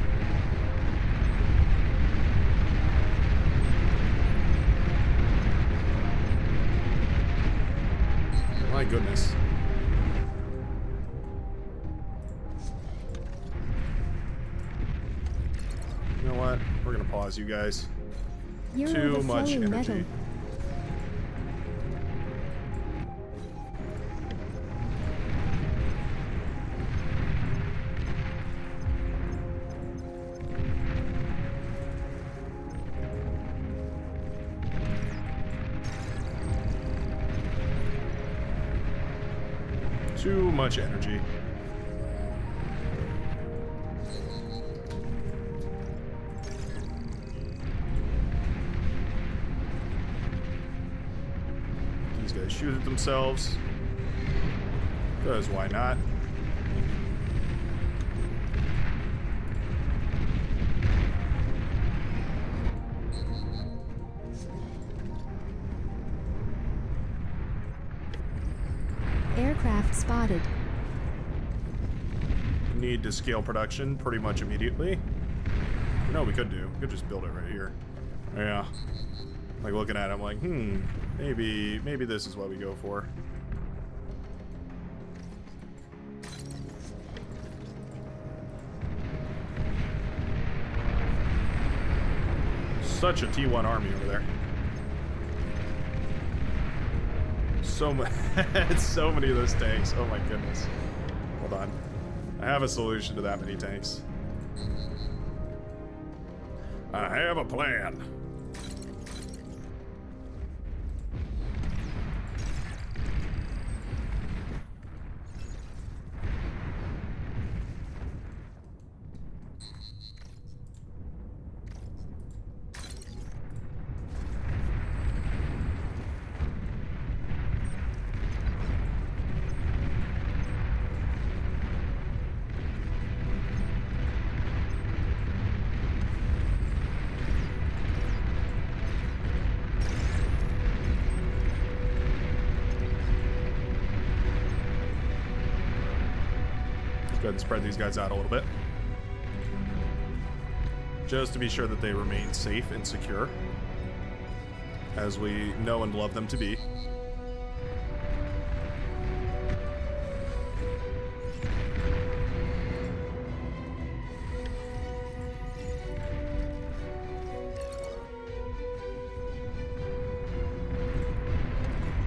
My goodness. You know what? We're gonna pause, you guys. You're Too much overflowing energy. metal. Too much energy. These guys shoot at themselves. Because why not? Aircraft spotted. Need to scale production pretty much immediately. You know what we could do? We could just build it right here. Yeah. Like looking at it, I'm like, maybe this is what we go for. Such a T1 army over there. So so many of those tanks. Oh my goodness. Hold on. I have a solution to that many tanks. I have a plan. Go ahead and spread these guys out a little bit. Just to be sure that they remain safe and secure, as we know and love them to be.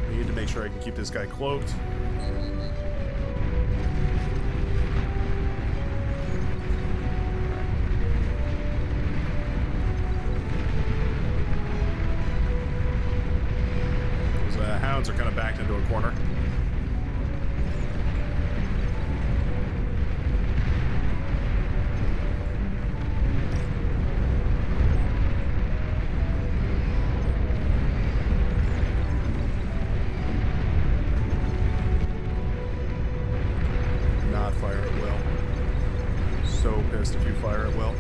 Need to make sure I can keep this guy cloaked. Hounds are kind of backed into a corner. Not fire at will. So pissed if you fire at will.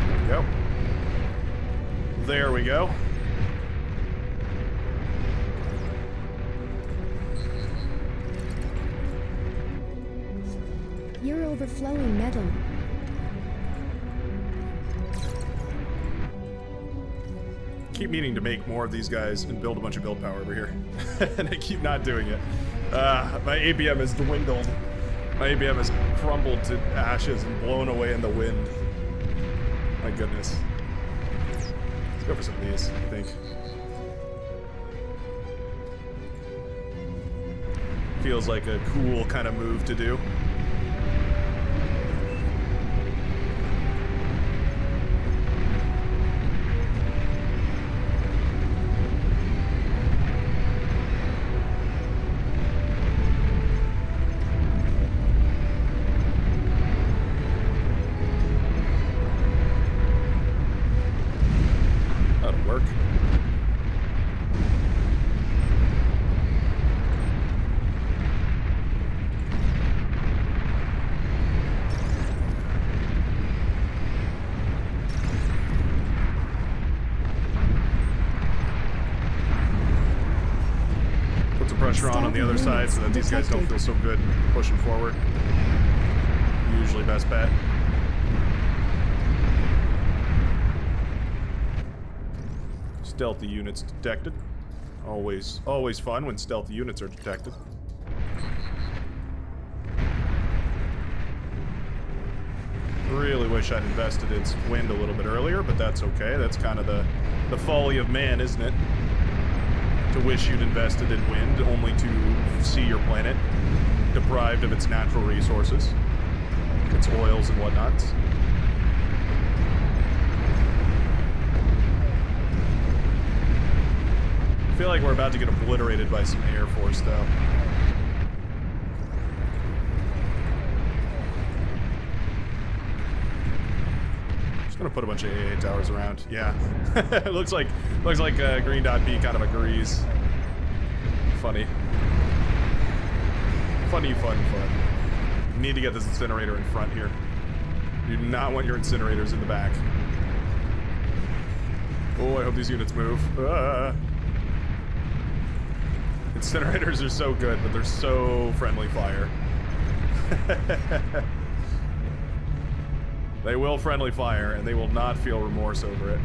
There we go. There we go. You're overflowing metal. Keep meaning to make more of these guys and build a bunch of build power over here. And I keep not doing it. My APM has dwindled. My APM has crumbled to ashes and blown away in the wind. My goodness. Let's go for some of these, I think. Feels like a cool kind of move to do. pressure on the other side so that these guys don't feel so good pushing forward. Usually best bet. Stealthy units detected. Always fun when stealthy units are detected. Really wish I'd invested in wind a little bit earlier, but that's okay. That's kind of the folly of man, isn't it? To wish you'd invested in wind only to see your planet deprived of its natural resources, its oils and whatnots. I feel like we're about to get obliterated by some Air Force, though. Just gonna put a bunch of AA towers around. Yeah, looks like Green Dot B kind of agrees. Funny. Fun. Need to get this incinerator in front here. You do not want your incinerators in the back. Oh, I hope these units move. Incinerators are so good, but they're so friendly fire. They will friendly fire, and they will not feel remorse over it.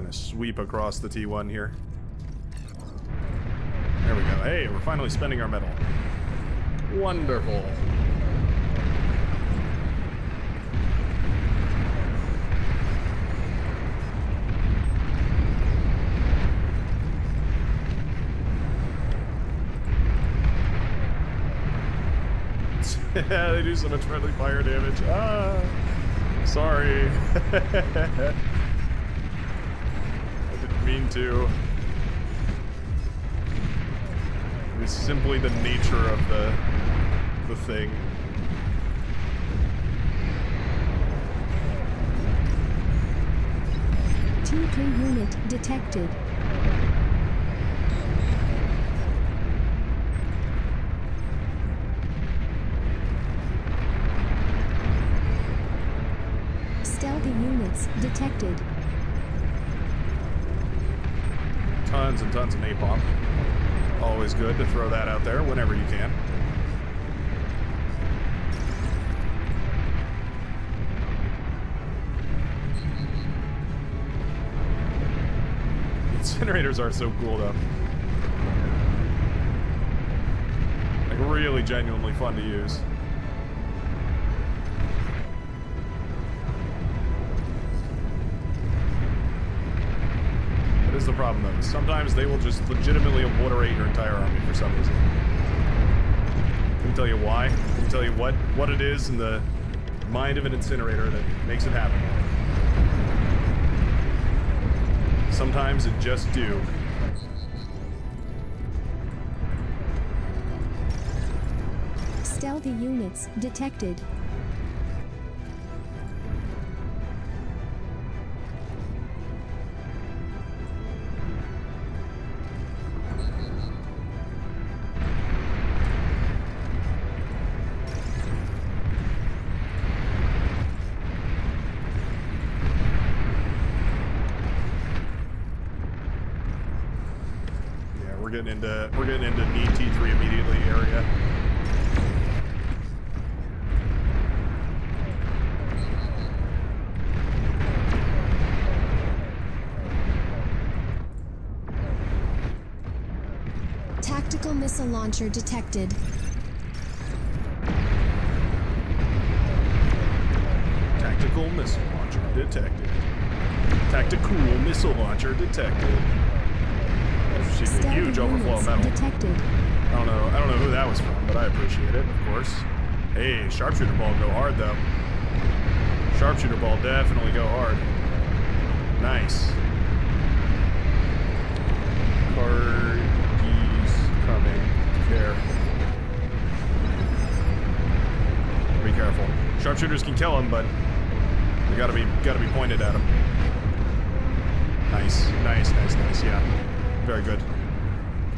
Sweep across the T1 here. There we go. Hey, we're finally spending our metal. Wonderful. Yeah, they do so much friendly fire damage. Ah, sorry. Mean to. It's simply the nature of the thing. T3 unit detected. Stealthy units detected. Tons and tons of napalm. Always good to throw that out there whenever you can. Incinerators are so cool though. Like really genuinely fun to use. Is the problem though. Sometimes they will just legitimately obliterate your entire army for some reason. I can tell you why. I can tell you what it is in the mind of an incinerator that makes it happen. Sometimes it just do. Stealthy units detected. We're getting into need T3 immediately area. Tactical missile launcher detected. Tactical missile launcher detected. Tactical missile launcher detected. She's a huge overflow of metal. Detected. I don't know who that was from, but I appreciate it, of course. Hey, sharpshooter ball go hard though. Sharpshooter ball definitely go hard. Nice. Cargies coming. Care. Be careful. Sharpshooters can kill him, but they gotta be pointed at him. Nice, yeah. Very good.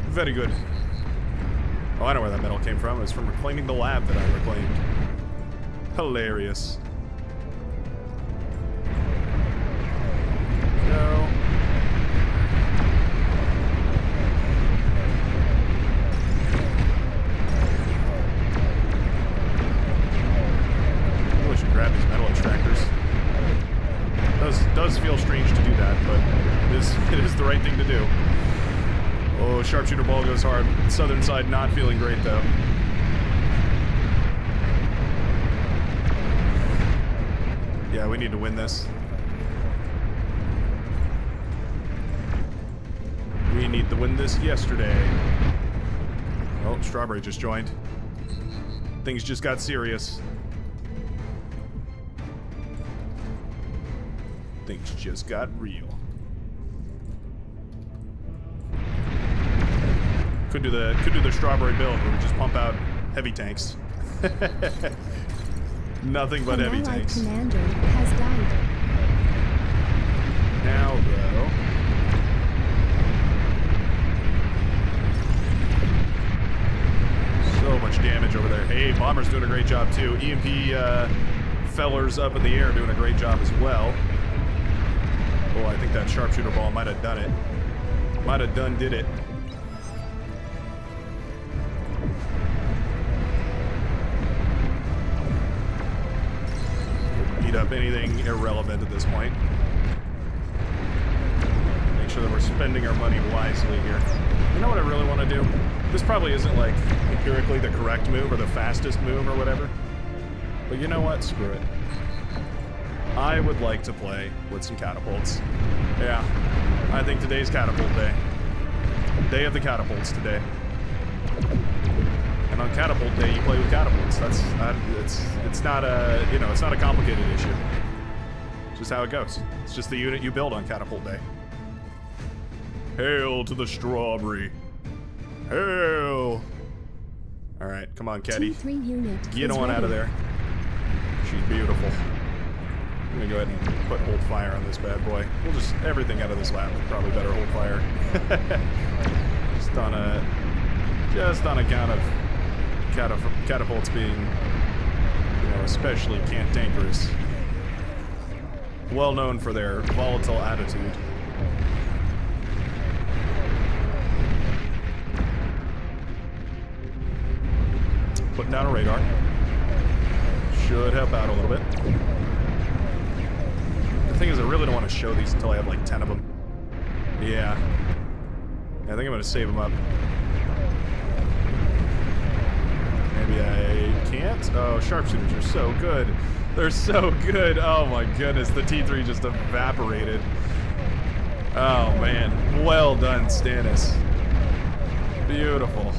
Very good. Oh, I know where that metal came from. It was from reclaiming the lab that I reclaimed. Hilarious. No. Really should grab these metal extractors. Does feel strange to do that, but it is the right thing to do. Oh, sharpshooter ball goes hard. Southern side not feeling great though. Yeah, we need to win this. We need to win this yesterday. Oh, Strawberry just joined. Things just got serious. Things just got real. Could do the Strawberry build where we just pump out heavy tanks. Nothing but heavy tanks. Commander has died. Now though, so much damage over there. Hey, Bomber's doing a great job too. EMP fellers up in the air doing a great job as well. Oh, I think that sharpshooter ball might have done it. Might have did it. Beat up anything irrelevant at this point. Make sure that we're spending our money wisely here. You know what I really want to do? This probably isn't like empirically the correct move or the fastest move or whatever. But you know what? Screw it. I would like to play with some catapults. Yeah, I think today's catapult day. Day of the catapults today. And on catapult day, you play with catapults. It's not a, you know, it's not a complicated issue. It's just how it goes. It's just the unit you build on catapult day. Hail to the Strawberry. Hail. All right, come on, Caddy. T3 unit Get is on out of ready. there. She's beautiful. I'm gonna go ahead and put hold fire on this bad boy. We'll just, everything out of this lab would probably better hold fire. just on account of catapults being, you know, especially cantankerous. Well known for their volatile attitude. Putting down a radar. Should help out a little bit. The thing is, I really don't want to show these until I have like 10 of them. Yeah. I think I'm going to save them up. Maybe I can't? Oh, sharpshooters are so good. They're so good. Oh my goodness, the T3 just evaporated. Oh man. Well done, Stannis. Beautiful.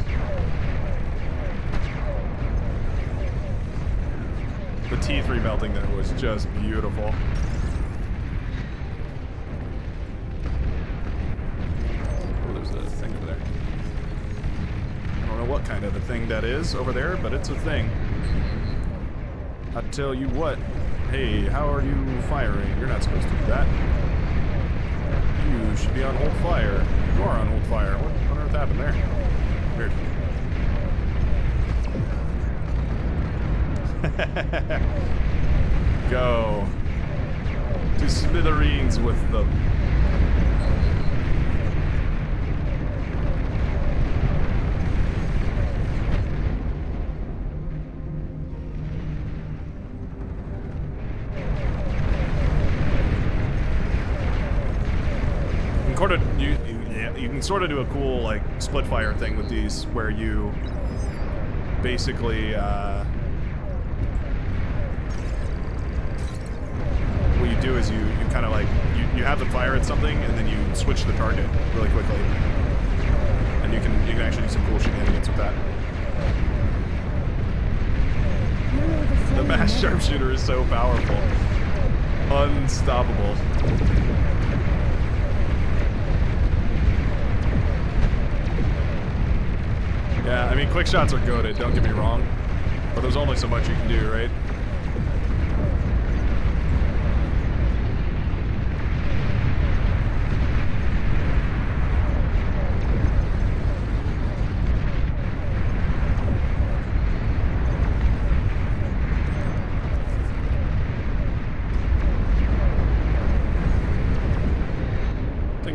The T3 melting there was just beautiful. Oh, there's a thing over there. I don't know what kind of a thing that is over there, but it's a thing. I tell you what. Hey, how are you firing? You're not supposed to do that. You should be on hold fire. You are on hold fire. What on earth happened there? Weird. Go to smithereens with them. You can sort of do a cool like split fire thing with these, where you basically what you do is you kind of like you have them fire at something and then you switch the target really quickly, and you can actually do some cool shenanigans with that. The mass sharpshooter is so powerful, unstoppable. Yeah, I mean, quick shots are goated, don't get me wrong, but there's only so much you can do, right?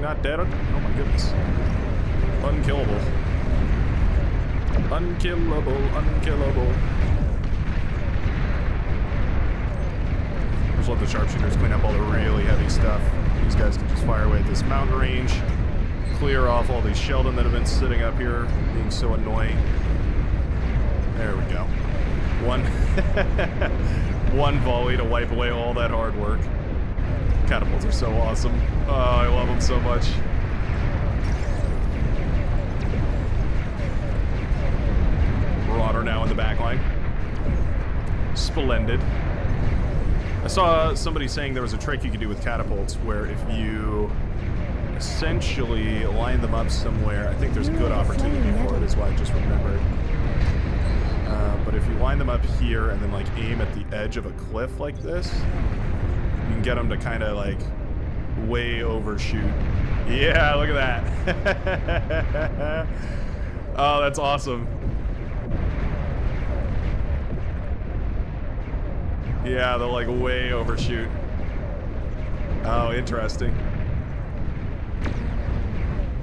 thing not dead? Oh my goodness. Unkillable. Unkillable, unkillable. Just let the sharpshooters clean up all the really heavy stuff. These guys can just fire away at this mountain range, clear off all these Sheldon that have been sitting up here, being so annoying. There we go. One volley to wipe away all that hard work. Catapults are so awesome. Oh, I love them so much. Marauder now in the back line. Splendid. I saw somebody saying there was a trick you could do with catapults where if you essentially line them up somewhere, I think there's a good opportunity for it, is why I just remembered. But if you line them up here and then like aim at the edge of a cliff like this, you can get them to kind of like way overshoot. Yeah, look at that. Oh, that's awesome. Yeah, they'll like way overshoot. Oh, interesting.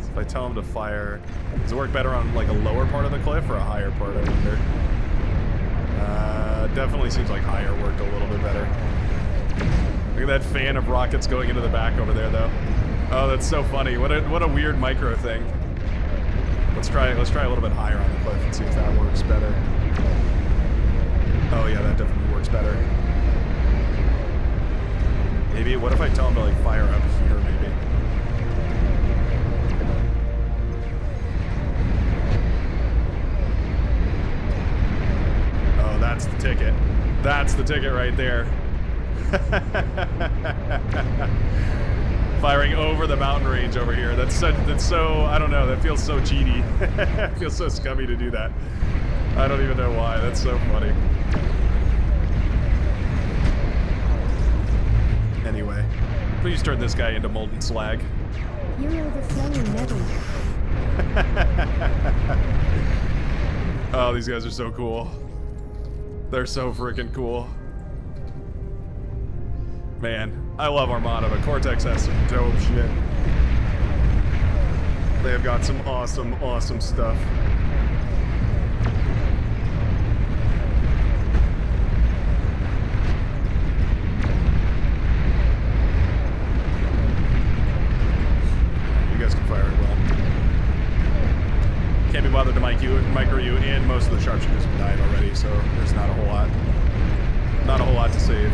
So if I tell them to fire, does it work better on like a lower part of the cliff or a higher part, I wonder? Definitely seems like higher worked a little bit better. Look at that fan of rockets going into the back over there, though. Oh, that's so funny. What a weird micro thing. Let's try a little bit higher on the cliff and see if that works better. Oh yeah, that definitely works better. Maybe, what if I tell him to like fire up here, maybe? Oh, that's the ticket. That's the ticket right there. Firing over the mountain range over here. That's so, I don't know, that feels so cheaty. It feels so scummy to do that. I don't even know why. That's so funny. Anyway, please turn this guy into molten slag. You're overflowing metal. Oh, these guys are so cool. They're so freaking cool. Man, I love Armada, but Cortex has some dope shit. They have got some awesome, awesome stuff. You guys can fire it well. Can't be bothered to micro you, and most of the sharpshooters have died already, so there's not a whole lot to save.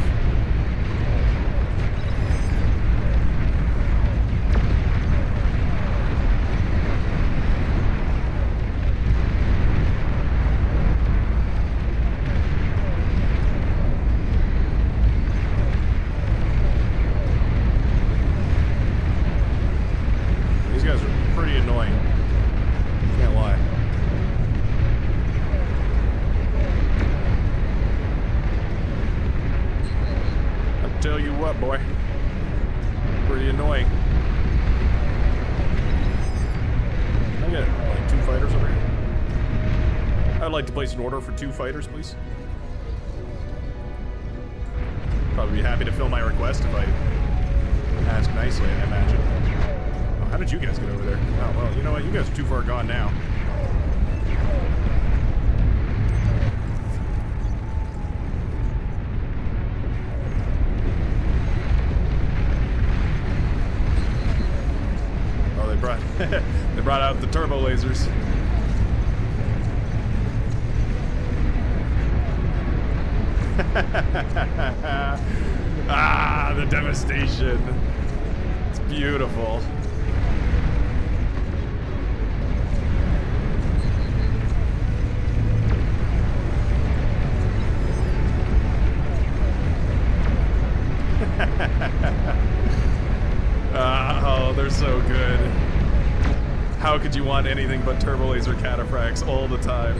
These guys are pretty annoying. Can't lie. I'll tell you what, boy. Pretty annoying. I get like 2 fighters over here. I'd like to place an order for 2 fighters, please. Probably be happy to fill my request if I ask nicely, I imagine. Oh, how did you guys get over there? Oh, well, you know what? You guys are too far gone now. Oh, they brought out the turbo lasers. Ah, the devastation. It's beautiful. Oh, they're so good. How could you want anything but turbo laser cataphracts all the time?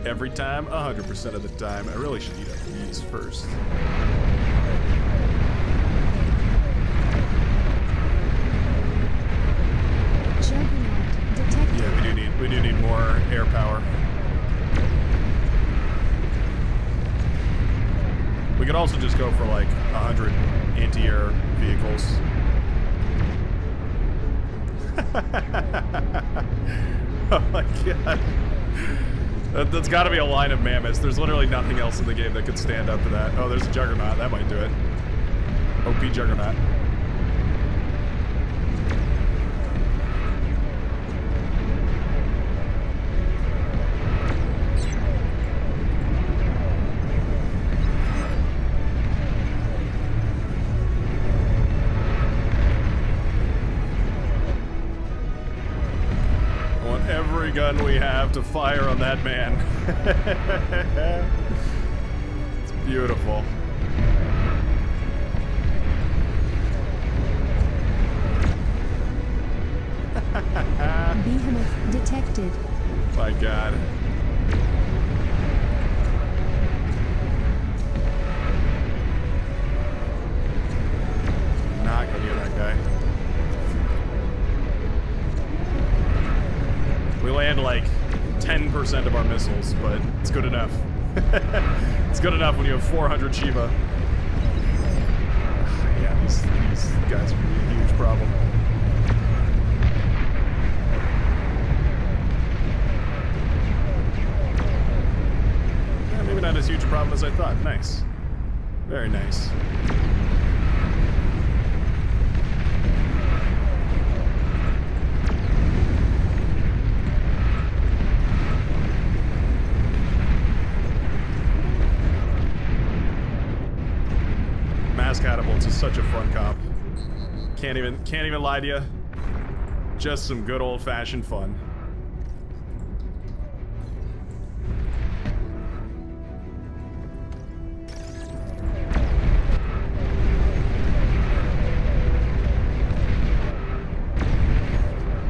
Every time, 100% of the time. I really should eat up these first. Juggernaut detected. Yeah, we do need more air power. could also just go for like 100 anti-air vehicles. Oh my god. That's got to be a line of mammoths. There's literally nothing else in the game that could stand up to that. Oh, there's a Juggernaut. That might do it. OP Juggernaut. Every gun we have to fire on that man. It's beautiful. Behemoth detected. My god. Not gonna near that guy. We land like 10% of our missiles, but it's good enough. It's good enough when you have 400 Shiva. Yeah, these guys are gonna be a huge problem. Yeah, maybe not as huge a problem as I thought. Nice. Very nice. Catapults is such a fun comp. Can't even lie to you. Just some good old-fashioned fun.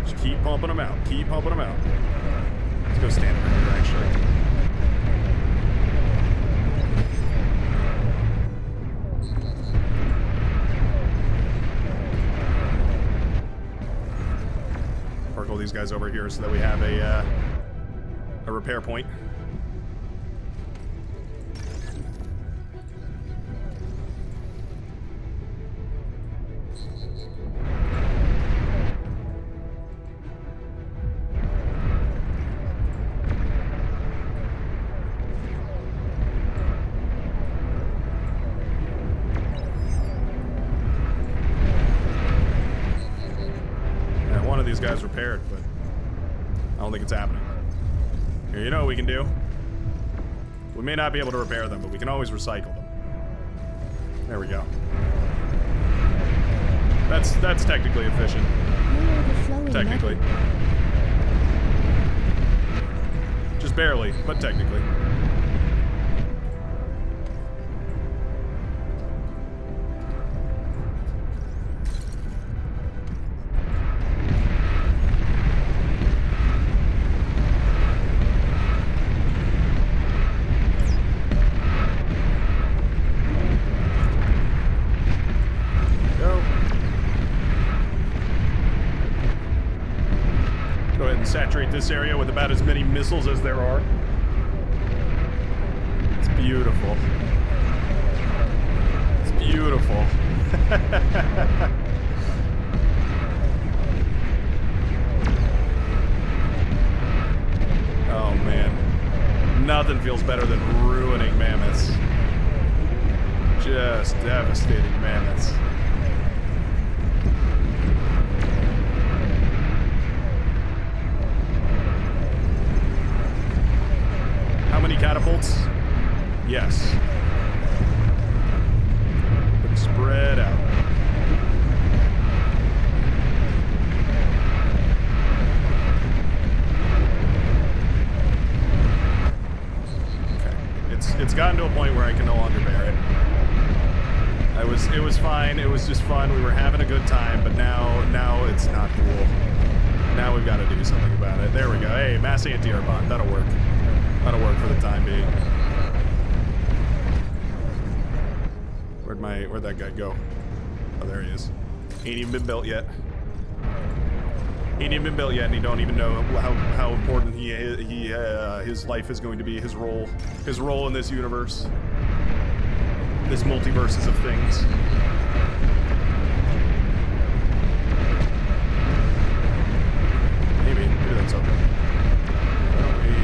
Just keep pumping them out. Keep pumping them out. Let's go stand over here, actually. These guys over here so that we have a repair point. These guys repaired, but I don't think it's happening. Here, you know what we can do? We may not be able to repair them, but we can always recycle them. There we go. That's technically efficient. Technically. Just barely, but technically. Saturate this area with about as many missiles as there are. It's beautiful. It's beautiful. Oh man. Nothing feels better than ruining mammoths. Just devastating mammoths. How many catapults? Yes. But spread out. Okay. It's gotten to a point where I can no longer bear it. It was fine. It was just fun. We were having a good time, but now it's not cool. Now we've got to do something about it. There we go. Hey, mass anti-air bot. That'll work. That'll work for the time being. Where'd that guy go? Oh, there he is. Ain't even been built yet. Ain't even been built yet, and he don't even know how important his life is going to be. His role in this universe. this multiverses of things. Maybe that's open. Why don't we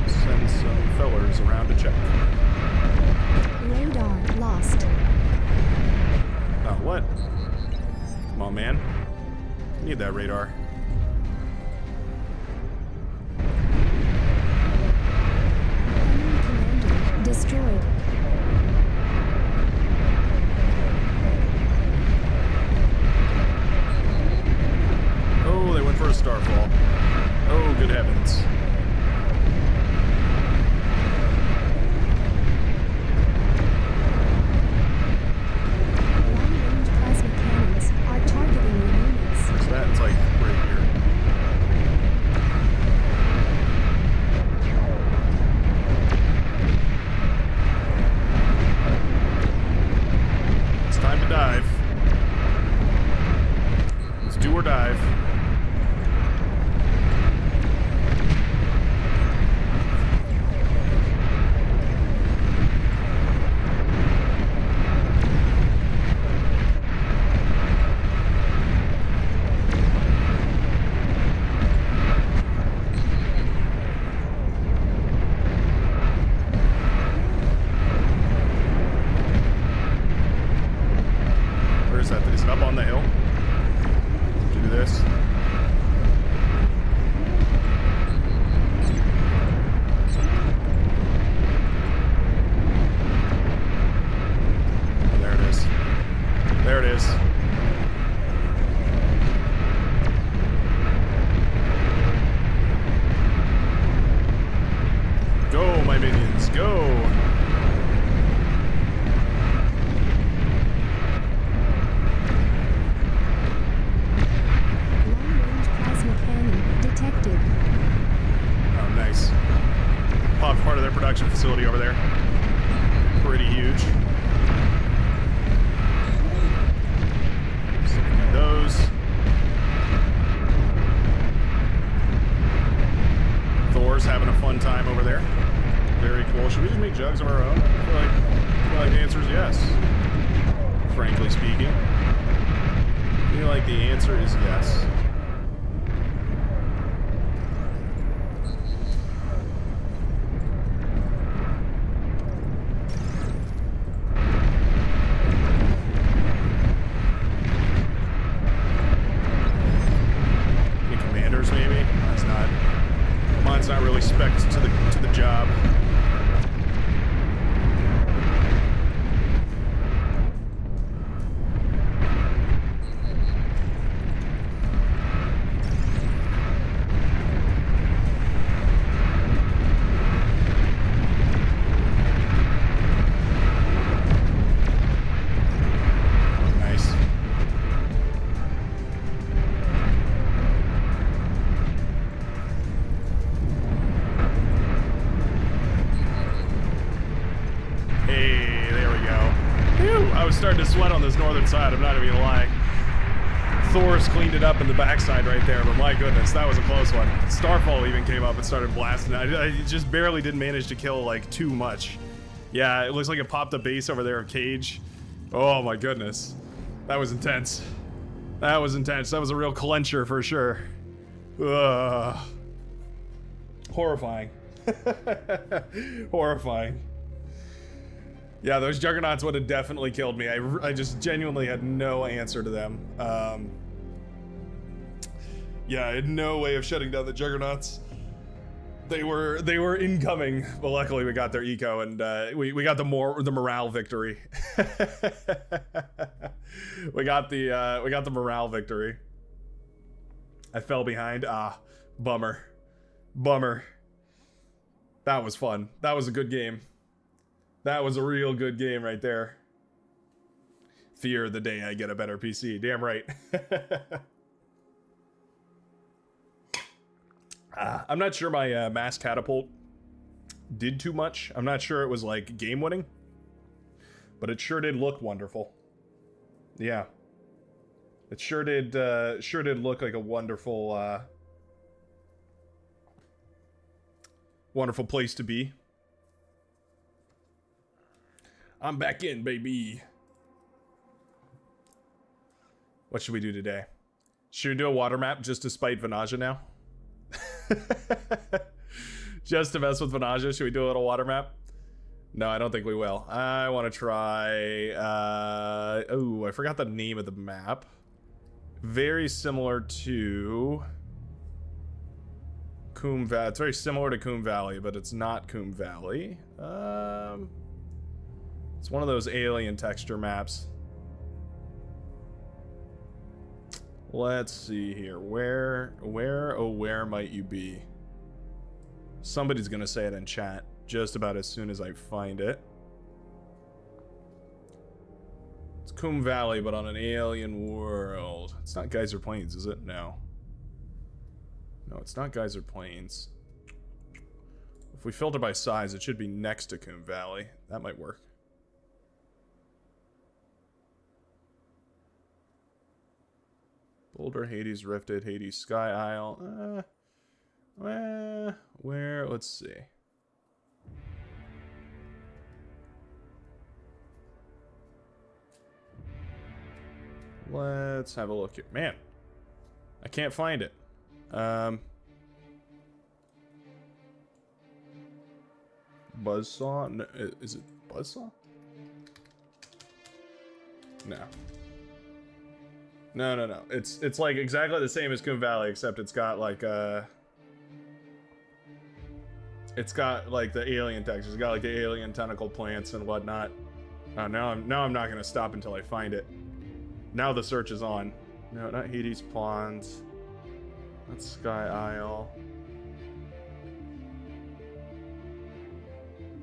send some fellers around to check? Radar lost. Oh, what? Come on, man. Need that radar. Enemy commander destroyed. Oh, they went for a starfall. Oh, good heavens. Long-range plasma cannons are targeting your units. So that's like right here. It's time to dive. Let's do or dive. Where is that? Is it up on the hill? To do this? Oh, there it is. There it is. Go, my minions, go! Long-range plasma cannon detected. Oh, nice. Popped part of their production facility over there. Pretty huge. So we do those. Thor's having a fun time over there. Very cool. Should we just make jugs of our own? I feel like the answer is yes. Frankly speaking. I feel like the answer is yes. Any commanders, maybe? Mine's not really spec'd to the job. Nice. Hey, there we go. Phew, I was starting to sweat on this northern side, I'm not even gonna lie. Thor's cleaned it up in the backside right there, but my goodness, that was a close one. Starfall even came up and started blasting. I just barely didn't manage to kill, like, too much. Yeah, it looks like it popped a base over there of Cage. Oh my goodness. That was intense. That was intense. That was a real clencher for sure. Ugh. Horrifying. Horrifying. Yeah, those juggernauts would have definitely killed me. I just genuinely had no answer to them. Yeah, I had no way of shutting down the juggernauts. They were incoming, but luckily we got their eco and we got the morale victory. we got the morale victory. I fell behind. Ah, bummer. Bummer. That was fun. That was a good game. That was a real good game right there. Fear the day I get a better PC. Damn right. I'm not sure my mass catapult did too much. I'm not sure it was like game winning, but it sure did look wonderful. Yeah, it sure did look like a wonderful wonderful place to be. I'm back in, baby. What should we do today? Should we do a water map just to spite Vanaja now? Just to mess with Vanaja, should we do a little water map? No, I don't think we will. I want to try... oh, I forgot the name of the map. Very similar to... Coombe Valley. It's very similar to Coombe Valley, but it's not Coombe Valley. It's one of those alien texture maps. Let's see here. Where might you be? Somebody's gonna say it in chat just about as soon as I find it. It's Coombe Valley, but on an alien world. It's not Geyser Plains, is it? No. No, it's not Geyser Plains. If we filter by size, it should be next to Coombe Valley. That might work. Boulder, Hades, Rifted, Hades, Sky Isle. Where? Let's see. Let's have a look here. Man, I can't find it. Buzzsaw? No, is it Buzzsaw? No. No. It's like exactly the same as Coombe Valley, except it's got like it's got like the alien textures. It's got like the alien tentacle plants and whatnot. Now I'm not gonna stop until I find it. Now the search is on. No, not Hades Ponds. That's Sky Isle.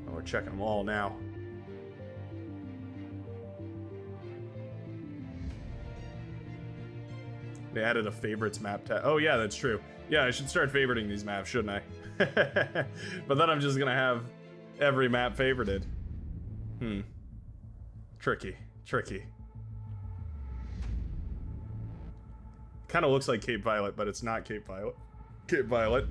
Oh, we're checking them all now. They added a favorites map tab. Oh yeah, that's true. Yeah, I should start favoriting these maps, shouldn't I? But then I'm just gonna have every map favorited. Tricky. Kind of looks like Cape Violet, but it's not Cape Violet. Cape Violet.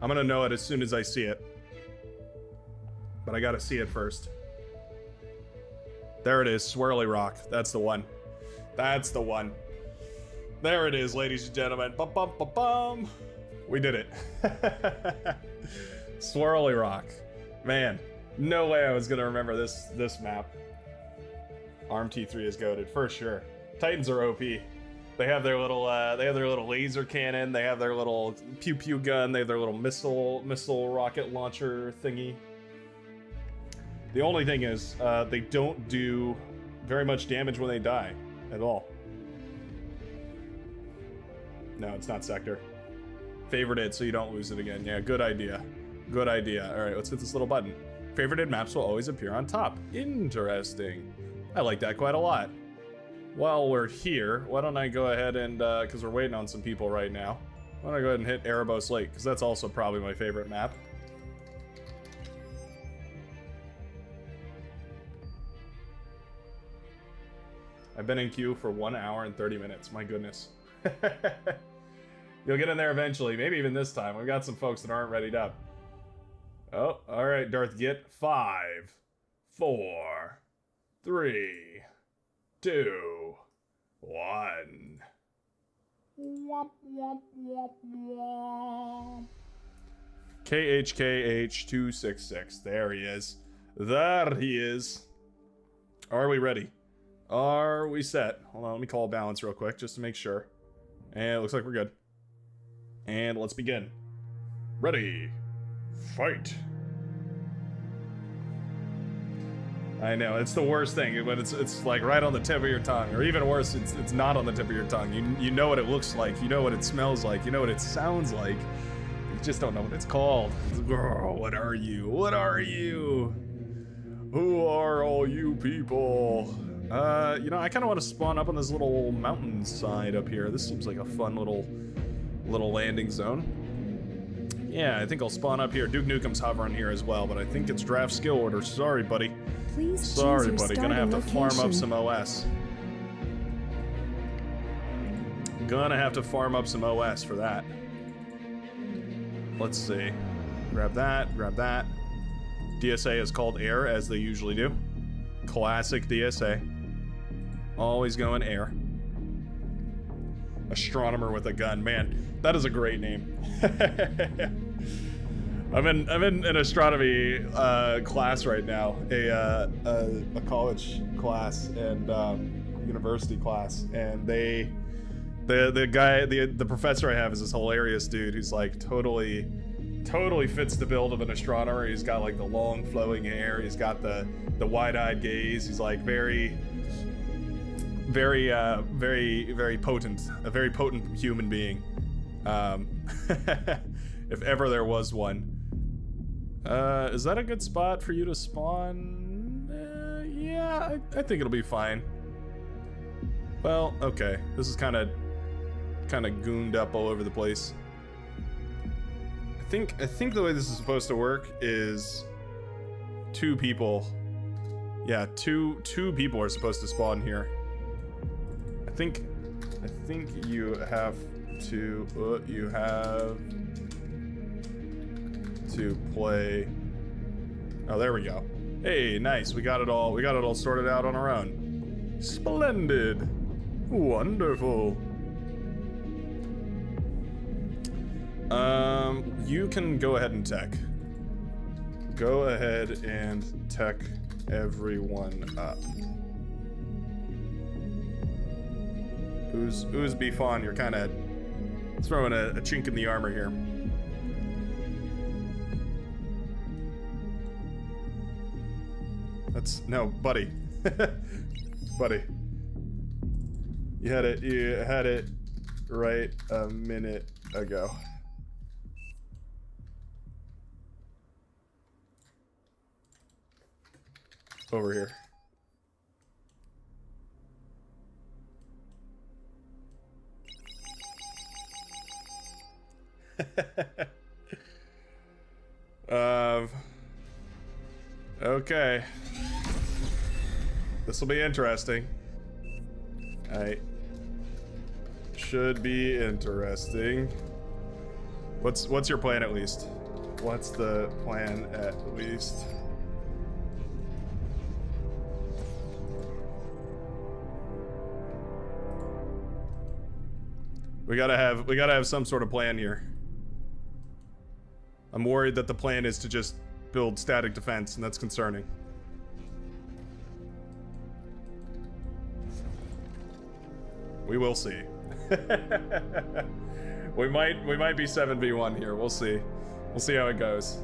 I'm gonna know it as soon as I see it. But I gotta see it first. There it is, Swirly Rock. That's the one. That's the one. There it is, ladies and gentlemen. Bum, bum, bum, bum. We did it. Swirly Rock. Man, no way I was gonna remember this map. Arm T3 is goated for sure. Titans are OP. They have their little laser cannon. They have their little pew pew gun. They have their little missile rocket launcher thingy. The only thing is, they don't do very much damage when they die at all. No, it's not Sector. Favorite it so you don't lose it again. Yeah, good idea. Good idea. All right, let's hit this little button. Favorited maps will always appear on top. Interesting. I like that quite a lot. While we're here, why don't I go ahead and, because we're waiting on some people right now, why don't I go ahead and hit Erebos Lake, because that's also probably my favorite map. I've been in queue for 1 hour and 30 minutes. My goodness. You'll get in there eventually. Maybe even this time. We've got some folks that aren't readied up. Oh, all right, Darth Git. 5, 4, 3, 2, 1. Womp, womp, womp, womp. KHKH266. There he is. There he is. Are we ready? Are we set? Hold on, let me call balance real quick just to make sure. And it looks like we're good. And let's begin. Ready. Fight. I know, it's the worst thing, but it's like right on the tip of your tongue. Or even worse, it's not on the tip of your tongue. You know what it looks like, you know what it smells like, you know what it sounds like. You just don't know what it's called. Oh, what are you? What are you? Who are all you people? You know, I kind of want to spawn up on this little mountainside up here. This seems like a fun little landing zone. Yeah, I think I'll spawn up here. Duke Nukem's hovering here as well, but I think it's draft skill order. Sorry, buddy. Please Sorry, choose your buddy. Gonna have to farm up location. some OS. Gonna have to farm up some OS for that. Let's see. Grab that, grab that. DSA is called air, as they usually do. Classic DSA. Always going air. Astronomer with a gun. Man, that is a great name. I'm in an astronomy class right now, a college class and university class, and the professor I have is this hilarious dude who's like totally fits the build of an astronomer. He's got like the long flowing hair. He's got the wide-eyed gaze. He's like very potent, a very potent human being. If ever there was one. Is that a good spot for you to spawn? Yeah, I think it'll be fine. Well, okay. This is kind of gooned up all over the place. I think the way this is supposed to work is 2 people. Yeah, two people are supposed to spawn here. I think you have to play. Oh, there we go. Hey, nice. We got it all sorted out on our own. Splendid. Wonderful. You can go ahead and tech. Go ahead and tech everyone up. Who's Beefon? You're kind of throwing a chink in the armor here. No, buddy. Buddy. You had it right a minute ago. Over here. Okay. This will be interesting. Should be interesting. What's your plan at least? What's the plan at least? We gotta have some sort of plan here. I'm worried that the plan is to just build static defense, and that's concerning. We will see. we might be 7v1 here. We'll see. We'll see how it goes.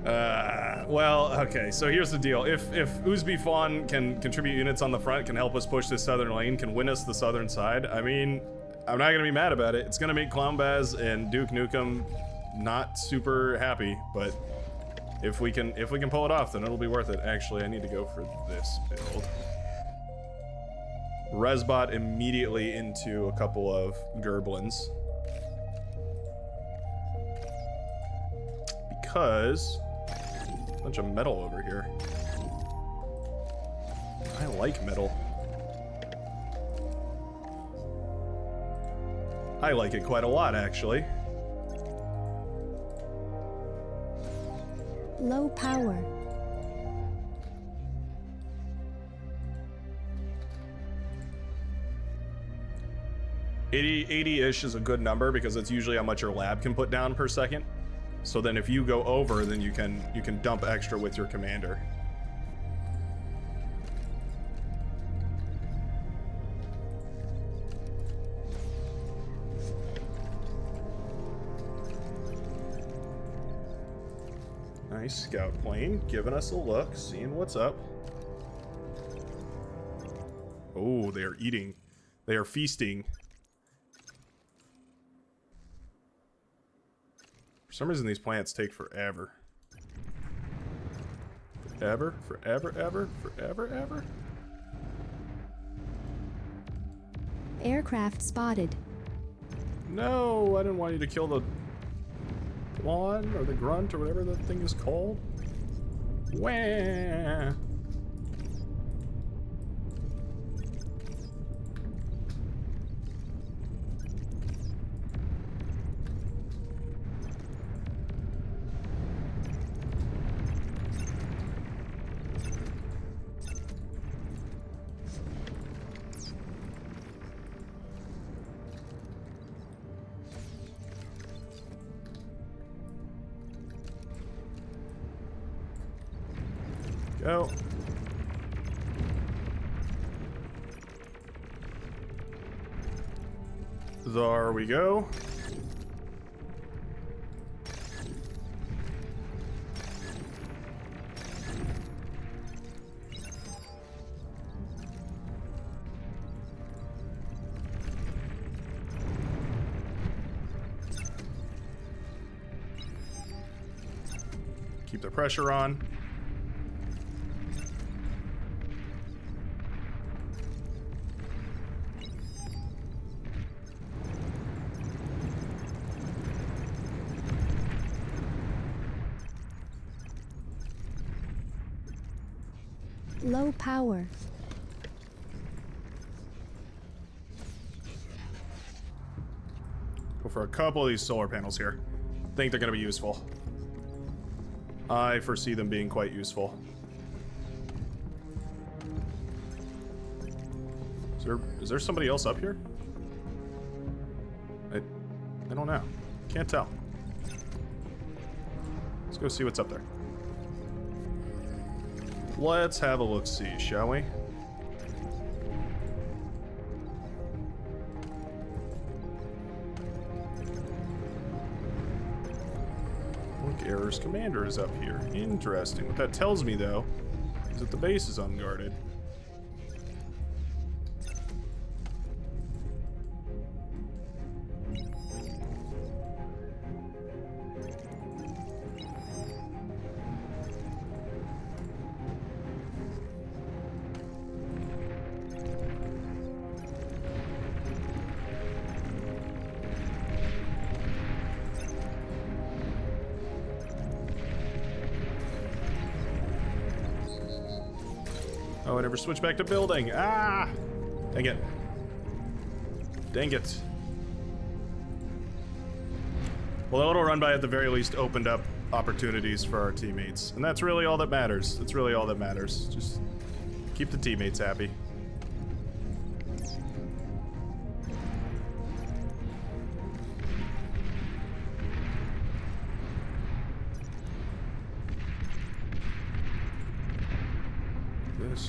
Well, okay, so here's the deal. If Uzbi Fawn can contribute units on the front, can help us push this southern lane, can win us the southern side, I mean, I'm not gonna be mad about it. It's gonna make Clownbaz and Duke Nukem not super happy, but if we can pull it off, then it'll be worth it. Actually, I need to go for this build. Resbot immediately into a couple of Gerblins. Because a bunch of metal over here. I like metal. I like it quite a lot, actually. Low power. 80-ish is a good number because it's usually how much your lab can put down per second. So then if you go over, then you can dump extra with your commander. Nice scout plane, giving us a look, seeing what's up. Oh, they are eating. They are feasting. For some reason, these plants take forever. Forever, forever. Aircraft spotted. No, I didn't want you to kill the Lawn or the Grunt or whatever that thing is called. Wah. go. There we go. Keep the pressure on. Low power. Go for a couple of these solar panels here. Think they're going to be useful. I foresee them being quite useful. Is there somebody else up here? I don't know. Can't tell. Let's go see what's up there. Let's have a look-see, shall we? Look, Error's commander is up here. Interesting. What that tells me, though, is that the base is unguarded. Oh, I never switched back to building. Ah! Dang it. Dang it. Well, the little run by at the very least opened up opportunities for our teammates. And that's really all that matters. That's really all that matters. Just keep the teammates happy.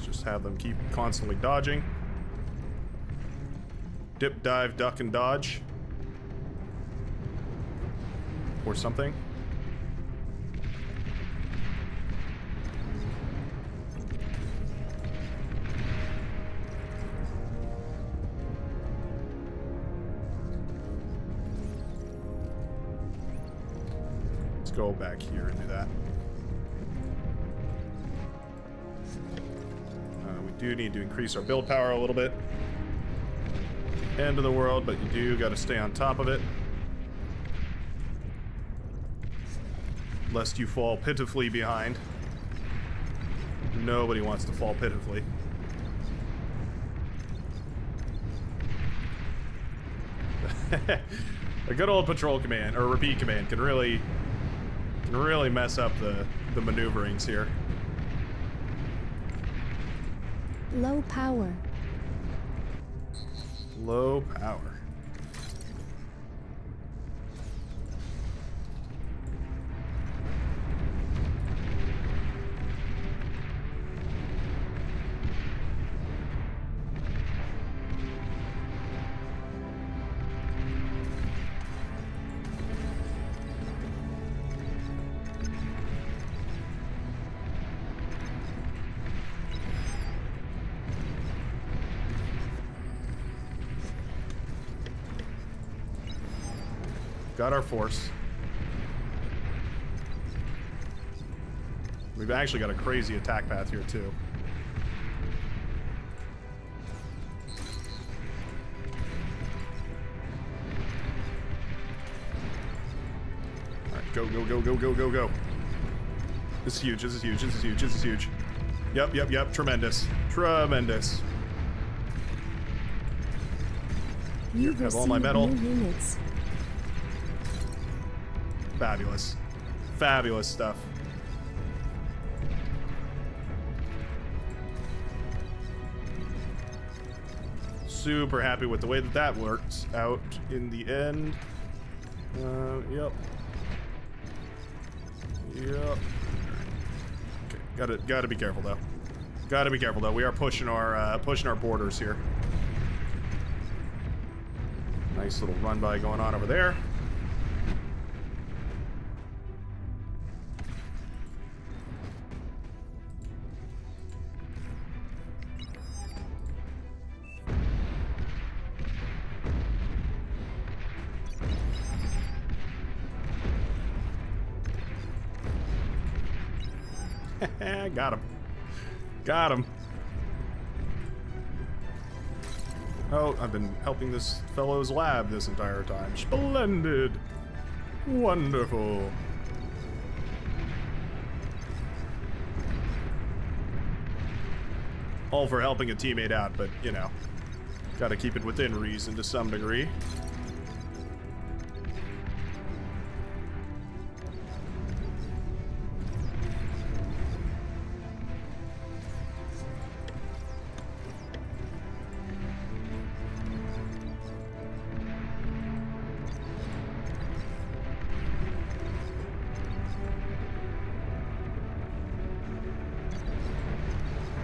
Just have them keep constantly dodging. Dip, dive, duck, and dodge. Or something. Let's go back here and do that. Do need to increase our build power a little bit. End of the world, but you do got to stay on top of it. Lest you fall pitifully behind. Nobody wants to fall pitifully. A good old patrol command, or repeat command, can really mess up the maneuverings here. Low power. Low power. Got our force. We've actually got a crazy attack path here too. Alright, go, go, go, go, go, go, go. This is huge, this is huge, this is huge, this is huge. Yep, yep, yep, tremendous. Tremendous. You have all my metal. New units. Fabulous. Fabulous stuff. Super happy with the way that that worked out in the end. Yep. Yep. Okay, Gotta be careful though. Gotta be careful though. We are pushing our borders here. Nice little run by going on over there. Got him. Got him. Oh, I've been helping this fellow's lab this entire time. Splendid. Wonderful. All for helping a teammate out, but, you know, gotta keep it within reason to some degree.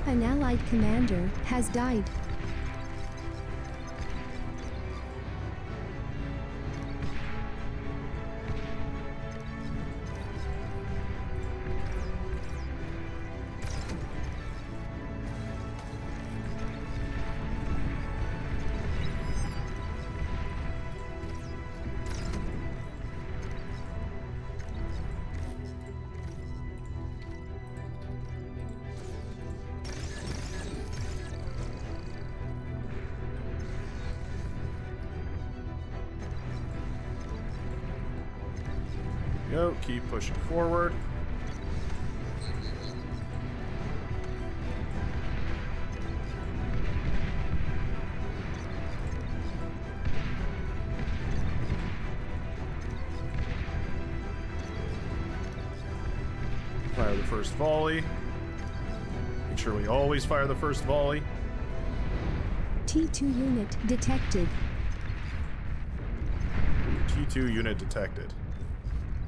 An allied commander has died. Go, keep pushing forward. Fire the first volley. Make sure we always fire the first volley. T2 unit detected. T2 unit detected.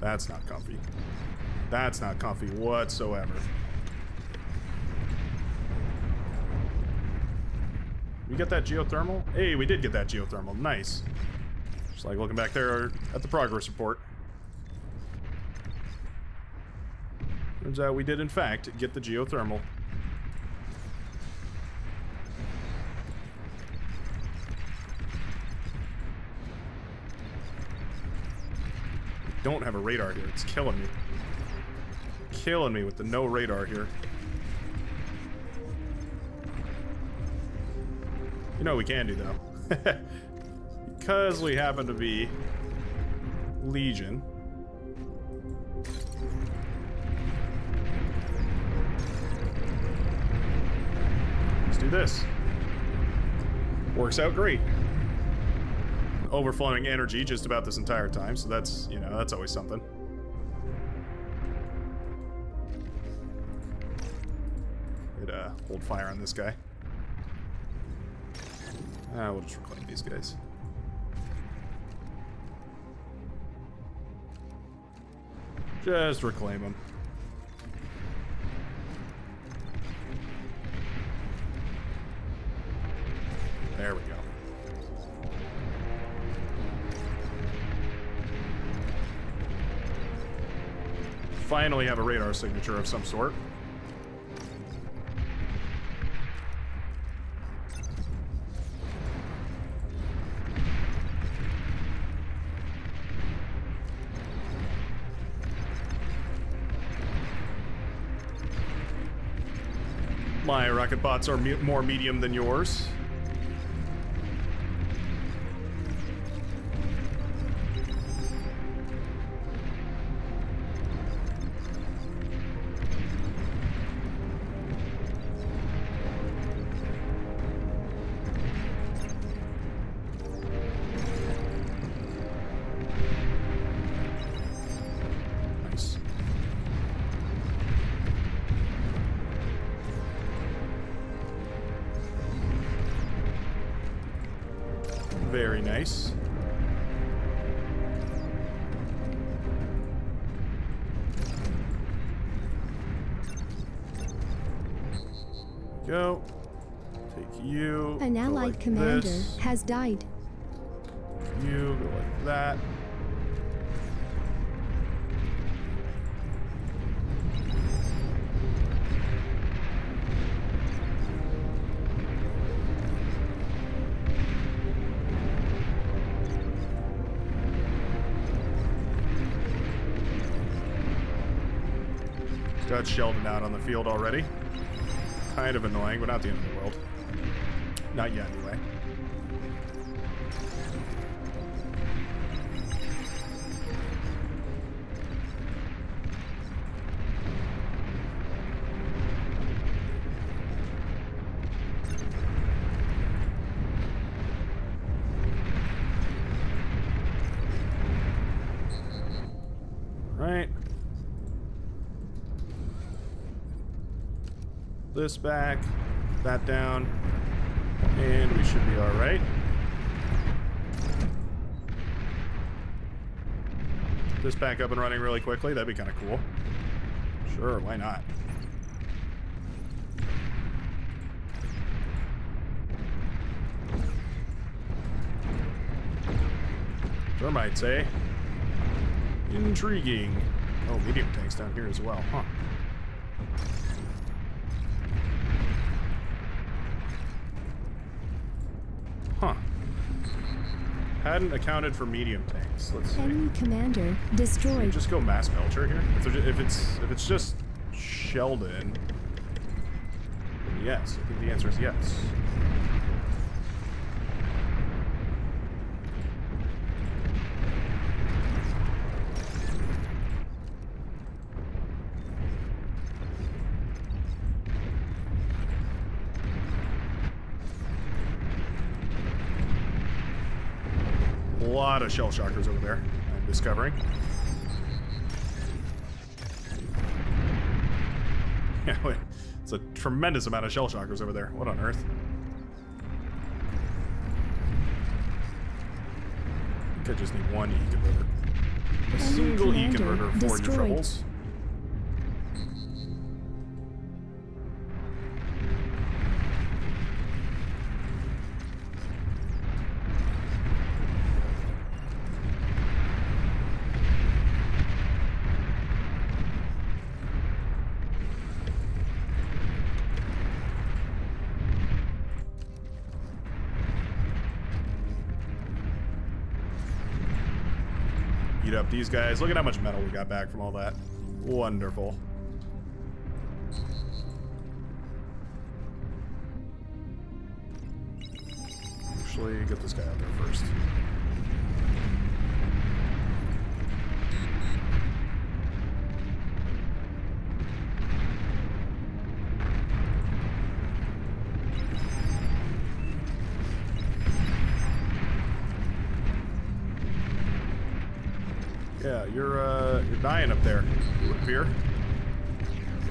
That's not comfy. That's not comfy whatsoever. We get that geothermal? Hey, we did get that geothermal. Nice. Just like looking back there at the progress report. Turns out we did, in fact, get the geothermal. Don't have a radar here. It's killing me. Killing me with the no radar here. You know what we can do, though? Because we happen to be Legion. Let's do this. Works out great. Overflowing energy just about this entire time, so that's, you know, that's always something. Hit hold fire on this guy. We'll just reclaim these guys. Just reclaim them. There we go. Finally have a radar signature of some sort. My rocket bots are more medium than yours. Very nice. Go. Take you. An go allied like commander this. has died. You go like that. Got Sheldon out on the field already. Kind of annoying, but not the end of the world. Not yet, anyway. Right. This back, that down, and we should be all right. This back up and running really quickly, that'd be kind of cool. Sure, why not? Termites, eh? Intriguing. Oh, medium tanks down here as well, huh? Huh. Hadn't accounted for medium tanks. Let's see. Enemy commander Should we destroyed. just go mass belcher here? If it's just Sheldon, then yes. I think the answer is yes. A lot of shell shockers over there, I'm discovering. Yeah, wait. It's a tremendous amount of shell shockers over there. What on earth? I think I just need one E-converter. A single commander E-converter for your destroyed. troubles. Eat up these guys. Look at how much metal we got back from all that. Wonderful. Actually, get this guy out there first. Yeah, you're dying up there, it would appear.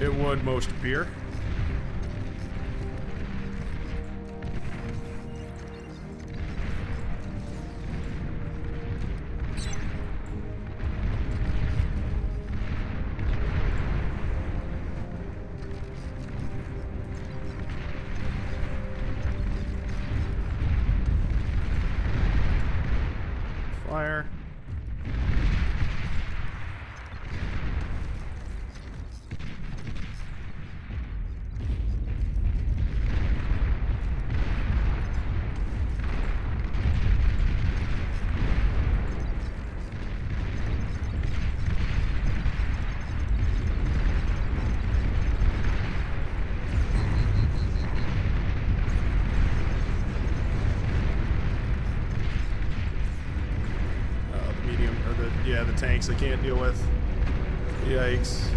It would most appear. Fire. Yeah, the tanks I can't deal with. Yikes.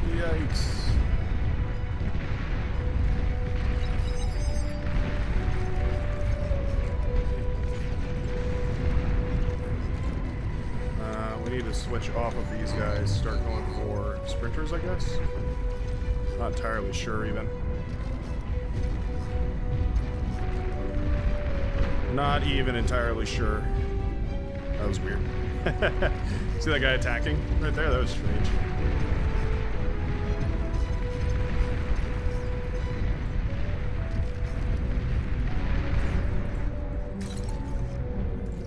Yikes. We need to switch off of these guys, start going for sprinters, I guess. Not entirely sure even. Not even entirely sure. That was weird. See that guy attacking right there? That was strange.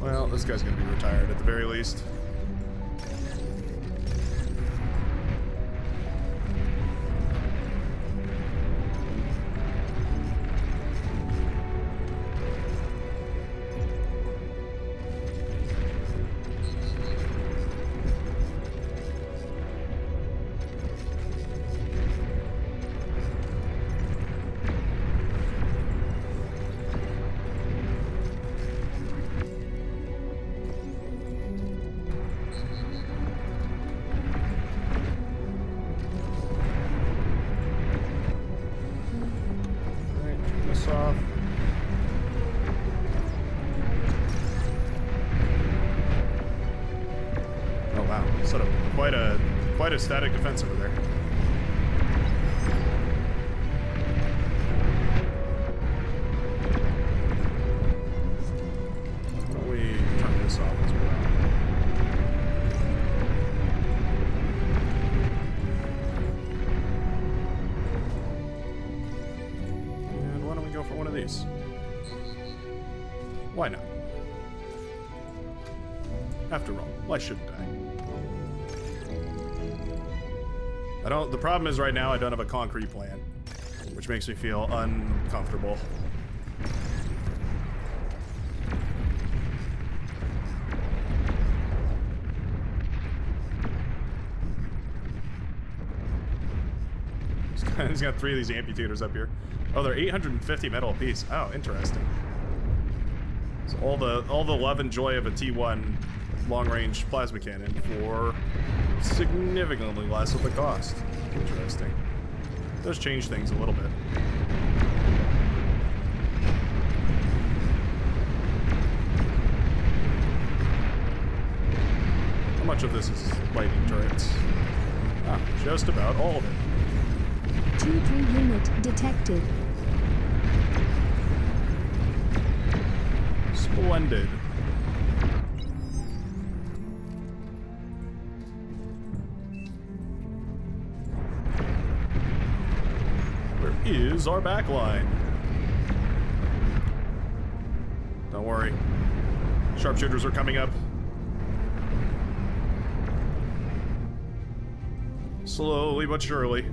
Well, this guy's gonna be retired at the very least. Off. Oh wow, set up quite a static defense over there. Why don't we turn this off as well? Go for one of these. Why not? After all, why shouldn't I? The problem is right now I don't have a concrete plan, which makes me feel uncomfortable. He's got 3 of these amputators up here. Oh, they're 850 metal apiece. Oh, interesting. So all the love and joy of a T1 long-range plasma cannon for significantly less of the cost. Interesting. Does change things a little bit. How much of this is lightning turrets? Ah, just about all of it. T3 unit detected. Splendid. Where is our backline? Don't worry. Sharpshooters are coming up. Slowly but surely.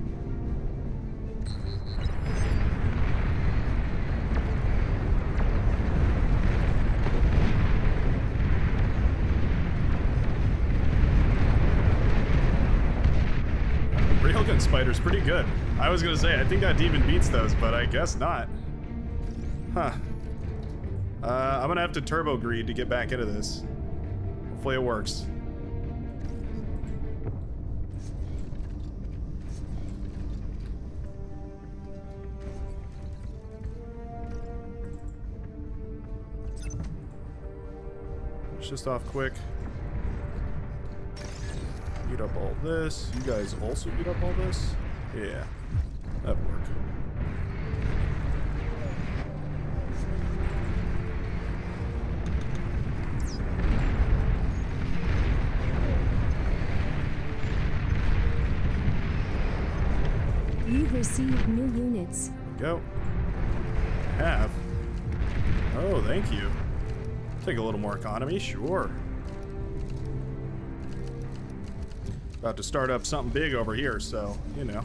Railgun Spider's pretty good. I was gonna say, I think that even beats those, but I guess not. Huh. I'm gonna have to turbo greed to get back into this. Hopefully it works. It's just off quick. Eat up all this. You guys also eat up all this? Yeah, that'd work. You've received new units. Go. Have. Oh, thank you. Take a little more economy, sure. About to start up something big over here, so, you know.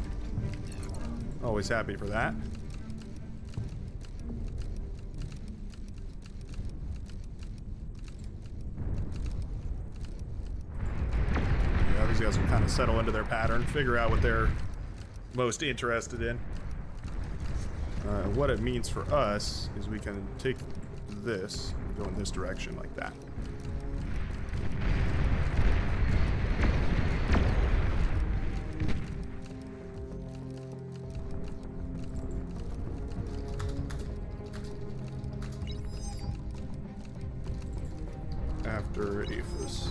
Always happy for that. Yeah, these guys will kind of settle into their pattern, figure out what they're most interested in. What it means for us is we can take this and go in this direction like that. After Aphis.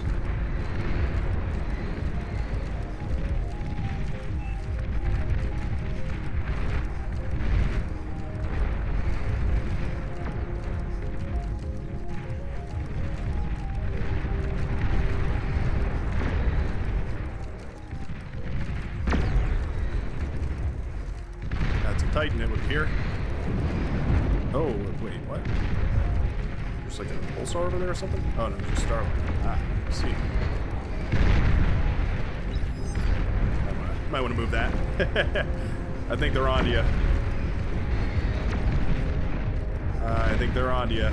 tighten, it would appear. Oh, wait, what? There's like a pulsar over there or something? Oh no, just Starlight. Ah, I see. Might want to move that. I think they're on to you. I think they're on to you.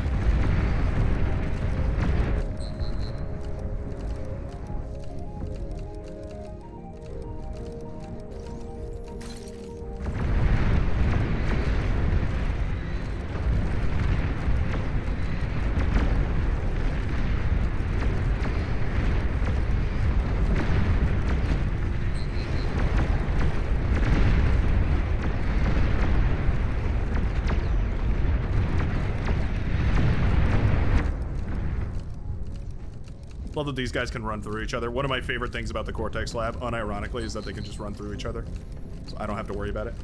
Love that these guys can run through each other. One of my favorite things about the Cortex Lab, unironically, is that they can just run through each other. So I don't have to worry about it.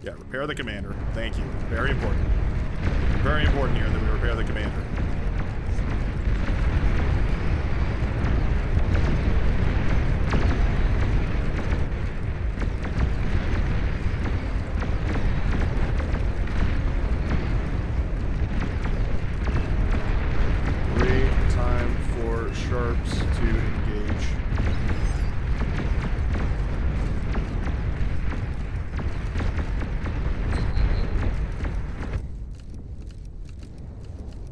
Yeah, repair the commander. Thank you. Very important. Very important here that we repair the commander. Sharps to engage.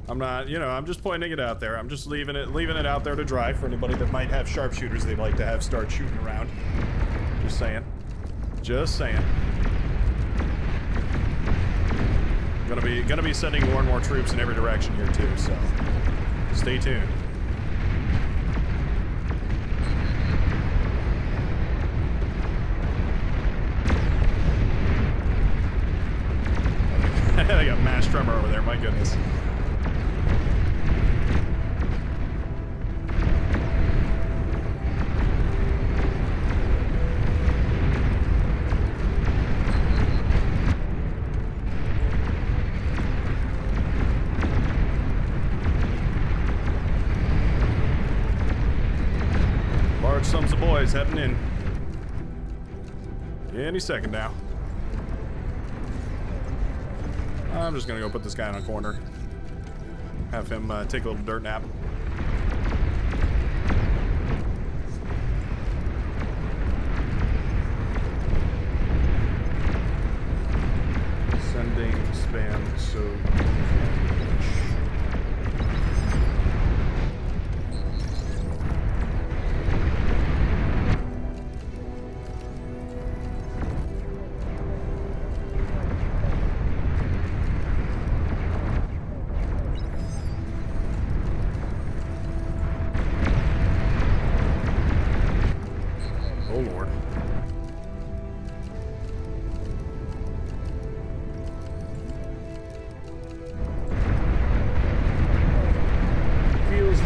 I'm not, you know, I'm just pointing it out there. I'm just leaving it out there to dry for anybody that might have sharpshooters they'd like to have start shooting around. Just saying. Just saying. Gonna be sending more and more troops in every direction here too, so stay tuned. They got mass tremor over there, my goodness. Large sums of boys heading in. Any second now. I'm just gonna go put this guy in a corner. Have him take a little dirt nap. Sending spam so.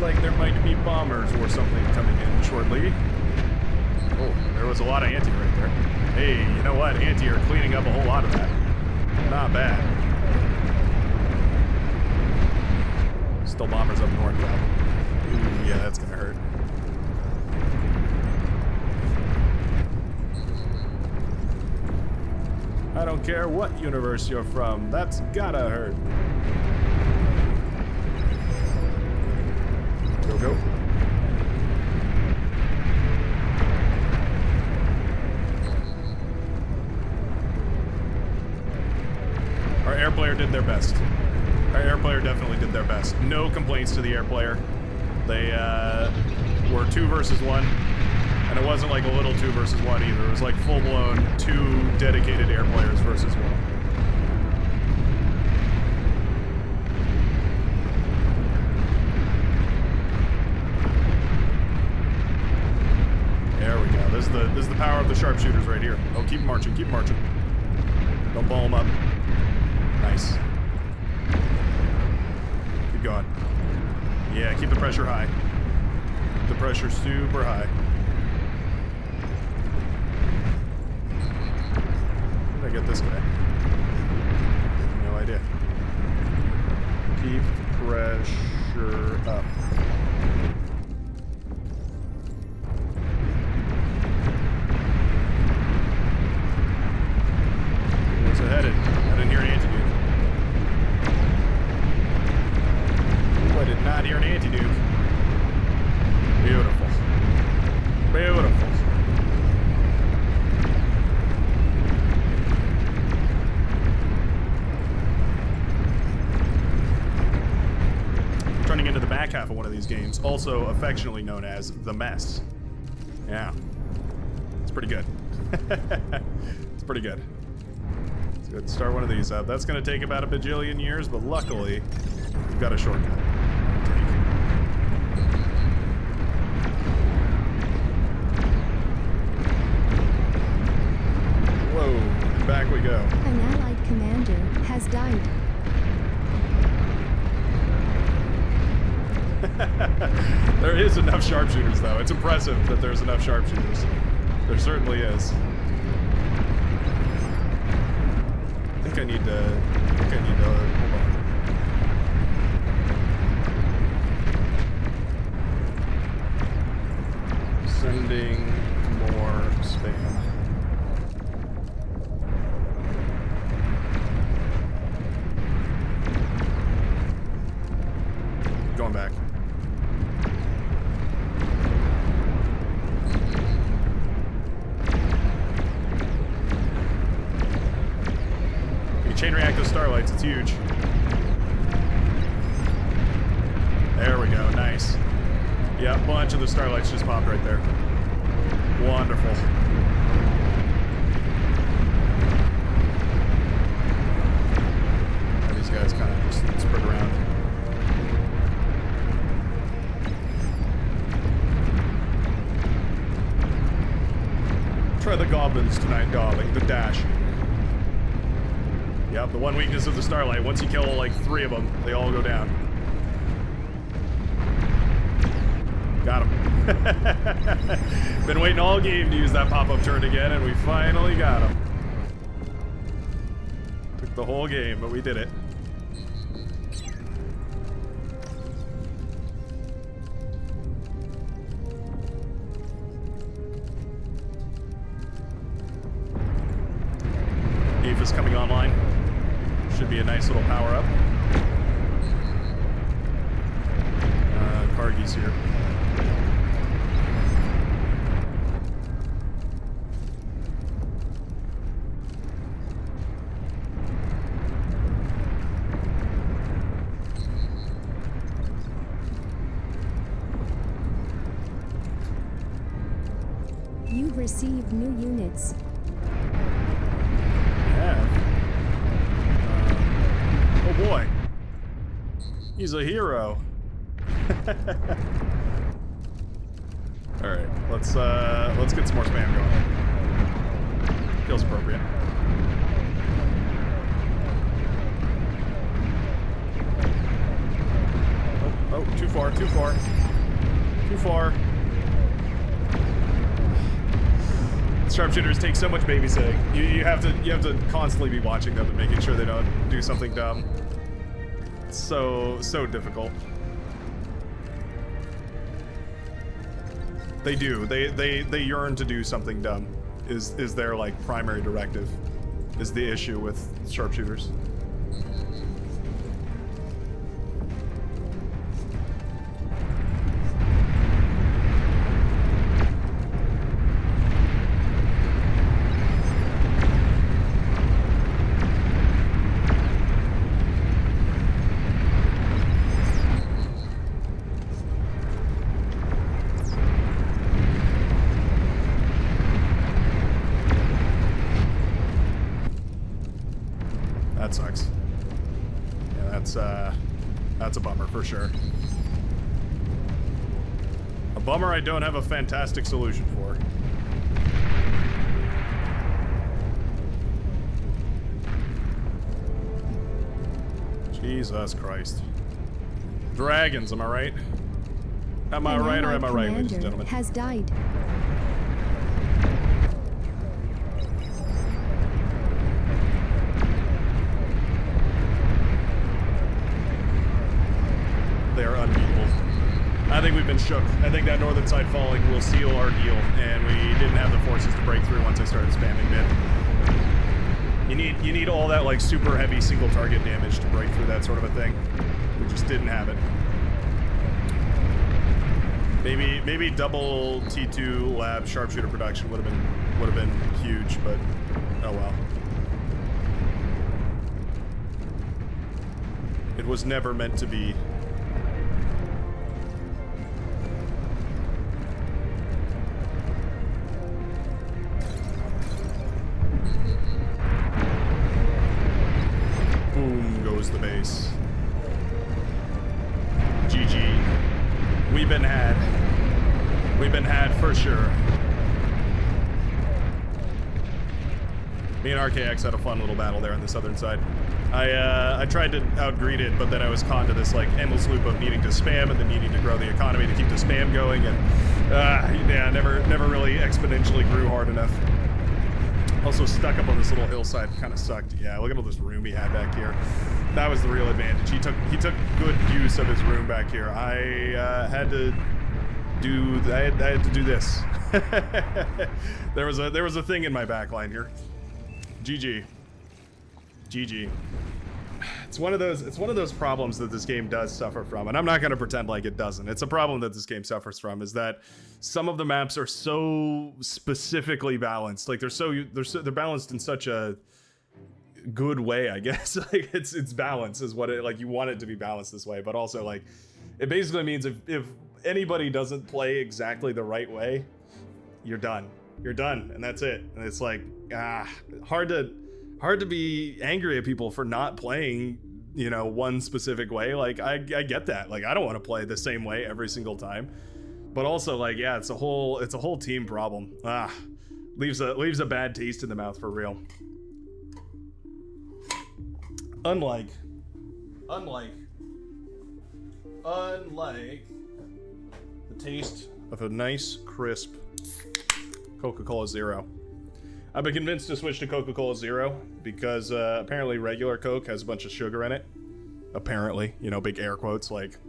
Like there might be bombers or something coming in shortly. Oh, there was a lot of anti right there. Hey, you know what? Anti are cleaning up a whole lot of that. Not bad. Still bombers up north though. Ooh, yeah, that's gonna hurt. I don't care what universe you're from. That's gotta hurt. Go. Our air player did their best. Our air player definitely did their best. No complaints to the air player. They were 2 versus 1, and it wasn't like a little 2 versus 1 either. It was like full-blown 2 dedicated air players versus 1. This is the power of the sharpshooters right here. Oh, keep marching, keep marching. Don't ball them up. Nice. Keep going. Yeah, keep the pressure high. Keep the pressure super high. How did I get this guy? No idea. Keep the pressure. pressure up. Where's it headed? I didn't hear an anti-nuke. Ooh, I did not hear an anti-nuke. Beautiful. Beautiful. Turning into the back half of one of these games, also affectionately known as The Mess. Yeah. It's pretty good. It's pretty good. It's good to start one of these up. That's going to take about a bajillion years, but luckily, we've got a shortcut. Whoa, and back we go. An allied commander has died. There is enough sharpshooters, though. It's impressive that there's enough sharpshooters. There certainly is. I think I need to hold on. Sending more spam. Going back. You chain react those starlights, it's huge. There we go, nice. Yeah, a bunch of the starlights just popped right there. Wonderful. These guys kind of just spread around. Try the goblins tonight, darling. The dash. Yep, the one weakness of the starlight. Once you kill like 3 of them, they all go down. Got him. Been waiting all game to use that pop-up turret again, and we finally got him. Took the whole game, but we did it. Eve is coming online. Should be a nice little power-up. Cargie's here. You've received new units. Oh boy. He's a hero. Alright, let's get some more spam going. Feels appropriate. Oh, too far, too far. Too far. Sharpshooters take so much babysitting. You have to constantly be watching them and making sure they don't do something dumb. It's so difficult. They do. They yearn to do something dumb. Is their like primary directive. Is the issue with sharpshooters. That sucks. Yeah, that's a bummer for sure. A bummer I don't have a fantastic solution for. Jesus Christ. Dragons, am I right? Am I right or am I right, ladies and gentlemen? Has died. they are unbeatable. I think we've been shook. I think that northern side falling will seal our deal, and we didn't have the forces to break through once I started spamming mid. You need all that like super heavy single target damage to break through that sort of a thing. We just didn't have it. Maybe double T2 lab sharpshooter production would have been huge, but oh well. It was never meant to be. Boom goes the base. GG. We've been had. We've been had for sure. Me and RKX had a fun little battle there on the southern side. I tried to outgreed it, but then I was caught into this like endless loop of needing to spam and then needing to grow the economy to keep the spam going, and yeah, never really exponentially grew hard enough. Also stuck up on this little hillside, kind of sucked. Yeah, look at all this room he had back here. That was the real advantage. He took good use of his room back here. I had to do this. there was a thing in my backline here. GG. GG. It's one of those problems that this game does suffer from, and I'm not going to pretend like it doesn't. It's a problem that this game suffers from, is that some of the maps are so specifically balanced. Like they're balanced in such a good way, I guess. Like it's balanced is what it, like, you want it to be balanced this way, but also like it basically means if anybody doesn't play exactly the right way, you're done, and that's it. And it's like hard to be angry at people for not playing, you know, one specific way. Like I get that. Like I don't want to play the same way every single time, but also like, yeah, it's a whole team problem. Leaves a bad taste in the mouth for real. Unlike the taste of a nice crisp Coca-Cola Zero. I've been convinced to switch to Coca-Cola Zero because apparently regular Coke has a bunch of sugar in it. Apparently, you know, big air quotes, like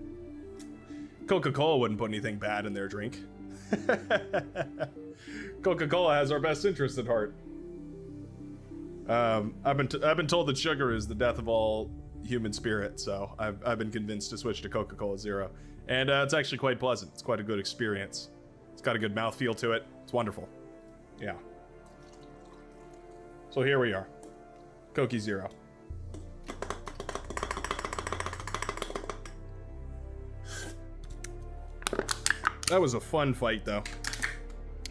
Coca-Cola wouldn't put anything bad in their drink. Coca-Cola has our best interest at heart. I've been told that sugar is the death of all human spirit, so I've been convinced to switch to Coca-Cola Zero, and it's actually quite pleasant. It's quite a good experience. It's got a good mouthfeel to it. It's wonderful. Yeah. So here we are, Coke Zero. That was a fun fight, though.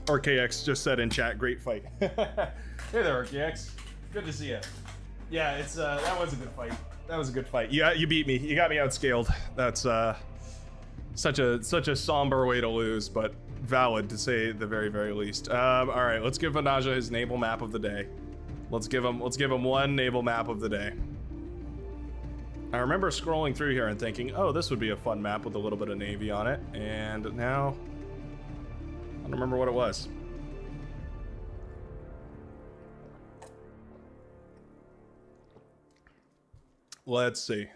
RKX just said in chat, great fight. Hey there, RKX. Good to see you. Yeah, it's that was a good fight. That was a good fight. You beat me. You got me outscaled. That's such a somber way to lose, but valid to say the very, very least. All right, let's give Vanaja his naval map of the day. Let's give him one naval map of the day. I remember scrolling through here and thinking, oh, this would be a fun map with a little bit of Navy on it, and now I don't remember what it was. Let's see.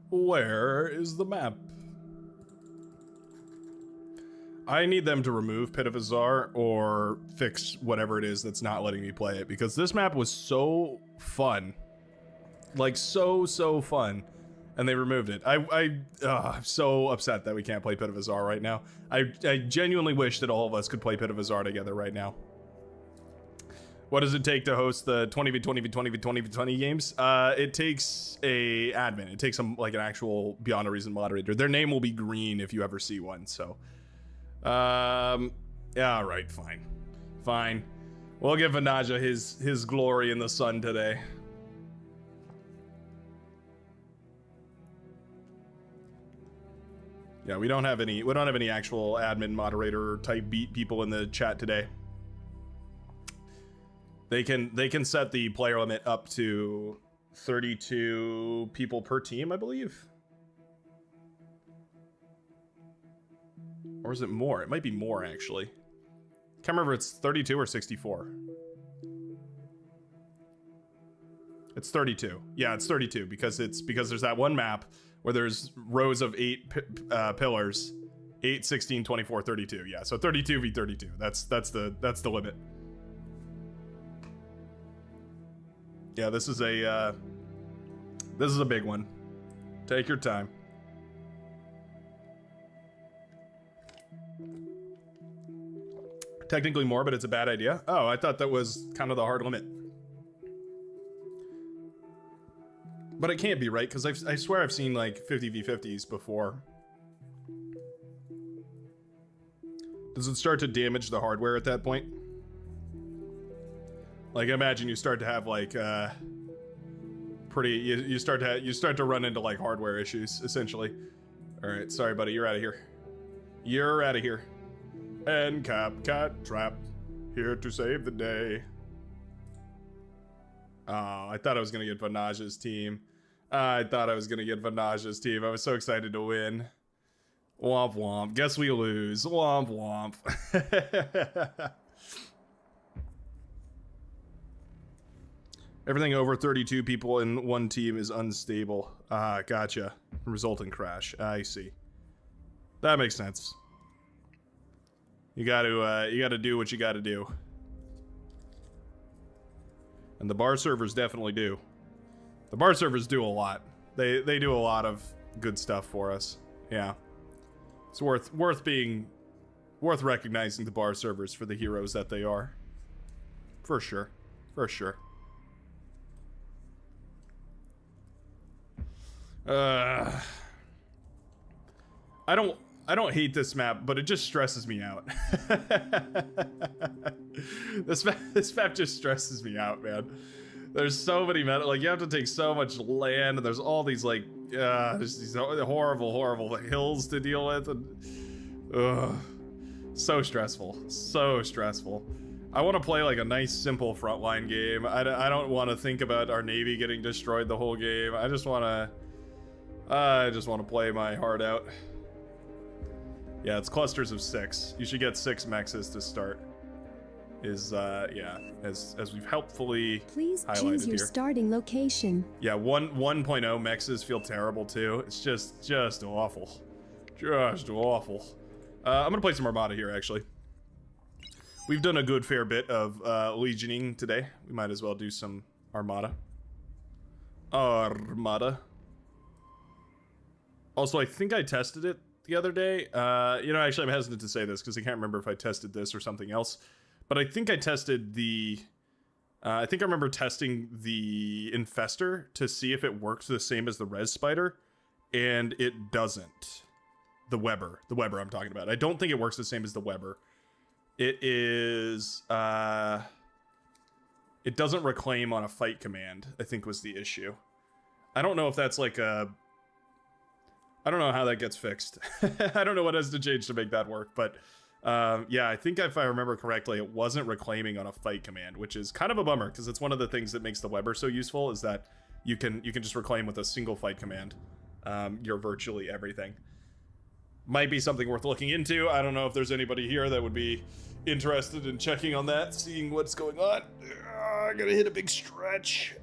Where is the map? I need them to remove Pit of Azar or fix whatever it is that's not letting me play it, because this map was so fun. Like so fun. And they removed it. I'm so upset that we can't play Pit of Azar right now. I genuinely wish that all of us could play Pit of Azar together right now. What does it take to host the 20v20v20v20v20 games? It takes a admin. It takes like an actual Beyond a Reason moderator. Their name will be green if you ever see one, so. Yeah, all right, fine. We'll give Vanaja his glory in the sun today. Yeah, we don't have any actual admin moderator type beat people in the chat today. They can set the player limit up to 32 people per team, I believe. Or is it more? It might be more, actually. Can't remember if it's 32 or 64. It's 32. Yeah, it's 32 because there's that one map where there's rows of 8 pillars. 8, 16, 24, 32. Yeah, so 32 v 32. That's the limit. Yeah, this is a big one. Take your time. Technically more, but it's a bad idea. Oh, I thought that was kind of the hard limit. But it can't be, right? Because I swear I've seen like 50 v 50s before. Does it start to damage the hardware at that point? Like, imagine you start to have like you start to run into like hardware issues essentially. All right, sorry buddy, you're out of here. You're out of here. And Cat Trap here to save the day. Oh, I thought I was gonna get Vanaja's team. I was so excited to win. Womp womp. Guess we lose. Womp womp. Everything over 32 people in one team is unstable. Ah, gotcha. Resulting crash. I see. That makes sense. You gotta do what you gotta do. And the bar servers definitely do. The bar servers do a lot. They do a lot of good stuff for us. Yeah. It's worth recognizing the bar servers for the heroes that they are. For sure. For sure. I don't hate this map, but it just stresses me out. This map just stresses me out, man. There's so many like, you have to take so much land, and there's all these like there's these horrible hills to deal with, and so stressful. I want to play like a nice simple frontline game. I don't want to think about our navy getting destroyed the whole game. I just want to play my heart out. Yeah, it's clusters of 6. You should get 6 mexes to start. Yeah, as we've helpfully Please highlighted choose your here. starting location. Yeah, 1.0 mexes feel terrible too. It's just awful. Just awful. I'm gonna play some Armada here, actually. We've done a good fair bit of legioning today. We might as well do some Armada. Armada. Also, I think I tested it the other day. Actually, I'm hesitant to say this because I can't remember if I tested this or something else. But I think I tested the... I think I remember testing the Infestor to see if it works the same as the Res Spider, and it doesn't. The Weber I'm talking about. I don't think it works the same as the Weber. It is... it doesn't reclaim on a fight command, I think was the issue. I don't know if that's like a... I don't know how that gets fixed. I don't know what has to change to make that work, but... yeah, I think if I remember correctly, it wasn't reclaiming on a fight command, which is kind of a bummer because it's one of the things that makes the Weber so useful is that you can just reclaim with a single fight command. You're virtually everything. Might be something worth looking into. I don't know if there's anybody here that would be interested in checking on that, seeing what's going on. I gotta hit a big stretch.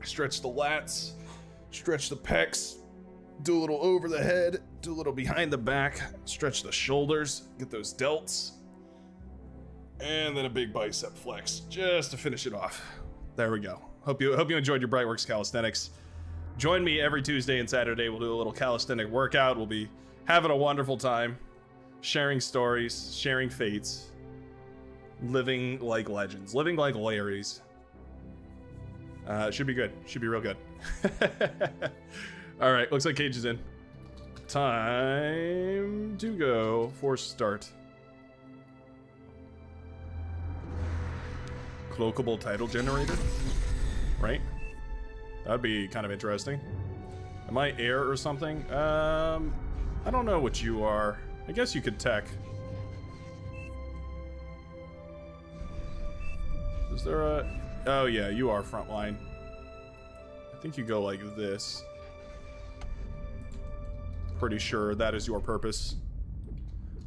Stretch the lats, stretch the pecs. Do a little over the head, do a little behind the back, stretch the shoulders, get those delts, and then a big bicep flex just to finish it off. There we go. Hope you enjoyed your Brightworks calisthenics. Join me every Tuesday and Saturday. We'll do a little calisthenic workout. We'll be having a wonderful time, sharing stories, sharing fates, living like legends, living like Larrys. Should be good. Should be real good. All right, looks like Cage is in. Time to go for start. Cloakable title generator, right? That'd be kind of interesting. Am I air or something? I don't know what you are. I guess you could tech. Is there a... Oh yeah, you are frontline. I think you go like this. Pretty sure that is your purpose.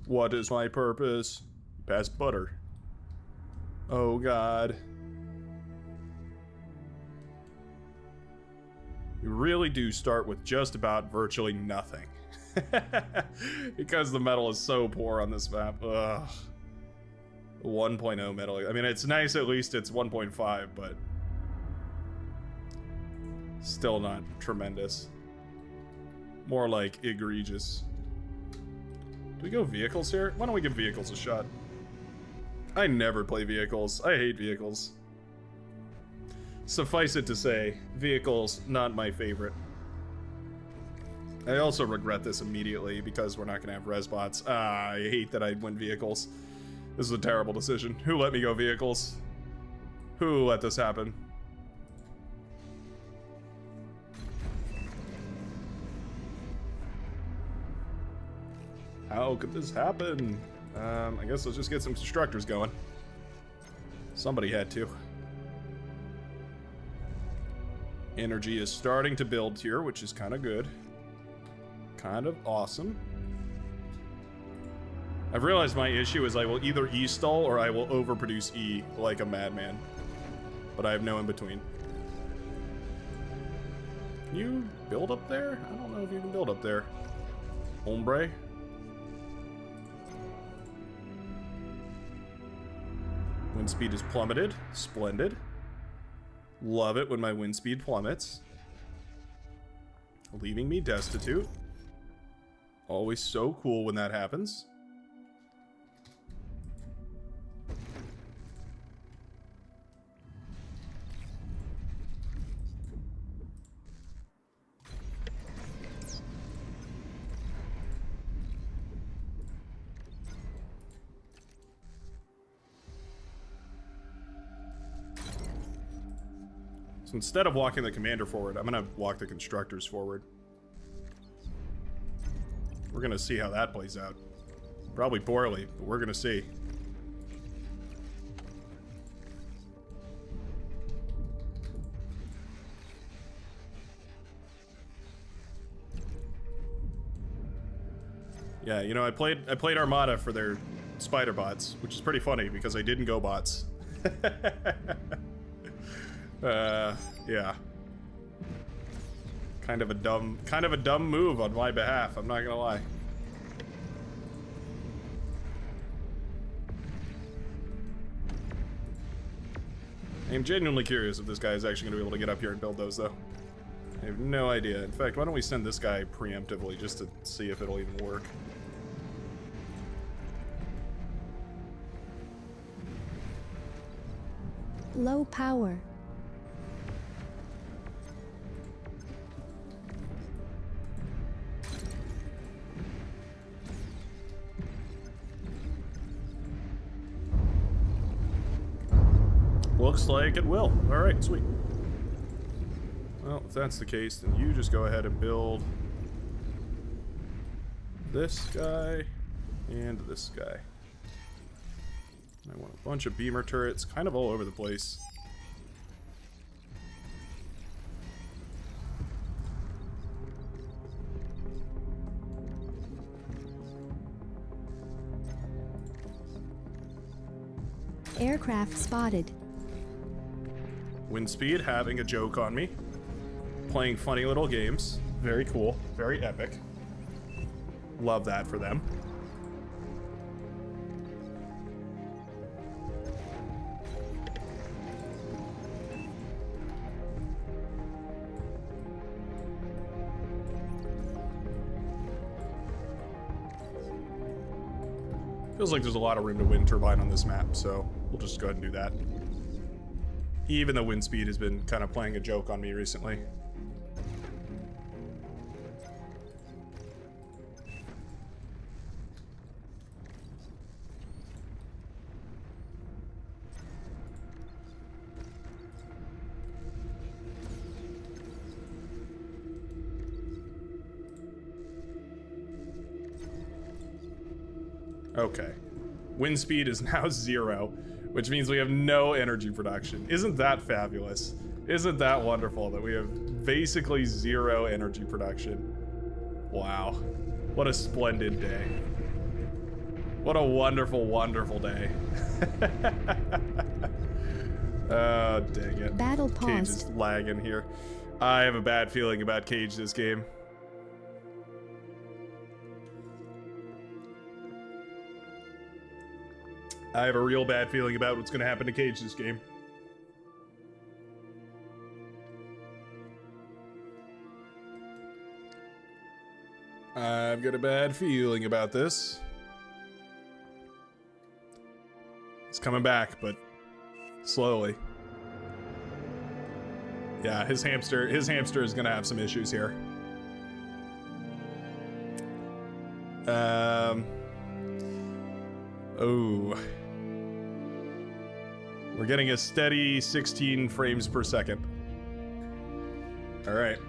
What is my purpose? Pass butter. Oh god. You really do start with just about virtually nothing. Because the metal is so poor on this map. Ugh. 1.0 metal. I mean, it's nice at least it's 1.5, but still not tremendous. More like egregious. Do we go vehicles here? Why don't we give vehicles a shot? I never play vehicles. I hate vehicles. Suffice it to say, vehicles, not my favorite. I also regret this immediately because we're not going to have res bots. I hate that I went vehicles. This is a terrible decision. Who let me go vehicles? Who let this happen? How could this happen? I guess let's just get some constructors going. Somebody had to. Energy is starting to build here, which is kind of good. Kind of awesome. I've realized my issue is I will either E-stall or I will overproduce E like a madman. But I have no in between. Can you build up there? I don't know if you can build up there. Hombre. Wind speed is plummeted. Splendid. Love it when my wind speed plummets. Leaving me destitute. Always so cool when that happens. So instead of walking the commander forward, I'm gonna walk the constructors forward. We're gonna see how that plays out. Probably poorly, but we're gonna see. Yeah, you know, I played Armada for their spider bots, which is pretty funny because I didn't go bots. Yeah. Kind of a dumb move on my behalf, I'm not gonna lie. I'm genuinely curious if this guy is actually gonna be able to get up here and build those, though. I have no idea. In fact, why don't we send this guy preemptively just to see if it'll even work. Low power. Looks like it will. Alright, sweet. Well, if that's the case, then you just go ahead and build this guy and this guy. I want a bunch of beamer turrets, kind of all over the place. Aircraft spotted. Wind speed having a joke on me. Playing funny little games. Very cool. Very epic. Love that for them. Feels like there's a lot of room to wind turbine on this map, so we'll just go ahead and do that. Even though wind speed has been kind of playing a joke on me recently. Okay. Wind speed is now 0, which means we have no energy production. Isn't that fabulous? Isn't that wonderful that we have basically 0 energy production? Wow. What a splendid day. What a wonderful, wonderful day. Oh, dang it. Battle Cage is paused. lagging here. I have a bad feeling about Cage this game. I have a real bad feeling about what's going to happen to Cage this game. I've got a bad feeling about this. It's coming back, but slowly. Yeah, his hamster is gonna have some issues here. Oh. We're getting a steady 16 frames per second. All right.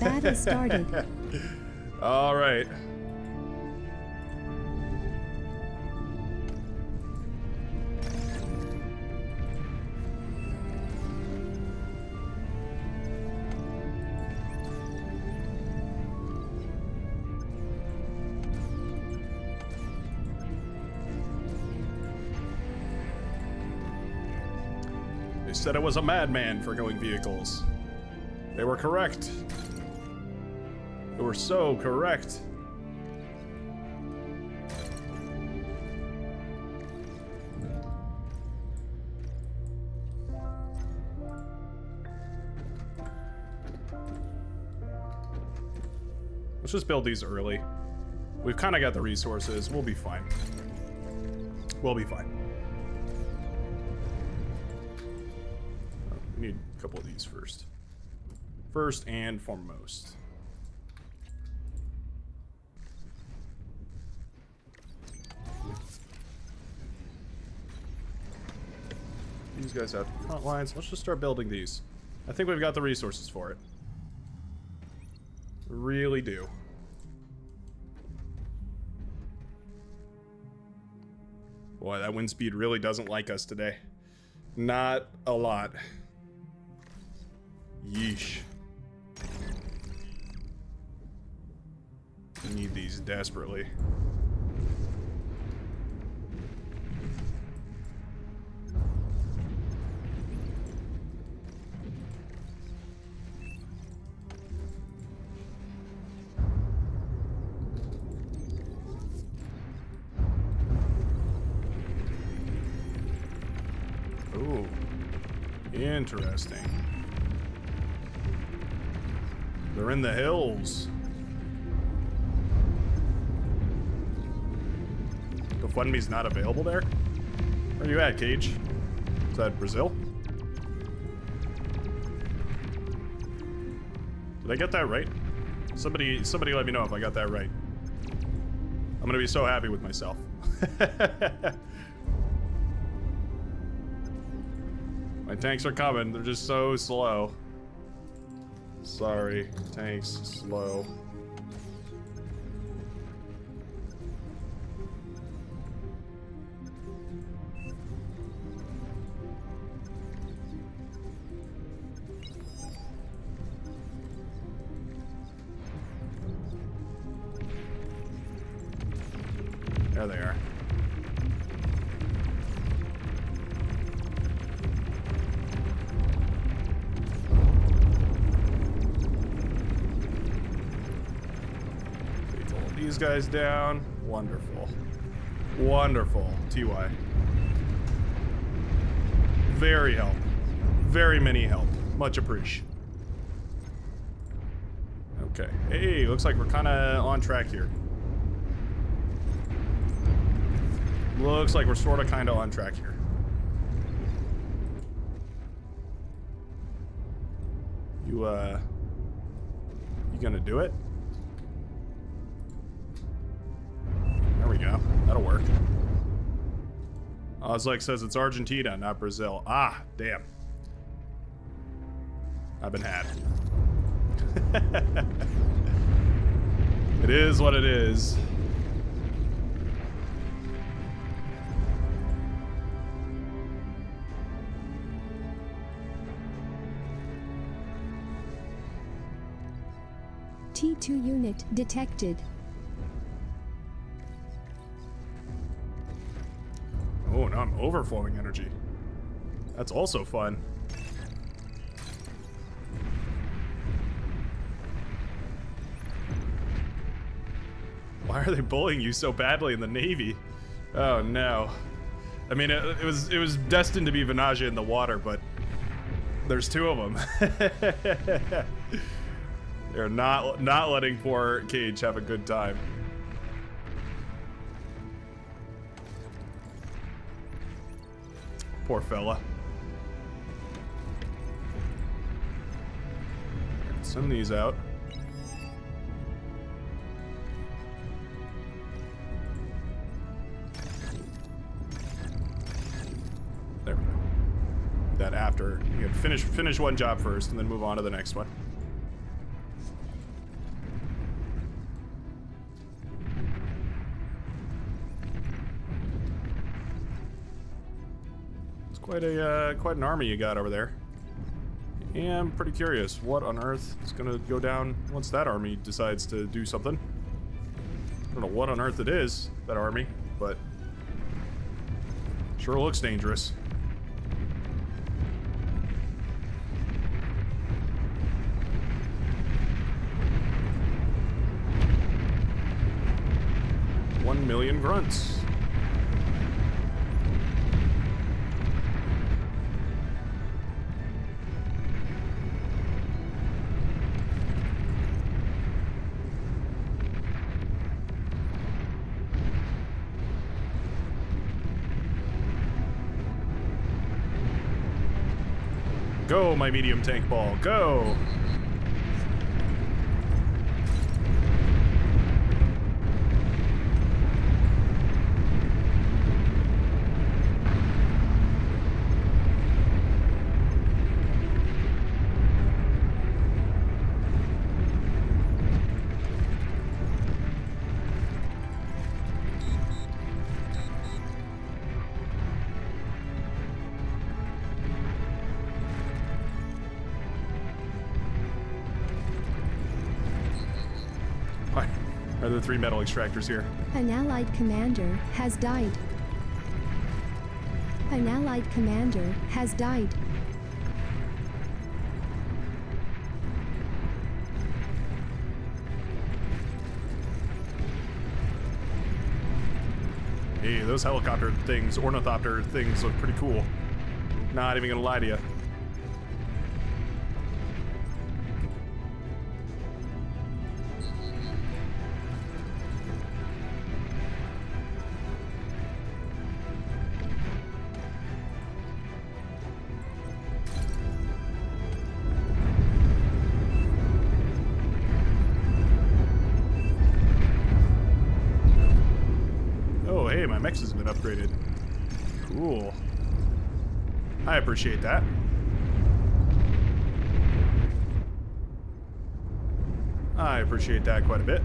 Battle started. All right. They said I was a madman for going vehicles. They were correct. They were so correct. Let's just build these early. We've kind of got the resources. We'll be fine. We'll be fine. Oh, we need a couple of these first. First and foremost. These guys have front lines. Let's just start building these. I think we've got the resources for it. We really do. Boy, that wind speed really doesn't like us today. Not a lot. Yeesh. We need these desperately. Ooh, interesting. They're in the hills. GoFundMe's not available there? Where are you at, Cage? Is that Brazil? Did I get that right? Somebody let me know if I got that right. I'm gonna be so happy with myself. My tanks are coming, they're just so slow. Sorry, tanks slow. There they are. Take all these guys down. Wonderful. Wonderful. TY. Very help. Very many help. Much appreciated. Okay. Hey, looks like we're kind of on track here. Looks like we're sort of kind of on track here. You gonna do it? There we go. That'll work. Ozlek says it's Argentina, not Brazil. Ah, damn. I've been had. It is what it is. T2 unit detected. Oh, now I'm overflowing energy. That's also fun. Why are they bullying you so badly in the Navy? Oh no. I mean, it was destined to be Vanaja in the water, but there's two of them. They're not letting poor Cage have a good time. Poor fella. Send these out. There we go. That after you can finish one job first and then move on to the next one. It's quite an army you got over there. Yeah, I'm pretty curious what on earth is gonna go down once that army decides to do something. I don't know what on earth it is, that army, but sure looks dangerous. $1 million grunts. Go, my medium tank ball, go! Are there 3 metal extractors here? An allied commander has died. An allied commander has died. Hey, those helicopter things, ornithopter things look pretty cool. Not even gonna lie to you. Hey, my mech has been upgraded. Cool. I appreciate that. I appreciate that quite a bit.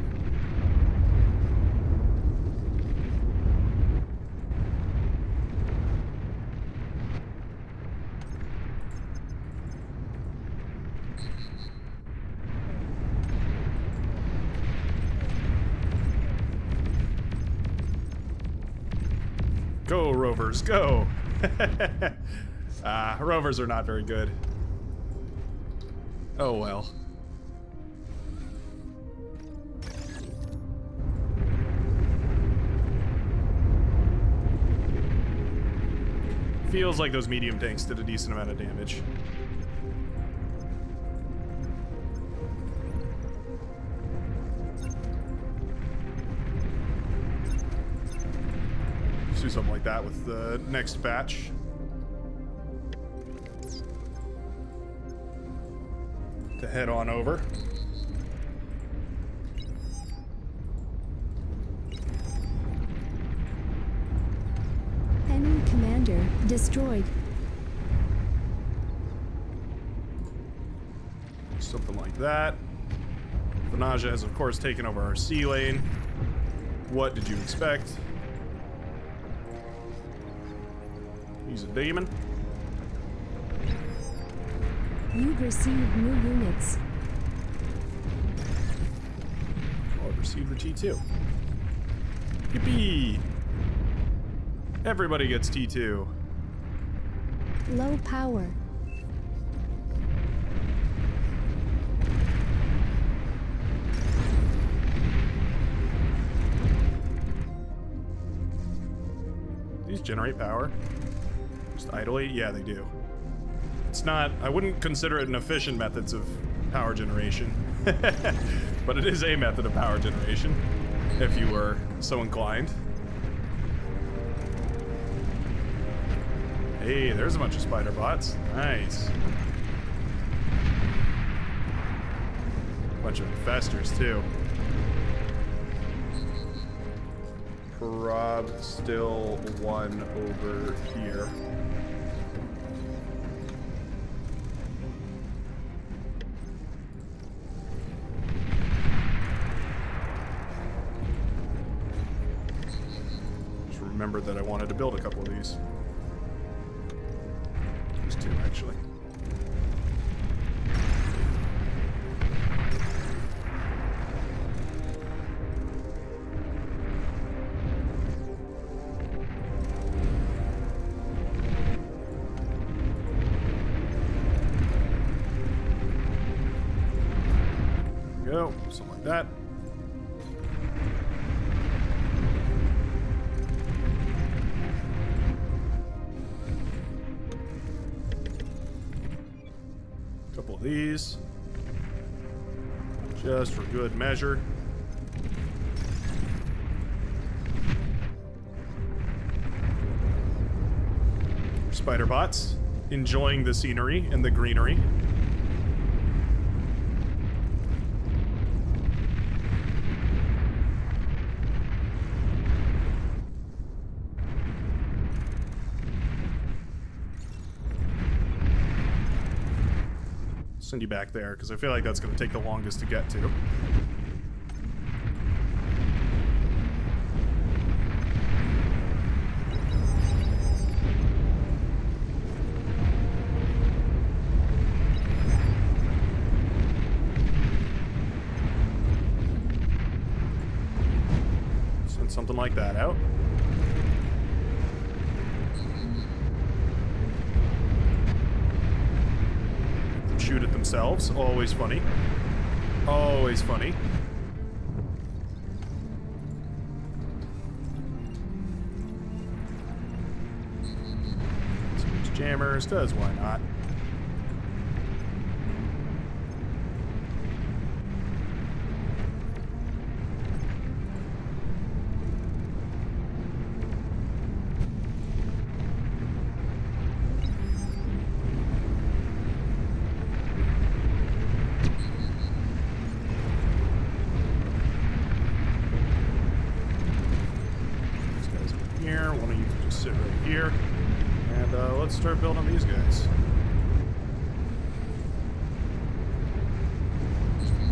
Go, Rovers, go! Rovers are not very good. Oh well. Feels like those medium tanks did a decent amount of damage. Do something like that with the next batch. To head on over. Enemy commander destroyed. Something like that. Vanaja has of course taken over our sea lane. What did you expect? He's a demon. You've received new units. Oh, I've received the T2. Yippee! Everybody gets T2. Low power. generate power? Just idly? Yeah, they do. It's not, I wouldn't consider it an efficient method of power generation. But it is a method of power generation, if you were so inclined. Hey, there's a bunch of spider bots. Nice. Bunch of infestors, too. Prob still one over here. Just remembered that I wanted to build a couple of these. There's two, actually. Go, something like that. Couple of these, just for good measure. Spider bots enjoying the scenery and the greenery. Send you back there because I feel like that's going to take the longest to get to. Send something like that out. Shoot at themselves. Always funny. Always funny. Some jammers, cause why not? Let's start building these guys.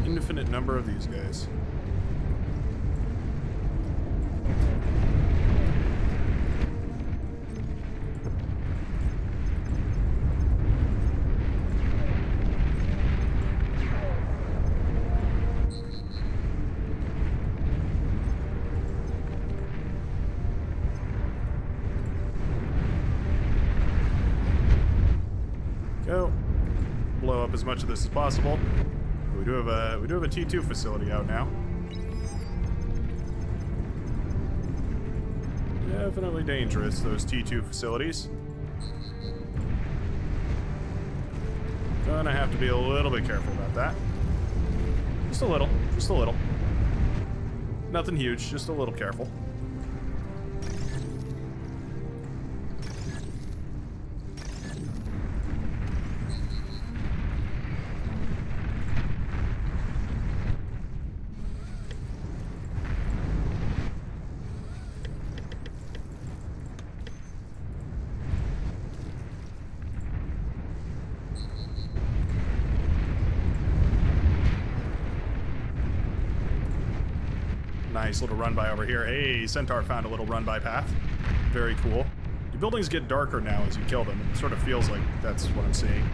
Infinite number of these guys. Go. Blow up as much of this as possible. We do have a T2 facility out now. Definitely dangerous, those T2 facilities. Gonna have to be a little bit careful about that. Just a little, just a little. Nothing huge, just a little careful. Nice little run by over here. Hey, Centaur found a little run by path. Very cool. The buildings get darker now as you kill them. It sort of feels like that's what I'm seeing.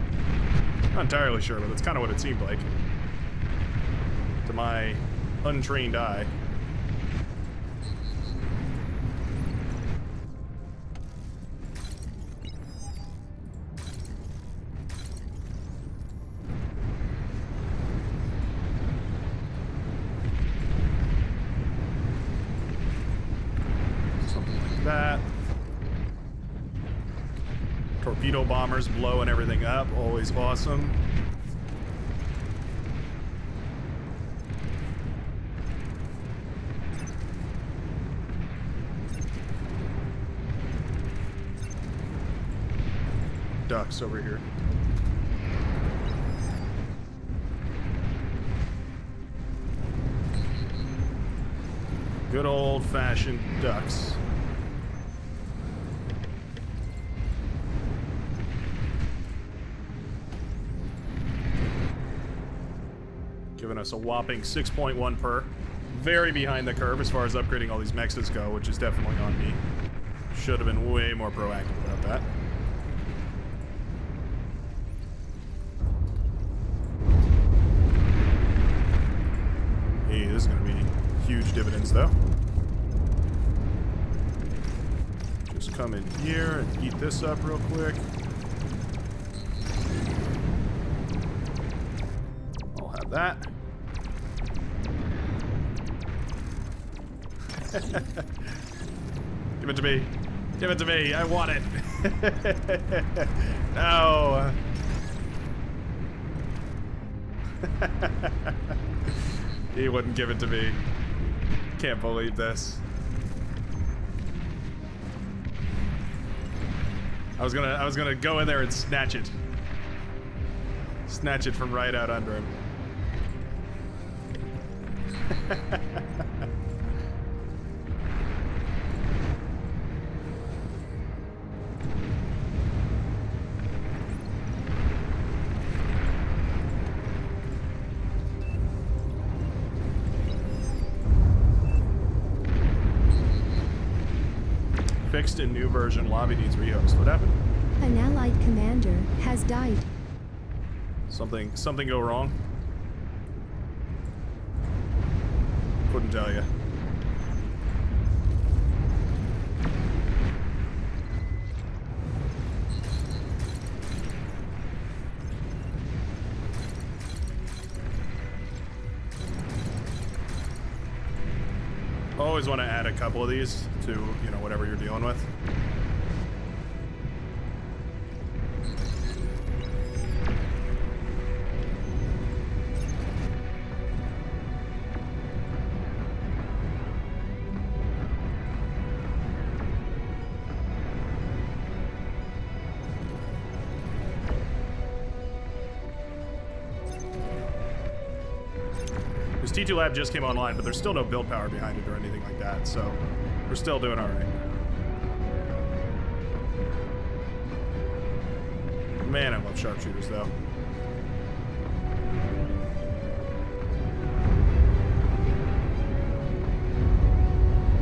Not entirely sure, but that's kind of what it seemed like to my untrained eye. That. torpedo bombers blowing everything up. Always awesome. Ducks over here. Good old-fashioned ducks. Giving us a whopping 6.1 per. Very behind the curve as far as upgrading all these mexes go, which is definitely on me. Should have been way more proactive about that. Hey, this is going to be huge dividends, though. Just come in here and eat this up real quick. I'll have that. Give it to me. Give it to me. I want it. No. He wouldn't give it to me. Can't believe this. I was gonna go in there and snatch it. Snatch it from right out under him. Fixed in new version. Lobby needs rehost. What happened? An allied commander has died. Something go wrong? Couldn't tell you. Always want to add a couple of these to, you know, whatever you're dealing with. This T2 lab just came online, but there's still no build power behind it or anything like that, so we're still doing all right. Man, I love sharpshooters, though.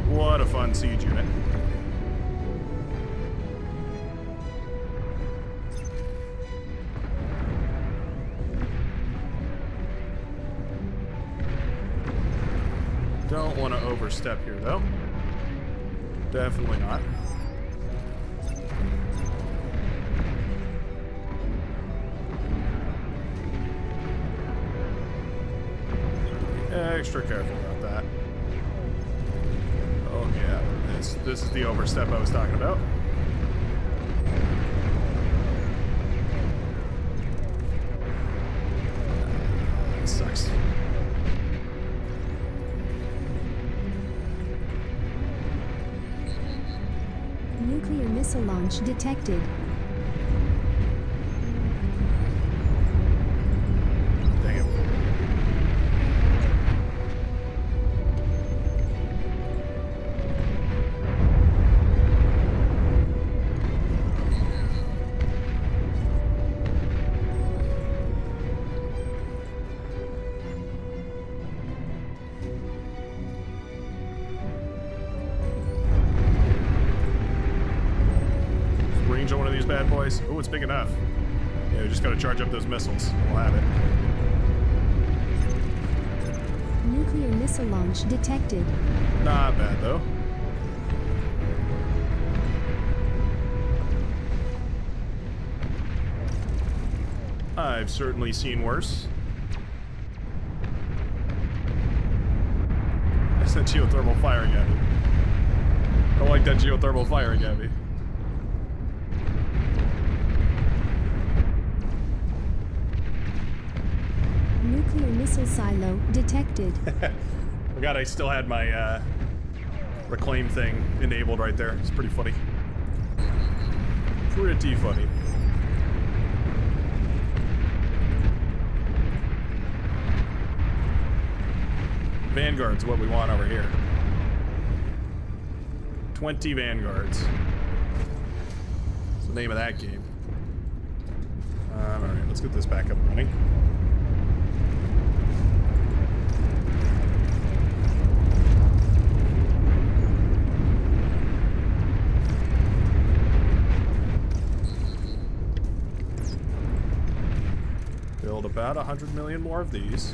What a fun siege unit. Don't want to overstep here, though. Definitely not. Extra careful about that. Oh yeah, this is the overstep I was talking about. That sucks. Nuclear missile launch detected. Dang it. Range on one of these bad boys. Oh, it's big enough. Yeah, we just gotta charge up those missiles. We'll have it. Nuclear missile launch detected. Not bad, though. I've certainly seen worse. That's that geothermal firing at me. I don't like that geothermal firing at me. Nuclear missile silo detected. Forgot I still had my reclaim thing enabled right there. It's pretty funny. Pretty funny. Vanguard's what we want over here. 20 Vanguards. That's the name of that game. Alright, let's get this back up and running. Build about 100 million more of these.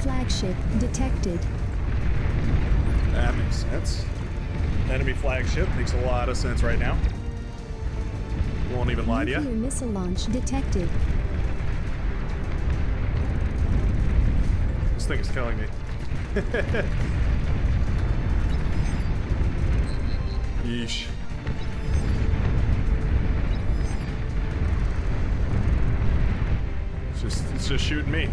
Flagship detected. That makes sense. Enemy flagship makes a lot of sense right now. Won't even lie to you. Nuclear missile launch detected. This thing is killing me. Yeesh. It's just shooting me.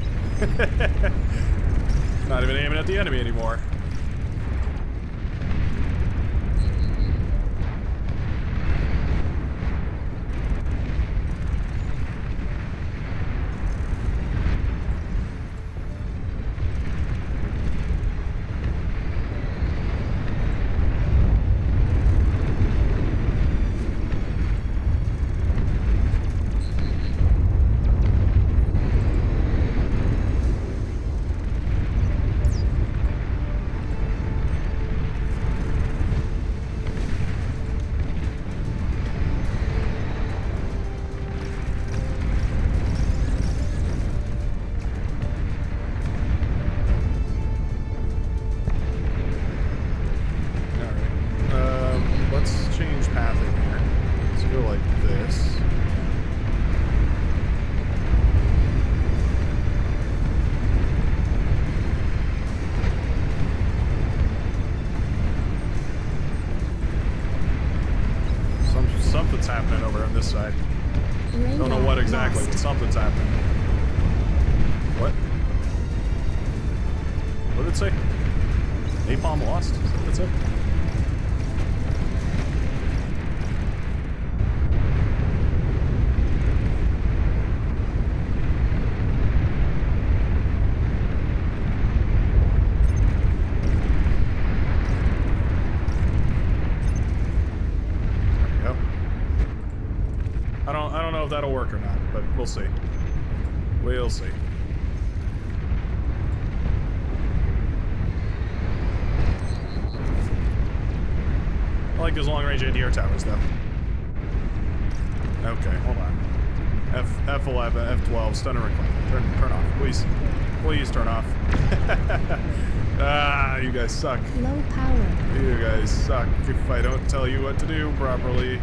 Not even aiming at the enemy anymore. Something's happening over on this side. Don't know what exactly, but something's happening. What? What did it say? Napalm lost? Is that what it said? I don't know if that'll work or not, but we'll see. We'll see. I like those long-range anti-air towers, though. Okay, hold on. F11, F12, stunner reclaim. Turn off, please. Please turn off. Ah, you guys suck. Low power. You guys suck if I don't tell you what to do properly.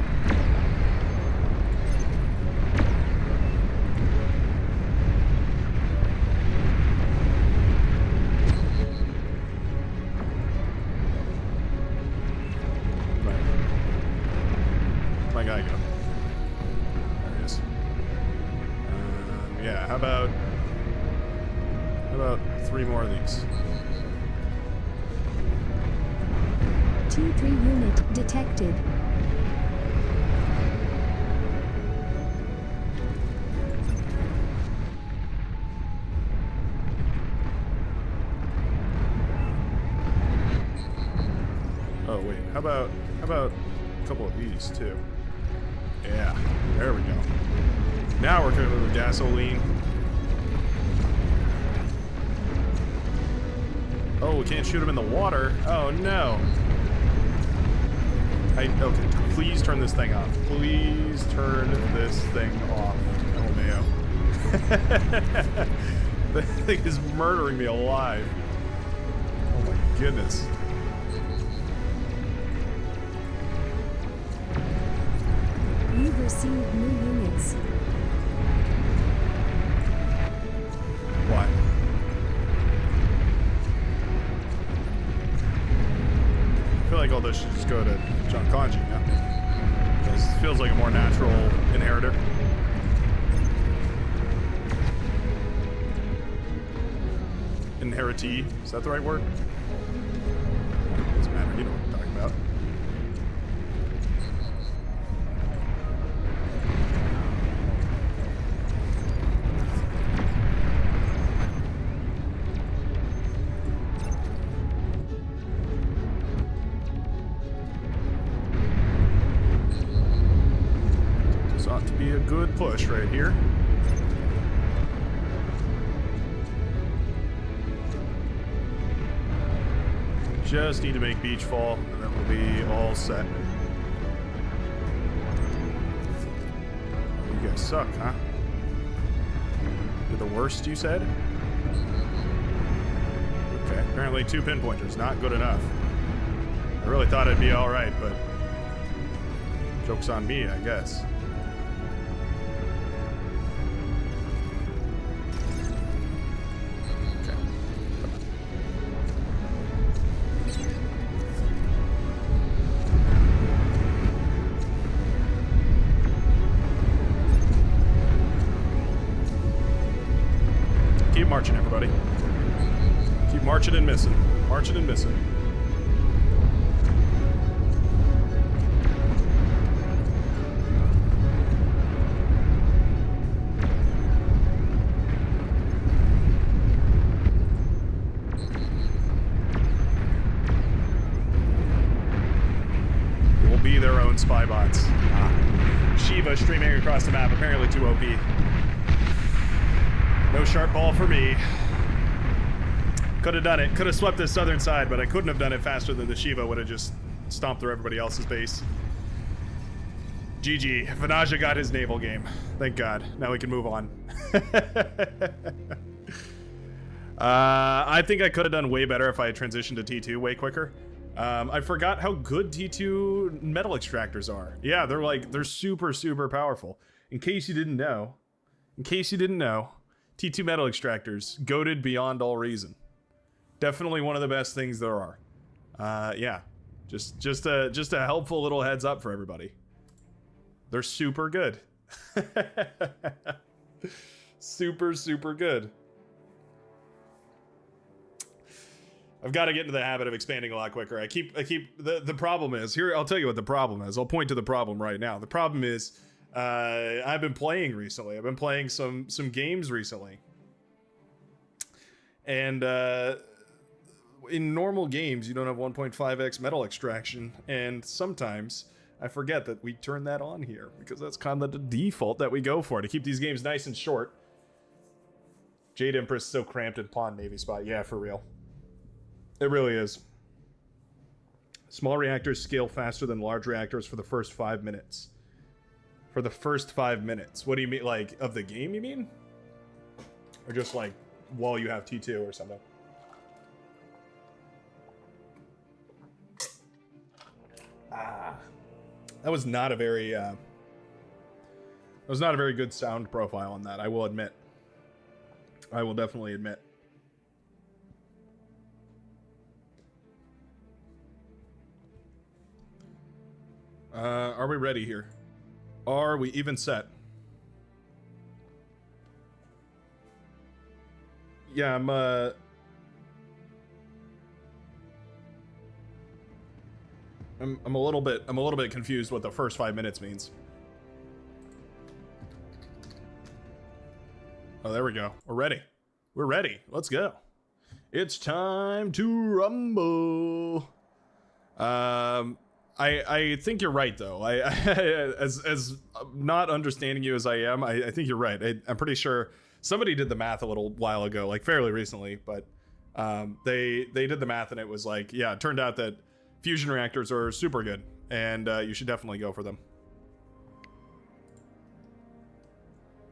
My guy go? There he is. Yeah, how about 3 more of these? T3 unit detected. Oh wait, how about a couple of these too? Yeah, there we go. Now we're cooking with gasoline. Oh, we can't shoot him in the water. Oh no. Okay, please turn this thing off. Please turn this thing off. Oh man. The thing is murdering me alive. Oh my goodness. You've received new units. What? I feel like all this should just go to John Kanji, yeah? This feels like a more natural inheritor. Inheritee, is that the right word? Doesn't matter, you know what I'm talking about. This ought to be a good push right here. Just need to make beach fall, and then we'll be all set. You guys suck, huh? You're the worst, you said? Okay, apparently 2 pinpointers, not good enough. I really thought I'd be alright, but... joke's on me, I guess. Keep marching, everybody. Keep marching and missing. Marching and missing. Will be their own spy bots. Shiva streaming across the map, apparently too OP. No sharp ball for me. Could have done it. Could have swept the southern side, but I couldn't have done it faster than the Shiva would have just stomped through everybody else's base. GG. Vanaja got his naval game. Thank God. Now we can move on. I think I could have done way better if I had transitioned to T2 way quicker. I forgot how good T2 metal extractors are. Yeah, they're super, super powerful. In case you didn't know, T2 metal extractors, goated beyond all reason. Definitely one of the best things there are. Yeah, just a helpful little heads up for everybody. They're super good. Super, super good. I've got to get into the habit of expanding a lot quicker. The problem is, here, I'll tell you what the problem is. I'll point to the problem right now. The problem is, I've been playing recently. I've been playing some games recently. And, in normal games, you don't have 1.5x metal extraction. And sometimes I forget that we turn that on here because that's kind of the default that we go for to keep these games nice and short. Jade Empress so cramped in Pawn Navy spot. Yeah, for real. It really is. Small reactors scale faster than large reactors for the first 5 minutes. For the first 5 minutes. What do you mean, like, of the game, you mean? Or just, like, while you have T2 or something? That was not a very, good sound profile on that, I will admit. I will definitely admit. Are we ready here? Are we even set? Yeah, I'm a little bit confused what the first 5 minutes means. Oh, there we go. We're ready. We're ready. Let's go. It's time to rumble. I think you're right, though. As not understanding you as I am, I think you're right. I'm pretty sure somebody did the math a little while ago, like fairly recently, but they did the math and it was like, yeah, it turned out that fusion reactors are super good, and you should definitely go for them.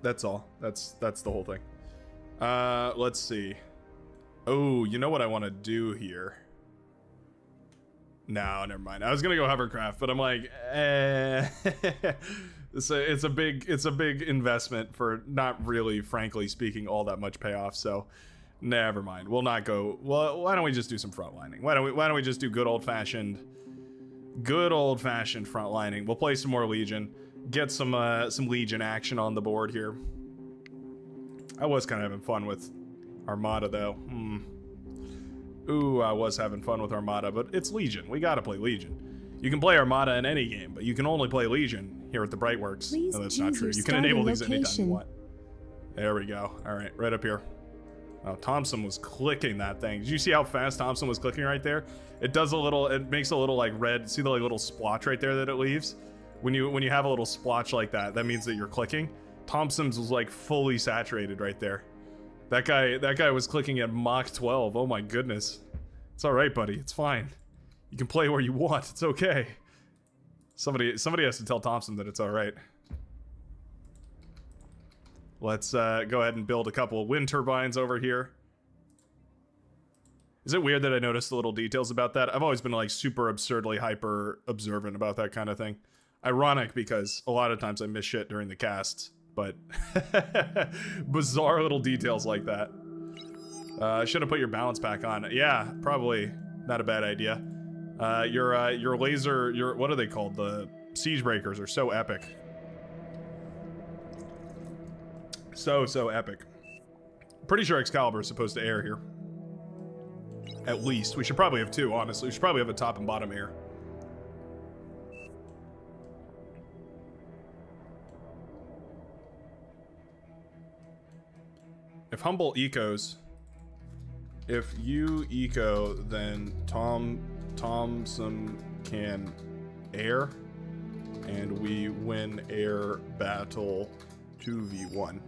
That's all. That's the whole thing. Let's see. Oh, you know what I want to do here? No, never mind. I was gonna go hovercraft, but I'm like, it's a big investment for not really, frankly speaking, all that much payoff. So, never mind. We'll not go. Well, why don't we just do some frontlining? Why don't we just do good old fashioned frontlining? We'll play some more Legion, get some Legion action on the board here. I was kind of having fun with Armada though. Ooh, I was having fun with Armada, but it's Legion. We gotta play Legion. You can play Armada in any game, but you can only play Legion here at the Brightworks. Please No, that's not true. You can enable these anytime you want. There we go. All right, right up here. Oh, Thompson was clicking that thing. Did you see how fast Thompson was clicking right there? It does a little, it makes a little like red, see the like little splotch right there that it leaves? When you have a little splotch like that, that means that you're clicking. Thompson's was like fully saturated right there. That guy was clicking at Mach 12. Oh my goodness. It's all right, buddy. It's fine. You can play where you want. It's okay. Somebody has to tell Thompson that it's all right. Let's go ahead and build a couple of wind turbines over here. Is it weird that I noticed the little details about that? I've always been like super absurdly hyper observant about that kind of thing. Ironic because a lot of times I miss shit during the cast, but bizarre little details like that. Should have put your balance pack on. Yeah, probably not a bad idea. Your laser, what are they called? The siege breakers are so epic. So epic. Pretty sure Excalibur is supposed to air here. At least. We should probably have two, honestly. We should probably have a top and bottom air. If Humble ecos, if you eco, then Thompson can air, and we win air battle 2v1.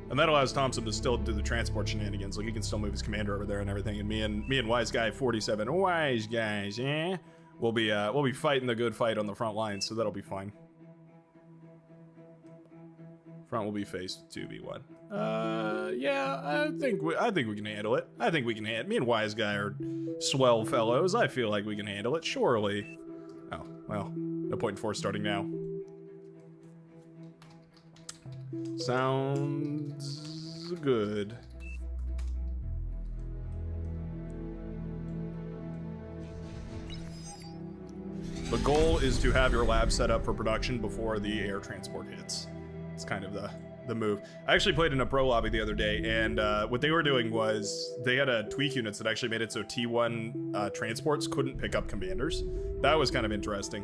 And that allows Thompson to still do the transport shenanigans. Like he can still move his commander over there and everything. And me and Wise Guy 47 Wise Guys, yeah, we'll be fighting the good fight on the front lines, so that'll be fine. Front will be faced 2v1. Yeah, I think we can handle it. I think we can handle. Me and Wise Guy are swell fellows. I feel like we can handle it. Surely. Oh well, no point in force starting now. Sounds good. The goal is to have your lab set up for production before the air transport hits. It's kind of the move. I actually played in a pro lobby the other day, and what they were doing was they had a tweak units that actually made it so T1 transports couldn't pick up commanders. That was kind of interesting.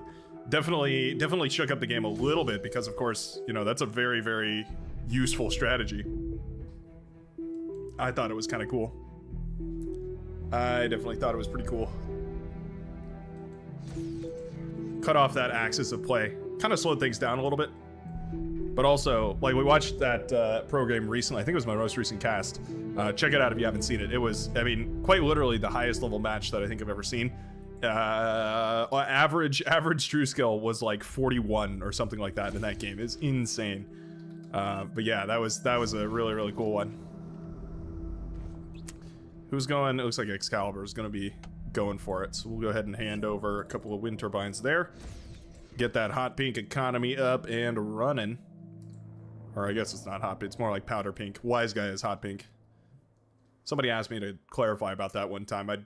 Definitely shook up the game a little bit because, of course, you know, that's a very, very useful strategy. I thought it was kind of cool. I definitely thought it was pretty cool. Cut off that axis of play. Kind of slowed things down a little bit. But also, like, we watched that pro game recently. I think it was my most recent cast. Check it out if you haven't seen it. It was, I mean, quite literally the highest level match that I think I've ever seen. Average true skill was like 41 or something like that in that game. It's insane. But yeah, that was a really, really cool one. Who's going? It looks like Excalibur is going to be going for it. So we'll go ahead and hand over a couple of wind turbines there. Get that hot pink economy up and running. Or I guess it's not hot, it's more like powder pink. Wise Guy is hot pink. Somebody asked me to clarify about that one time. I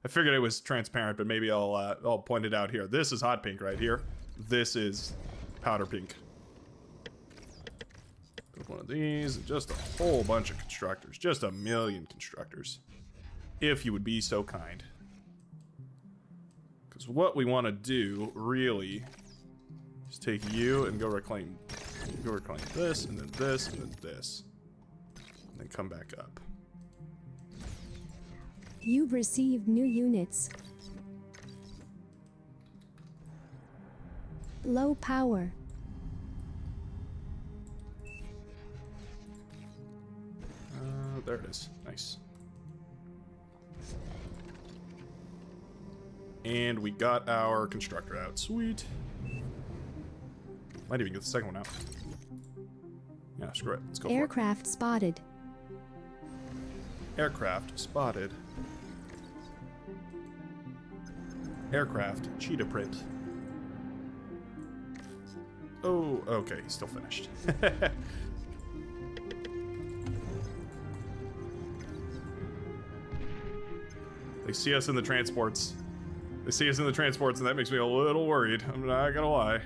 figured it was transparent, but maybe I'll point it out here. This is hot pink right here. This is powder pink. Put one of these, just a whole bunch of constructors. Just a million constructors. If you would be so kind. Because what we want to do, really, is take you and go reclaim this, and then this, and then this. And then come back up. You've received new units. Low power. There it is. Nice. And we got our constructor out. Sweet. Might even get the second one out. Yeah, screw it. Let's go for it. Aircraft spotted. Aircraft spotted. Aircraft cheetah print. Oh, okay, he's still finished. They see us in the transports. They see us in the transports, and that makes me a little worried. I'm not gonna lie.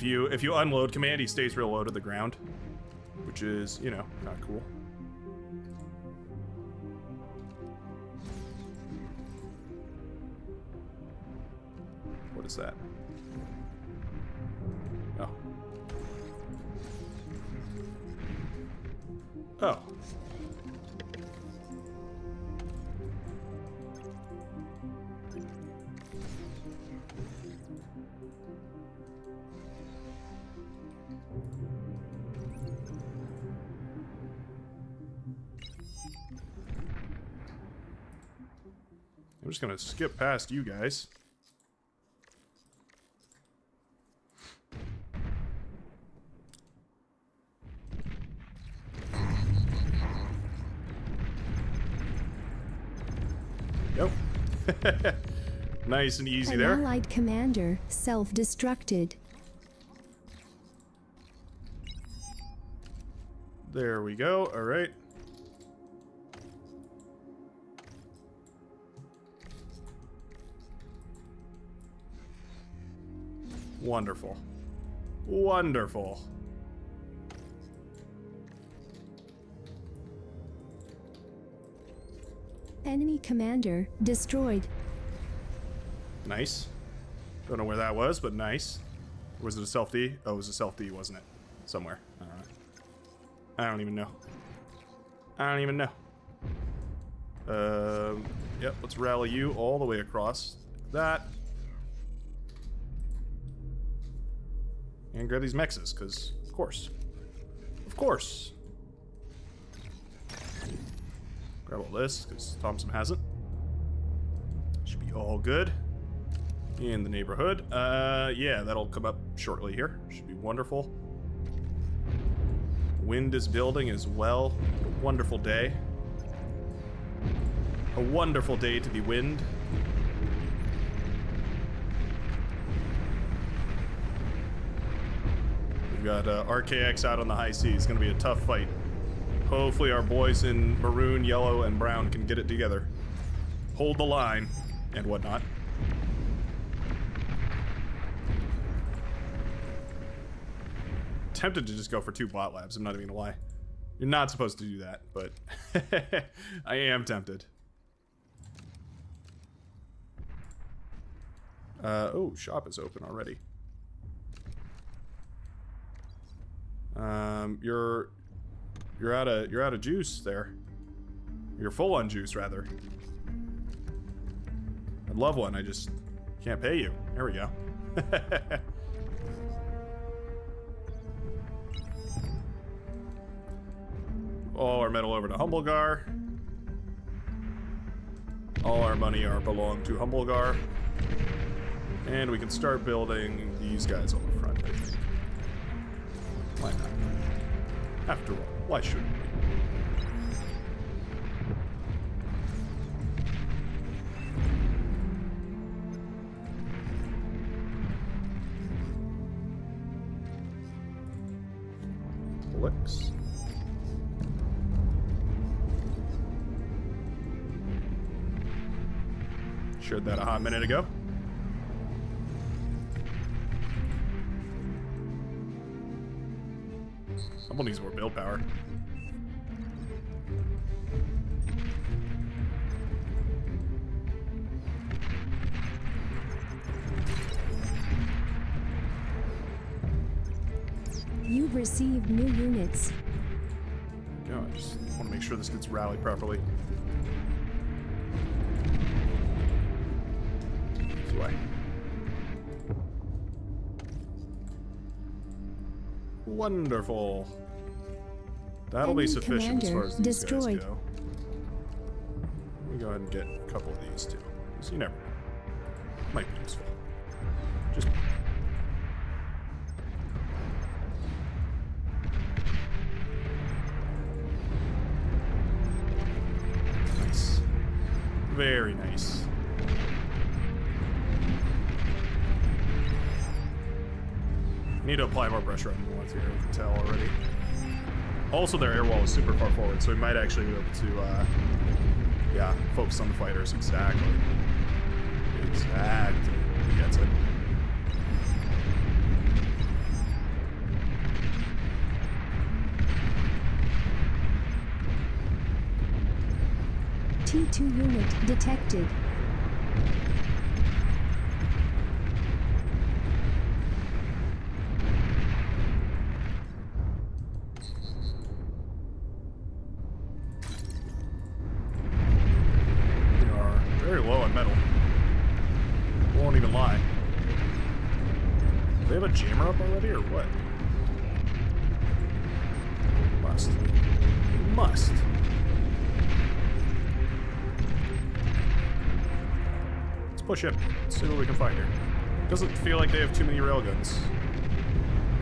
If you unload command, he stays real low to the ground, which is, you know, not cool. What is that? Oh. Oh. I'm just gonna skip past you guys. Yep. Nice and easy An there. allied commander self-destructed. There we go. All right. Wonderful. Wonderful. Enemy commander destroyed. Nice. Don't know where that was, but nice. Was it a self-D? Oh, it was a self-D, wasn't it? Somewhere. Alright. I don't even know. I don't even know. Yep, let's rally you all the way across. Like that. And grab these mexes, because, of course. Of course. Grab all this, because Thompson hasn't. Should be all good. In the neighborhood. Yeah, that'll come up shortly here. Should be wonderful. Wind is building as well. A wonderful day. A wonderful day to be wind. We've got RKX out on the high seas. It's going to be a tough fight. Hopefully our boys in maroon, yellow, and brown can get it together. Hold the line and whatnot. Tempted to just go for 2 bot labs, I'm not even gonna lie. You're not supposed to do that, but I am tempted. Oh, shop is open already. You're out of juice there. You're full on juice rather. I'd love one, I just can't pay you. There we go. All our metal over to Humblegar. All our money belong to Humblegar. And we can start building these guys on the front, I think. Why not? After all, why shouldn't we? Clicks. Shared that a hot minute ago. Humble needs more build power. You've received new units. Go, I just want to make sure this gets rallied properly. This way. Wonderful. That'll be Enemy sufficient as far as commander these destroyed. guys go. Let me go ahead and get a couple of these too. So you never know. Might be useful. Just nice. Very nice. Need to apply more pressure on the north here, I can tell already. Also, their air wall is super far forward, so we might actually be able to, yeah, focus on the fighters. Exactly. Exactly. He gets it. T2 unit detected. We are very low on metal. Won't even lie. Do they have a jammer up already, or what? Must. Must. Let's push it. Let's see what we can find here. Doesn't feel like they have too many railguns.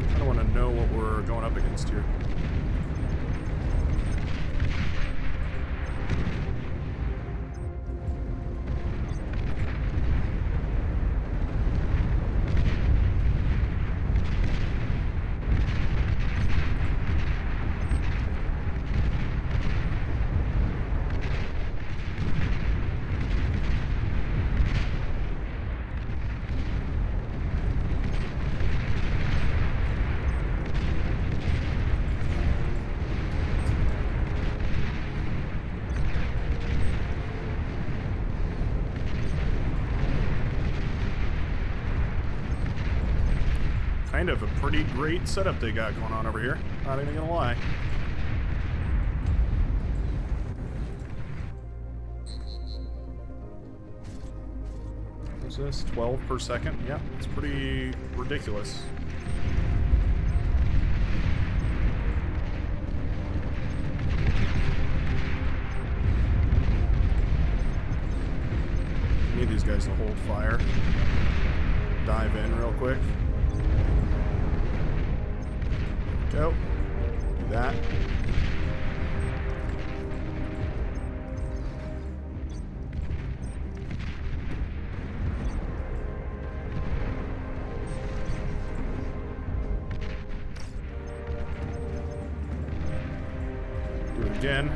Kind of want to know what we're going up against here. Kind of a pretty great setup they got going on over here. Not even gonna lie. What's this? 12 per second? Yeah, it's pretty ridiculous. Need these guys to hold fire. Dive in real quick. Go. Do that. Do it again.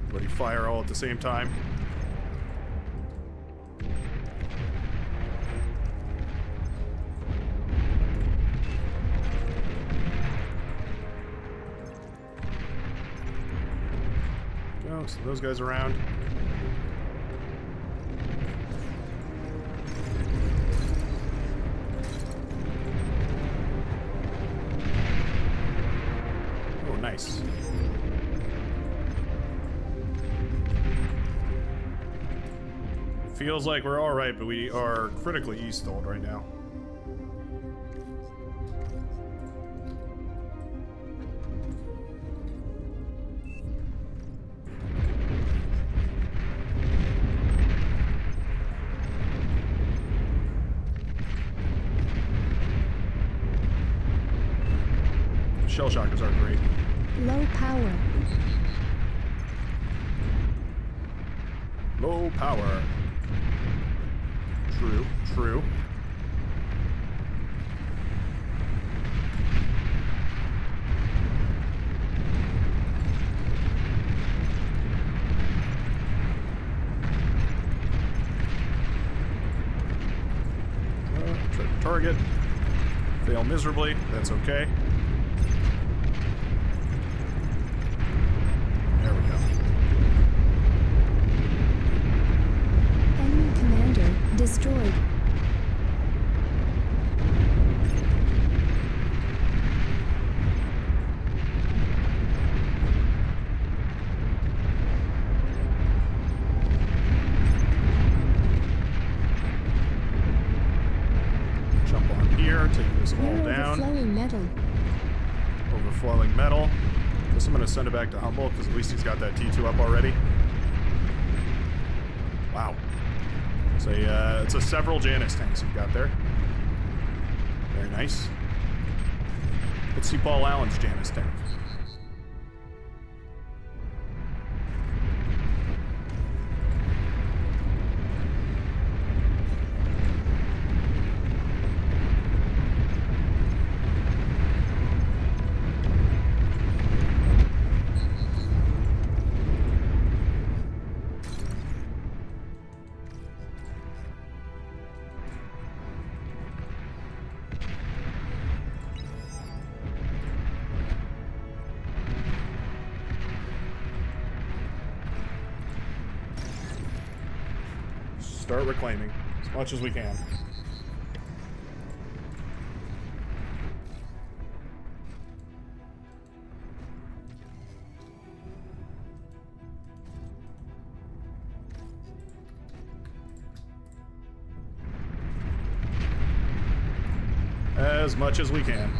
Everybody fire all at the same time. So those guys around. Oh, nice. Feels like we're all right, but we are critically east-stalled right now. Shell shockers are great. Low power. Low power. True, true. Try to target. Fail miserably. That's okay. There we go. Enemy commander destroyed. Jump on here, take this all Near down. overflowing metal. overflowing metal. Guess I'm gonna send it back to Humble, because at least he's got that T2 up already. Wow. It's a several Janus tanks you've got there. Very nice. Let's see Paul Allen's Janus tank. Start reclaiming as much as we can. As much as we can.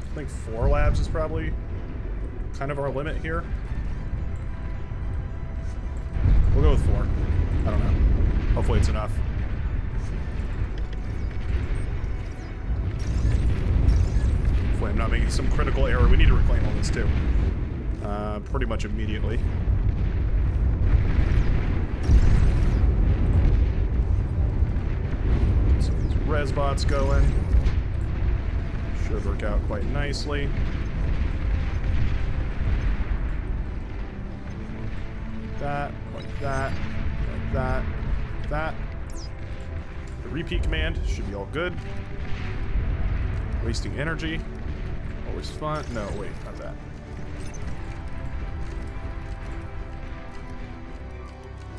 I think 4 labs is probably kind of our limit here. We'll go with 4. I don't know. Hopefully it's enough. Hopefully I'm not making some critical error. We need to reclaim all this too. Pretty much immediately. So these res bots going. Should work out quite nicely. That, like that, like that, like that. The repeat command should be all good. Wasting energy. Always fun. No, wait, not that.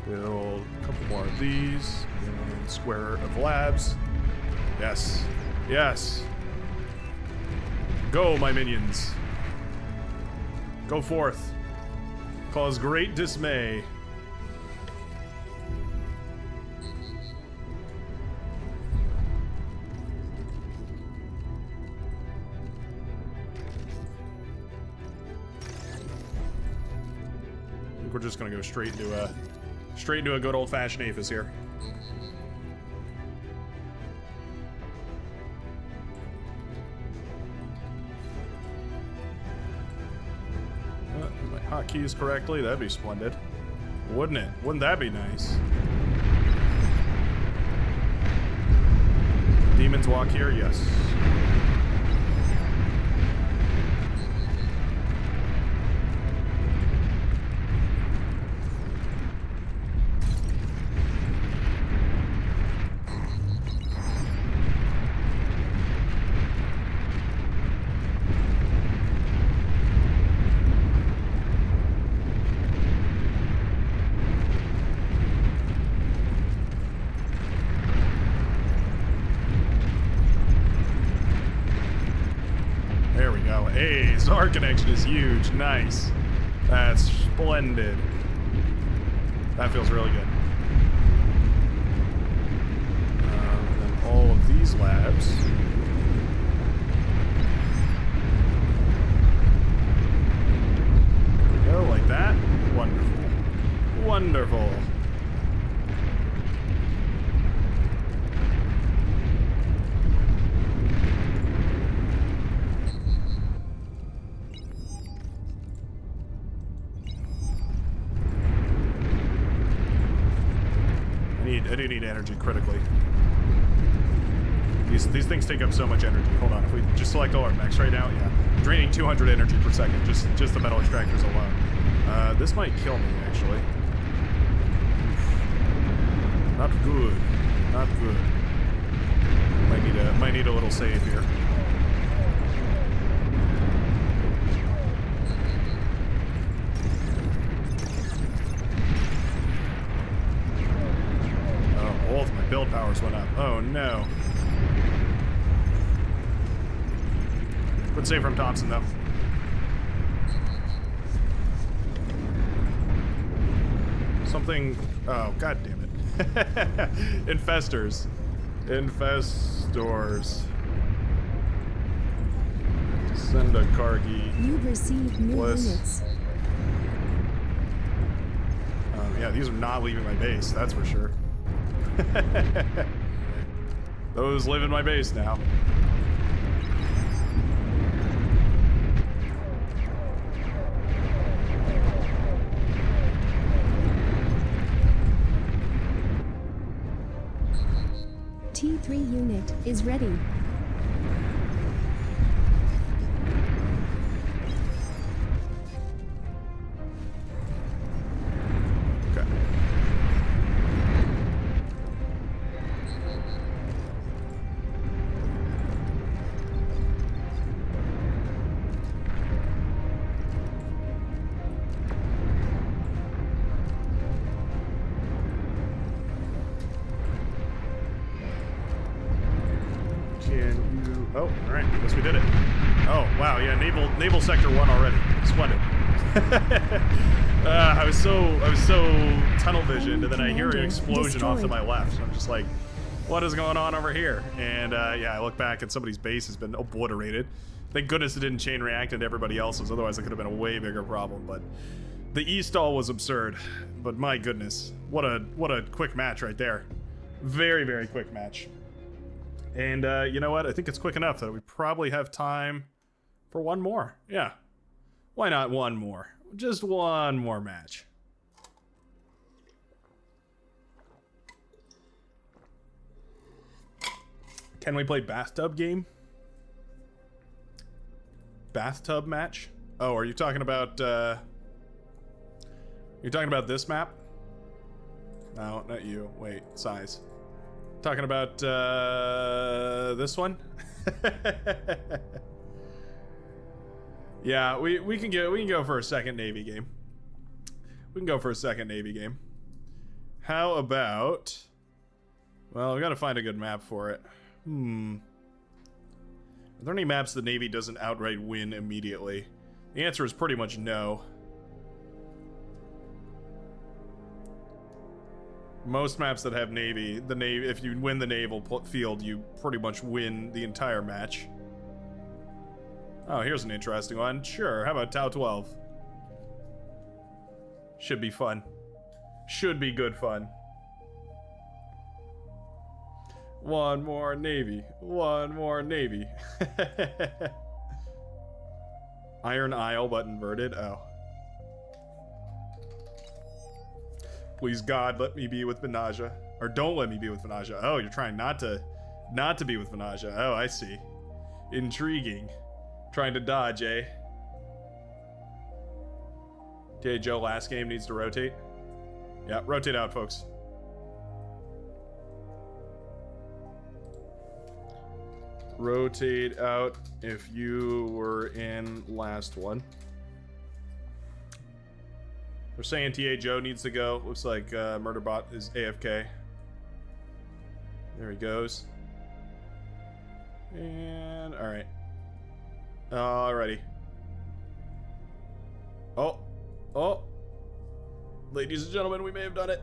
Build a couple more of these. And square of labs. Yes. Yes. Go, my minions. Go forth. Cause great dismay. I think we're just gonna go straight into a good old-fashioned Aphis here. Hotkeys correctly, that'd be splendid. Wouldn't it? Wouldn't that be nice? Demons walk here, yes. Our connection is huge. Nice. That's splendid. That feels really good. And then all of these labs. There we go, like that. Wonderful. Wonderful. I do need energy critically. These things take up so much energy. Hold on, if we just select all our mechs right now, yeah. Draining 200 energy per second, just the metal extractors alone. This might kill me, actually. Not good. Not good. Might need a little save here. Both my build powers went up. Oh no. Good save from Thompson, though. Something... Oh, god damn it. Infestors. Infestors. Send a Kargi. You've received new Bliss. units. Yeah, these are not leaving my base, that's for sure. Those live in my base now. T3 unit is ready. Okay. Can you... Oh, all right. Guess we did it. Oh, wow. Yeah, naval sector 1 already. Splendid. I was so tunnel visioned, and then I hear an explosion off to my left. I'm just like, what is going on over here? And yeah, I look back and somebody's base has been obliterated. Thank goodness it didn't chain react into everybody else's, otherwise it could have been a way bigger problem. But the E-stall was absurd. But my goodness, what a quick match right there. Very, very quick match. And you know what? I think it's quick enough that we probably have time for one more. Yeah. Why not one more? Just one more match. Can we play bathtub game? Bathtub match? Oh, are you talking about you're talking about this map? No, not you. Wait, size. Talking about this one? Yeah, we can go for a second Navy game. We can go for a second Navy game. How about... Well, we gotta find a good map for it. Are there any maps the Navy doesn't outright win immediately? The answer is pretty much no. Most maps that have Navy, if you win the naval field, you pretty much win the entire match. Oh, here's an interesting one. Sure, how about Tau 12? Should be fun. Should be good fun. One more Navy. One more Navy. Iron Isle, but inverted. Oh. Please God, let me be with Benaja. Or don't let me be with Benaja. Oh, you're trying not to be with Benaja. Oh, I see. Intriguing. Trying to dodge, eh? Okay, Joe, last game needs to rotate. Yeah, rotate out, folks. Rotate out if you were in last one. They're saying TA Joe needs to go. Looks like Murderbot is AFK. There he goes. And alright. Alrighty. Oh. Ladies and gentlemen, we may have done it.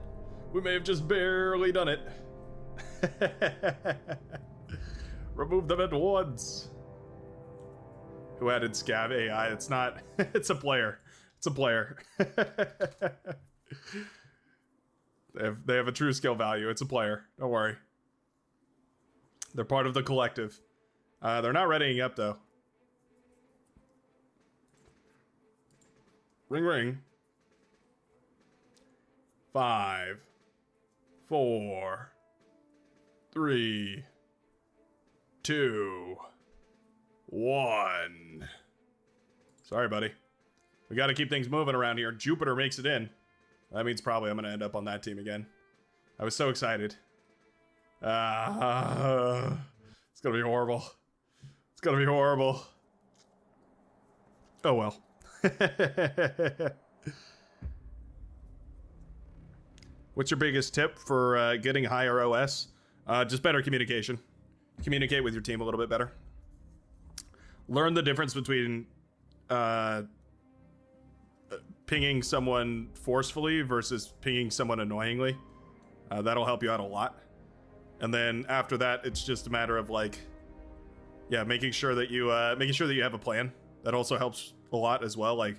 We may have just barely done it. Remove them at once. Who added Scav AI? It's not. It's a player. It's a player. They have a true skill value. It's a player. Don't worry. They're part of the collective. They're not readying up though. Ring ring. 5, 4, 3, 2, 1. Sorry, buddy. We got to keep things moving around here. Jupiter makes it in. That means probably I'm going to end up on that team again. I was so excited. It's going to be horrible. It's going to be horrible. Oh, well. What's your biggest tip for getting higher OS? Just better communication. Communicate with your team a little bit better. learn the difference between pinging someone forcefully versus pinging someone annoyingly. That'll help you out a lot. And then after that, it's just a matter of like, yeah, making sure that you have a plan. That also helps a lot as well. Like,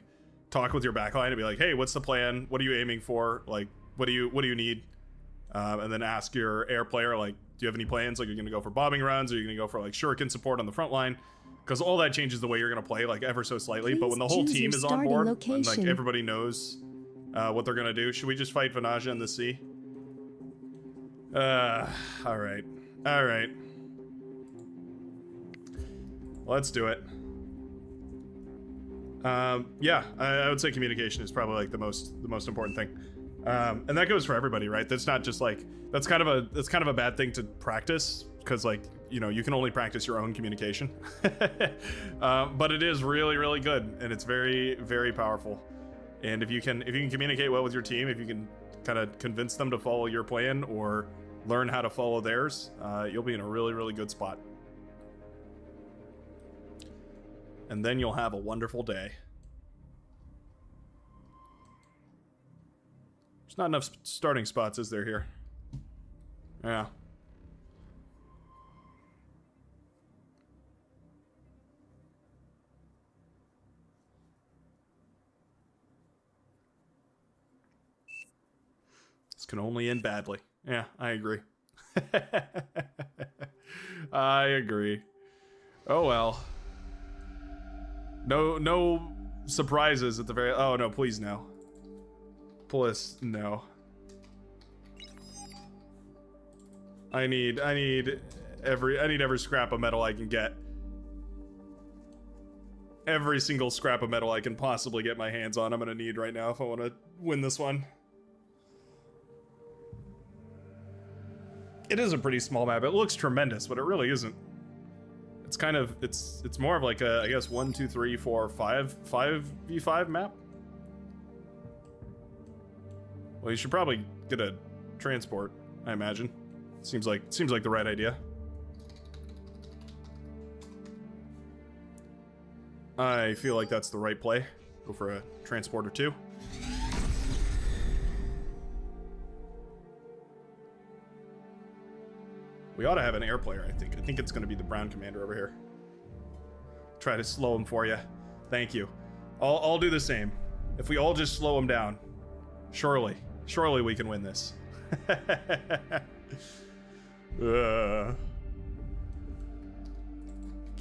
talk with your backline and be like, hey, what's the plan? What are you aiming for? Like, what do you need? And then ask your air player, like, do you have any plans? Like, are you gonna go for bombing runs? Or are you gonna go for like shuriken support on the front line? Because all that changes the way you're gonna play, like, ever so slightly. But when the whole team is on board, and like everybody knows what they're gonna do, should we just fight Vanaja in the sea? All right. Let's do it. Yeah, I would say communication is probably like the most important thing. And that goes for everybody, right? That's not just like, that's kind of a bad thing to practice, because like, you know, you can only practice your own communication. But it is really, really good, and it's very, very powerful. And if you can communicate well with your team, if you can kind of convince them to follow your plan or learn how to follow theirs, you'll be in a really, really good spot. And then you'll have a wonderful day. There's not enough starting spots, is there, here? Yeah. This can only end badly. Yeah, I agree. I agree. Oh well. No surprises at the very... Oh no, please no. Please no. I need every scrap of metal I can get. Every single scrap of metal I can possibly get my hands on, I'm gonna need right now if I want to win this one. It is a pretty small map. It looks tremendous, but it really isn't. It's kind of, it's more of like a, I guess, 1, 2, 3, 4, 5v5 map. Well, you should probably get a transport, I imagine. Seems like the right idea. I feel like that's the right play. Go for a transport or two. We ought to have an air player, I think. I think it's going to be the brown commander over here. Try to slow him for you. Thank you. I'll do the same. If we all just slow him down, surely we can win this.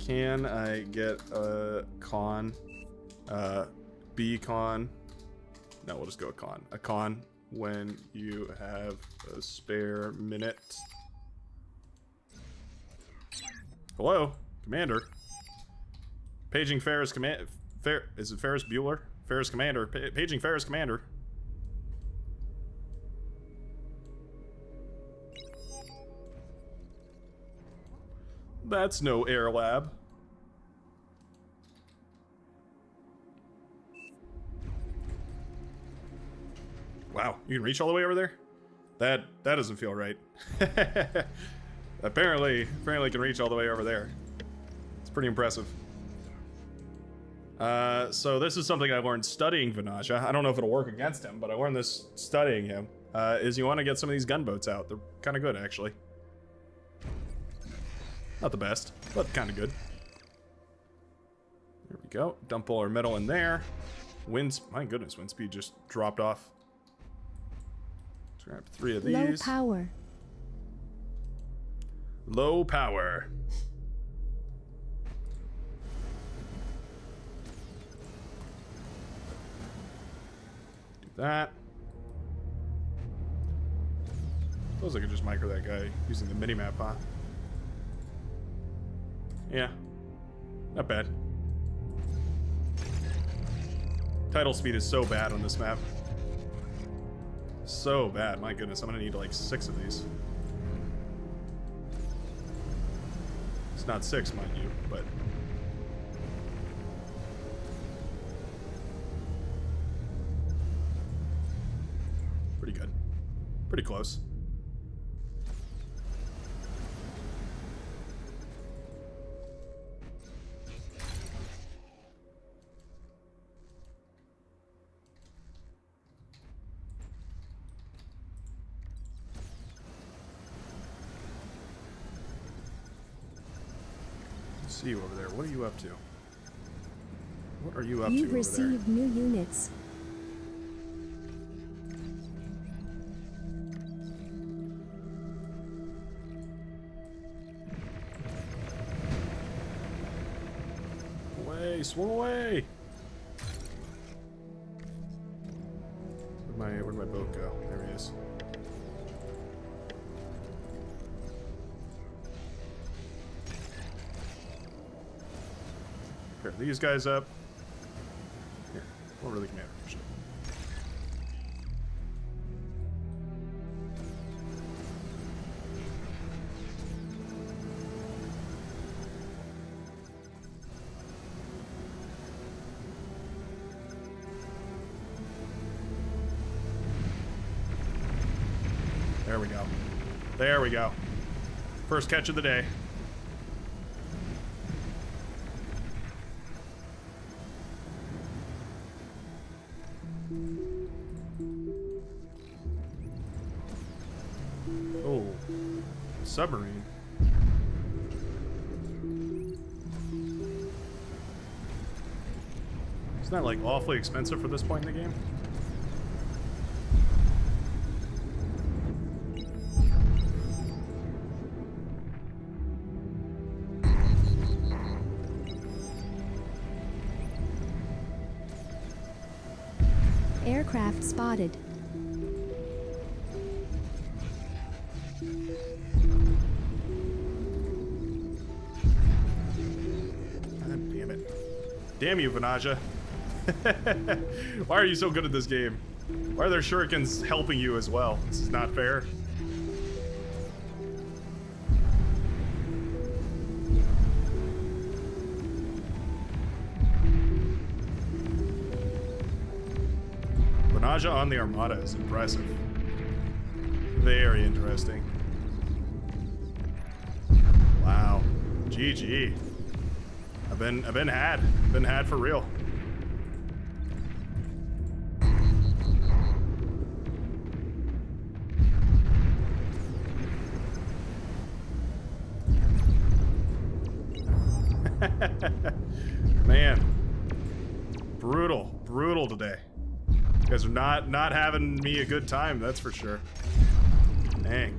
Can I get a con? B con? No, we'll just go a con. A con when you have a spare minute. Hello, Commander. Paging Ferris Command. Is it Ferris Bueller? Ferris Commander. Paging Ferris Commander. That's no air lab. Wow, you can reach all the way over there? That doesn't feel right. Apparently can reach all the way over there. It's pretty impressive. So this is something I learned studying Vanaja. I don't know if it'll work against him, but I learned this studying him. Is you want to get some of these gunboats out. They're kind of good, actually. Not the best, but kind of good. There we go. Dump all our metal in there. My goodness, wind speed just dropped off. Let's grab 3 of these. Low power. Low power. Do that. Suppose I could just micro that guy using the minimap, huh? Yeah. Not bad. Tidal speed is so bad on this map. So bad, my goodness. I'm gonna need like 6 of these. It's not 6, mind you, but... pretty good. Pretty close. See you over there. What are you up to? What are you up to You've over there? received new units. Away, swing away! Where'd my boat go? There he is. Pair these guys up. Here, over the commander. Shit. There we go. There we go. First catch of the day. Oh, submarine. Isn't that like awfully expensive for this point in the game? Aircraft spotted. God damn it. Damn you, Vanaja. Why are you so good at this game? Why are there shurikens helping you as well? This is not fair. Vanaja on the Armada is impressive. Very interesting. Wow. GG. I've been had. Been had for real. Man. Brutal today. You guys are not having me a good time, that's for sure. Dang.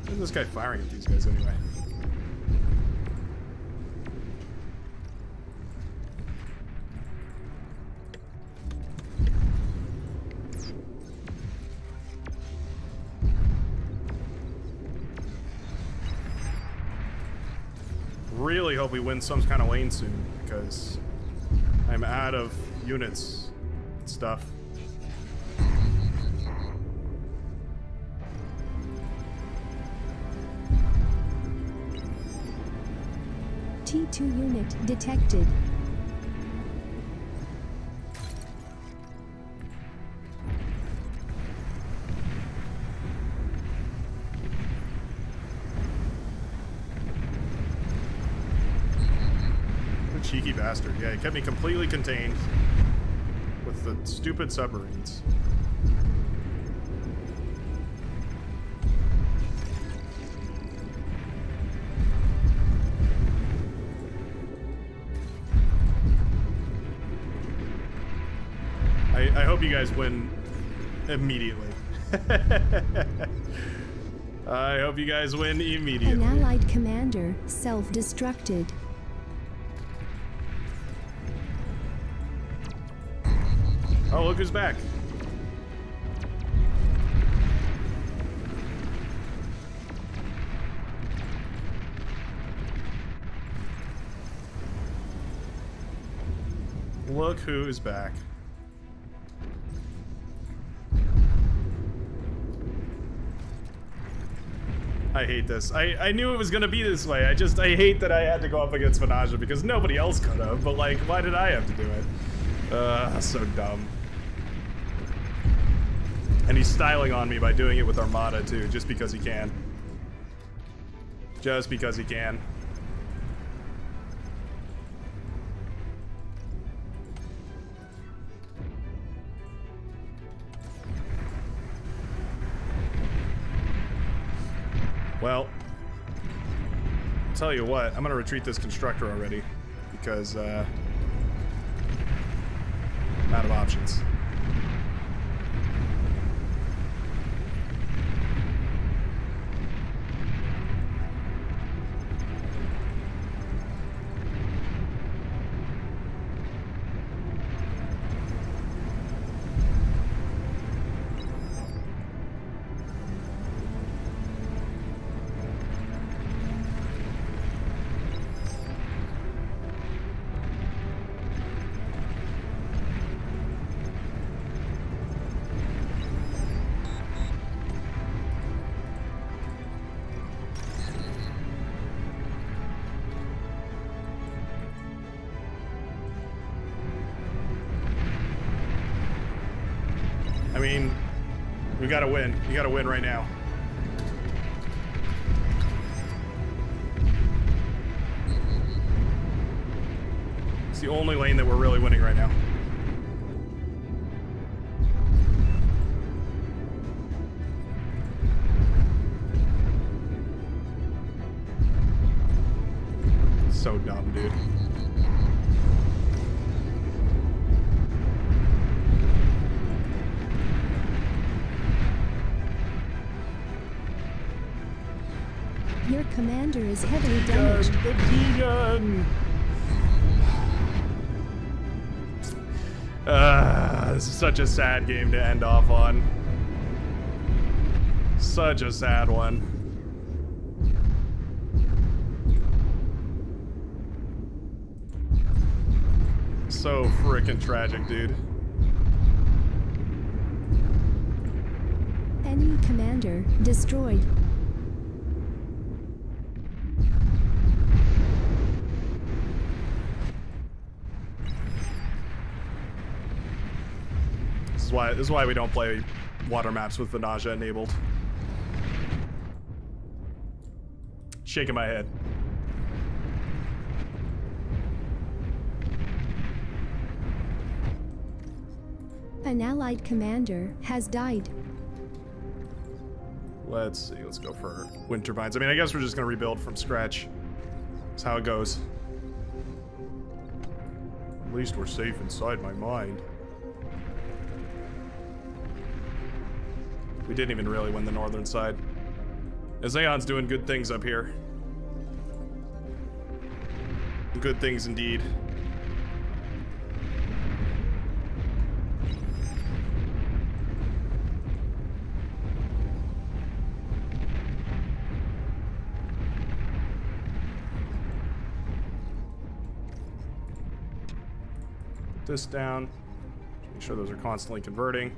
Where's this guy firing at these guys anyway? Really hope we win some kind of lane soon, because I'm out of units and stuff. T2 unit detected. Cheeky bastard. Yeah, he kept me completely contained with the stupid submarines. I hope you guys win immediately. I hope you guys win immediately. An allied commander self-destructed. Oh, look who's back. Look who is back. I hate this. I knew it was gonna be this way. I hate that I had to go up against Vanaja because nobody else could have, but like, why did I have to do it? So dumb. And he's styling on me by doing it with Armada too, just because he can. Just because he can. Well, tell you what, I'm gonna retreat this constructor already because I'm out of options. I mean, we gotta win. You gotta win right now. It's the only lane that we're really winning right now. So dumb, dude. Your commander is heavily damaged. The vegan. This is such a sad game to end off on. Such a sad one. So freaking tragic, dude. Enemy commander destroyed. This is why we don't play water maps with the nausea enabled. Shaking my head. An allied commander has died. Let's see. Let's go for wind turbines. I mean, I guess we're just gonna rebuild from scratch. That's how it goes. At least we're safe inside my mind. We didn't even really win the northern side. Azeon's doing good things up here. Good things indeed. Put this down. Make sure those are constantly converting.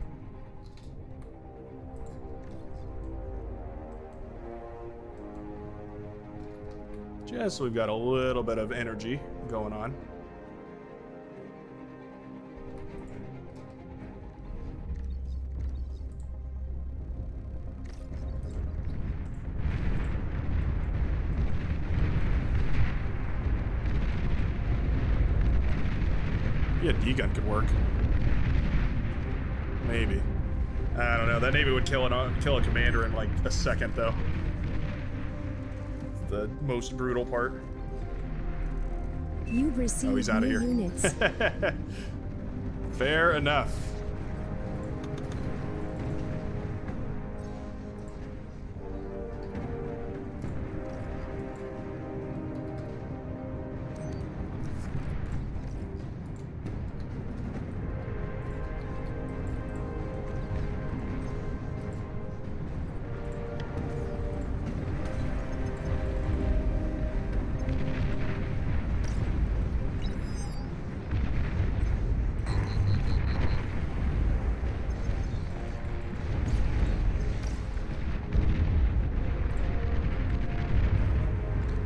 Just so we've got a little bit of energy going on. Yeah, D-gun could work. Maybe. I don't know. That Navy would kill a commander in like a second, though. The most brutal part. You've received He's out of new here. units. Fair enough.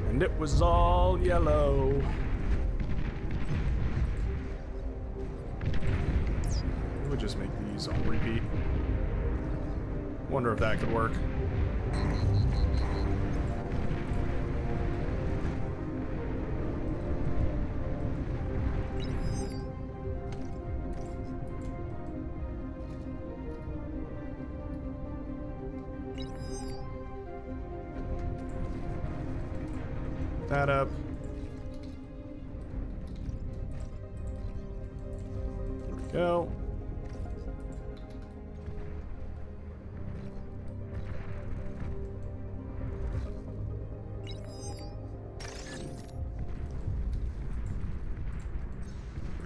And it was all yellow. We would just make these on repeat. Wonder if that could work. that up. There we go.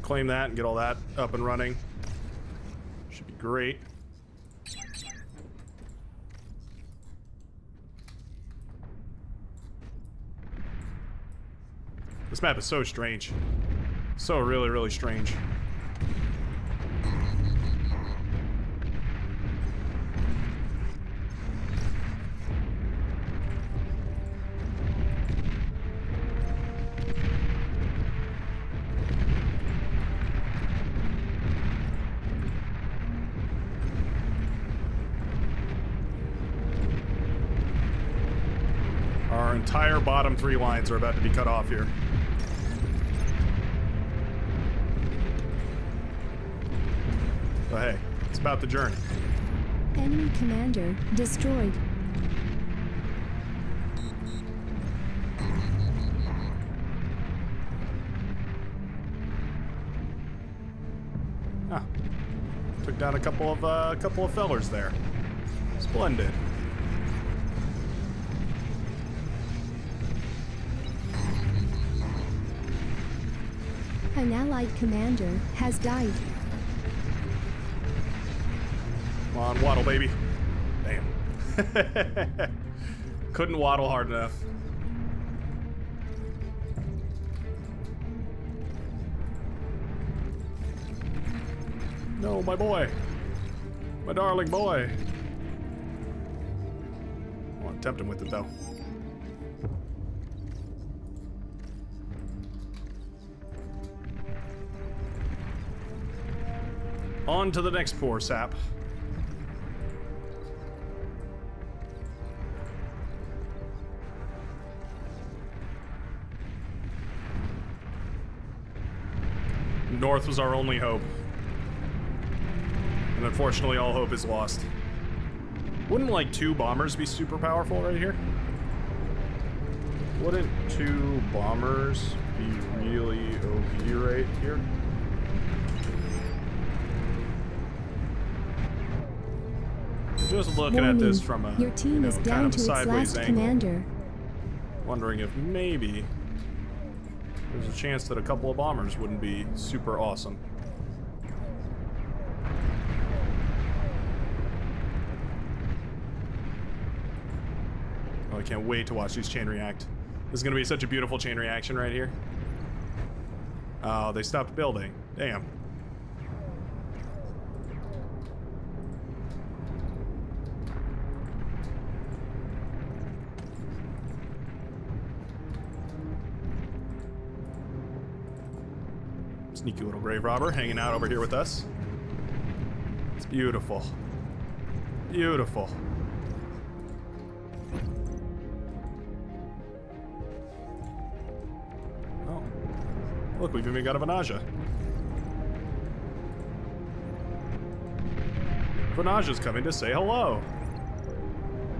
Claim that and get all that up and running. Should be great. This map is so strange. So really, really strange. Our entire bottom 3 lines are about to be cut off here. But hey, it's about the journey. Enemy commander destroyed. Huh. Took down a couple of fellers there. Splendid. An allied commander has died. Come on, waddle, baby. Damn. Couldn't waddle hard enough. No, my boy. My darling boy. I want to tempt him with it, though. On to the next poor sap. North was our only hope. And unfortunately, all hope is lost. Wouldn't like 2 bombers be super powerful right here? Wouldn't 2 bombers be really OP right here? Just looking at this from a Your team is kind down of to its sideways last angle, commander. wondering if maybe there's a chance that a couple of bombers wouldn't be super awesome. Oh, I can't wait to watch these chain react. This is gonna be such a beautiful chain reaction right here. Oh, they stopped building. Damn. Sneaky little grave robber hanging out over here with us. It's beautiful. Beautiful. Oh. Look, we've even got a Vanaja. Vanaja's coming to say hello.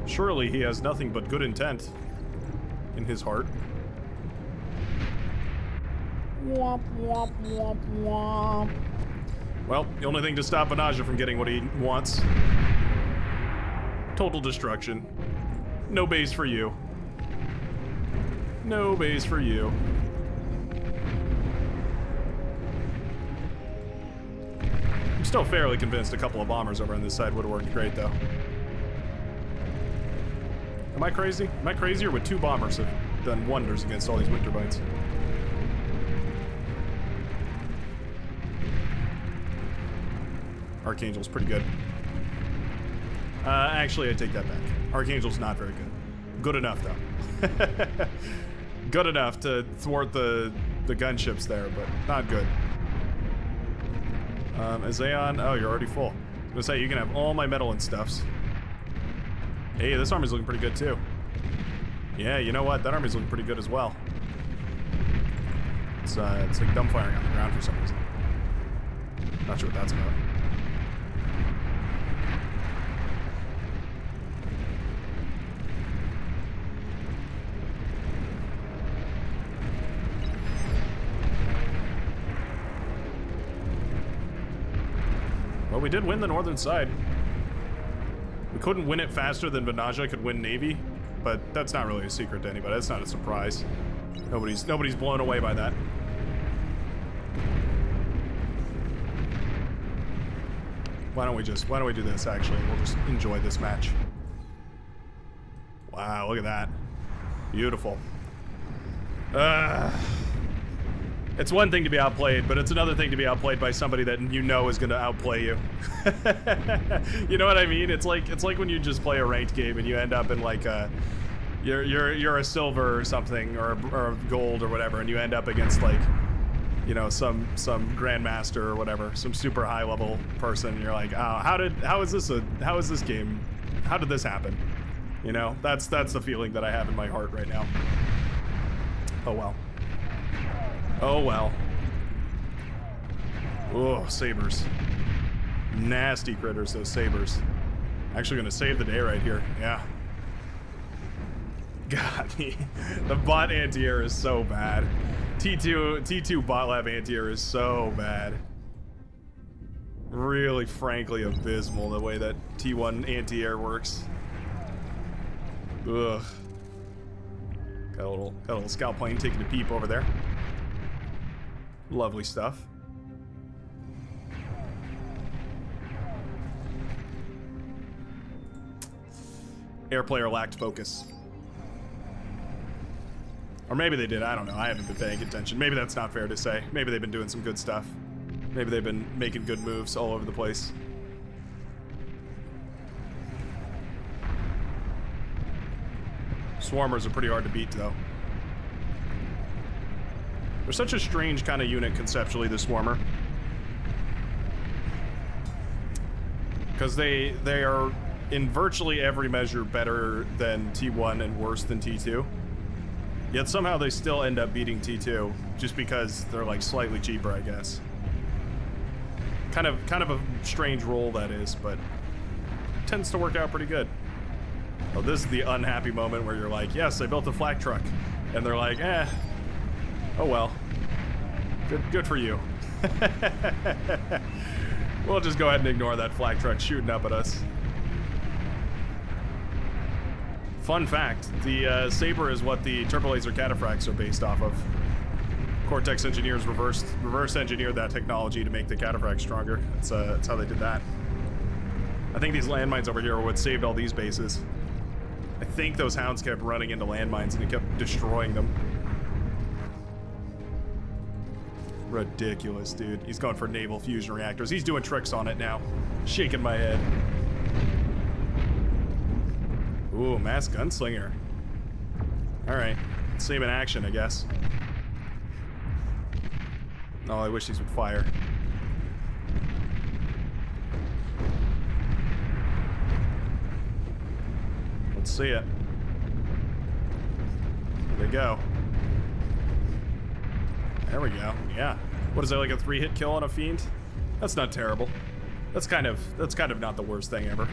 Surely he has nothing but good intent in his heart. Womp, womp, womp, womp. Well, the only thing to stop Vanaja from getting what he wants. Total destruction. No base for you. No base for you. I'm still fairly convinced a couple of bombers over on this side would have worked great, though. Am I crazy? Am I crazy, or would 2 bombers have done wonders against all these winter bites? Archangel's pretty good. Actually, I take that back. Archangel's not very good. Good enough, though. Good enough to thwart the gunships there, but not good. Azaon, oh, you're already full. I was gonna say, you can have all my metal and stuffs. Hey, this army's looking pretty good, too. Yeah, you know what? That army's looking pretty good as well. It's like dumbfiring on the ground for some reason. Not sure what that's about. we did win the northern side. We couldn't win it faster than Venaja could win Navy, but that's not really a secret to anybody. That's not a surprise. Nobody's blown away by that. Why don't we do this actually? We'll just enjoy this match. Wow, look at that. Beautiful. It's one thing to be outplayed, but it's another thing to be outplayed by somebody that you know is gonna outplay you. You know what I mean? It's like when you just play a ranked game and you end up in like a you're a silver or something or a gold or whatever, and you end up against like, you know, some grandmaster or whatever, some super high level person. And you're like, oh, how is this game? How did this happen? You know, that's the feeling that I have in my heart right now. Oh well. Oh well. Oh, sabers. Nasty critters, those sabers. Actually gonna save the day right here. Yeah. God, the bot anti-air is so bad. T2 bot lab anti-air is so bad. Really, frankly, abysmal the way that T1 anti-air works. Ugh. Got a little scout plane taking a peep over there. Lovely stuff. Air player lacked focus. Or maybe they did, I don't know. I haven't been paying attention. Maybe that's not fair to say. Maybe they've been doing some good stuff. Maybe they've been making good moves all over the place. Swarmers are pretty hard to beat, though. They're such a strange kind of unit conceptually, the Swarmer. Because they are, in virtually every measure, better than T1 and worse than T2. Yet somehow they still end up beating T2, just because they're like slightly cheaper, I guess. Kind of a strange role that is, but tends to work out pretty good. Oh, this is the unhappy moment where you're like, yes, I built a flak truck. And they're like, eh, oh well. Good for you. We'll just go ahead and ignore that flak truck shooting up at us. Fun fact, the Saber is what the turbolaser cataphracts are based off of. Cortex engineers reverse engineered that technology to make the cataphract stronger. That's how they did that. I think these landmines over here are what saved all these bases. I think those hounds kept running into landmines and it kept destroying them. Ridiculous, dude. He's going for naval fusion reactors. He's doing tricks on it now. Shaking my head. Ooh, mass gunslinger. Alright. Same in action, I guess. Oh, I wish these would fire. Let's see it. There they go. There we go. Yeah. What is that, like a 3-hit kill on a fiend? That's not terrible. That's kind of not the worst thing ever.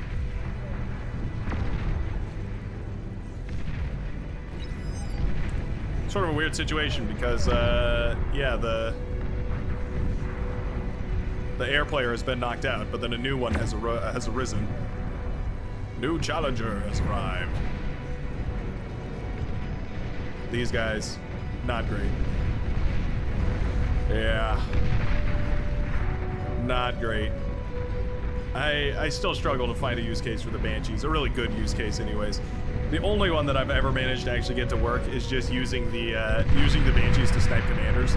Sort of a weird situation because, yeah, the air player has been knocked out, but then a new one has arisen. New challenger has arrived. These guys, not great. Yeah. Not great. I still struggle to find a use case for the Banshees, a really good use case anyways. The only one that I've ever managed to actually get to work is just using the Banshees to snipe commanders.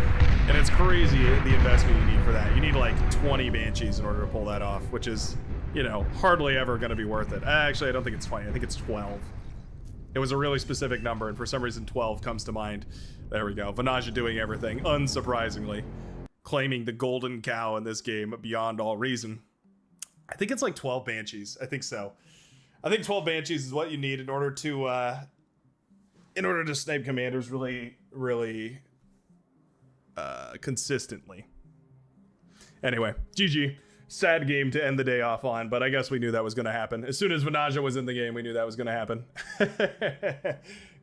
And it's crazy the investment you need for that. You need like 20 Banshees in order to pull that off, which is, you know, hardly ever going to be worth it. Actually, I don't think it's 20. I think it's 12. It was a really specific number, and for some reason 12 comes to mind. There we go. Venaja doing everything, unsurprisingly. Claiming the golden cow in this game beyond all reason. I think it's like 12 Banshees. I think so. I think 12 Banshees is what you need in order to snipe commanders really consistently. Anyway, GG. Sad game to end the day off on, but I guess we knew that was going to happen. As soon as Venaja was in the game, we knew that was going to happen.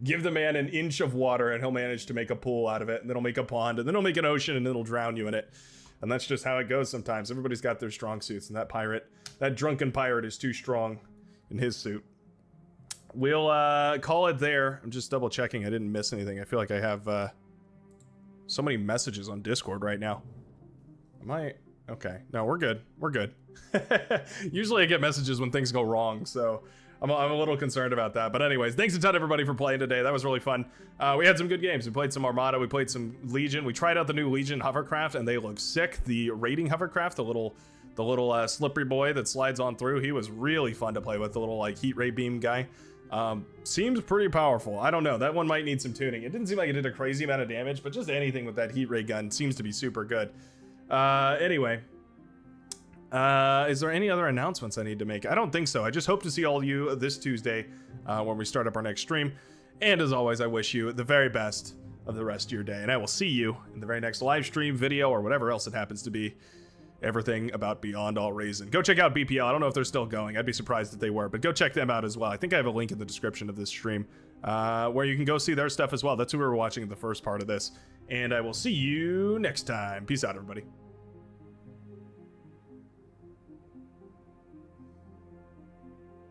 Give the man an inch of water and he'll manage to make a pool out of it, and then he'll make a pond, and then he'll make an ocean, and then he'll drown you in it. And that's just how it goes sometimes. Everybody's got their strong suits, and that drunken pirate is too strong in his suit. We'll call it there. I'm just double checking I didn't miss anything. I feel like I have so many messages on Discord right now. Am I... Okay. No, we're good. We're good. Usually I get messages when things go wrong, so I'm a little concerned about that. But anyways, thanks a ton everybody for playing today. That was really fun. We had some good games. We played some Armada. We played some Legion. We tried out the new Legion hovercraft, and they look sick. The raiding hovercraft, the little slippery boy that slides on through, he was really fun to play with. The little like heat ray beam guy. Seems pretty powerful. I don't know. That one might need some tuning. It didn't seem like it did a crazy amount of damage, but just anything with that heat ray gun seems to be super good. Anyway. Is there any other announcements I need to make? I don't think so. I just hope to see all of you this Tuesday when we start up our next stream. And as always, I wish you the very best of the rest of your day. And I will see you in the very next live stream, video, or whatever else it happens to be. Everything about Beyond All Reason. Go check out BPL. I don't know if they're still going. I'd be surprised if they were, but go check them out as well. I think I have a link in the description of this stream where you can go see their stuff as well. That's who we were watching in the first part of this. And I will see you next time. Peace out, everybody.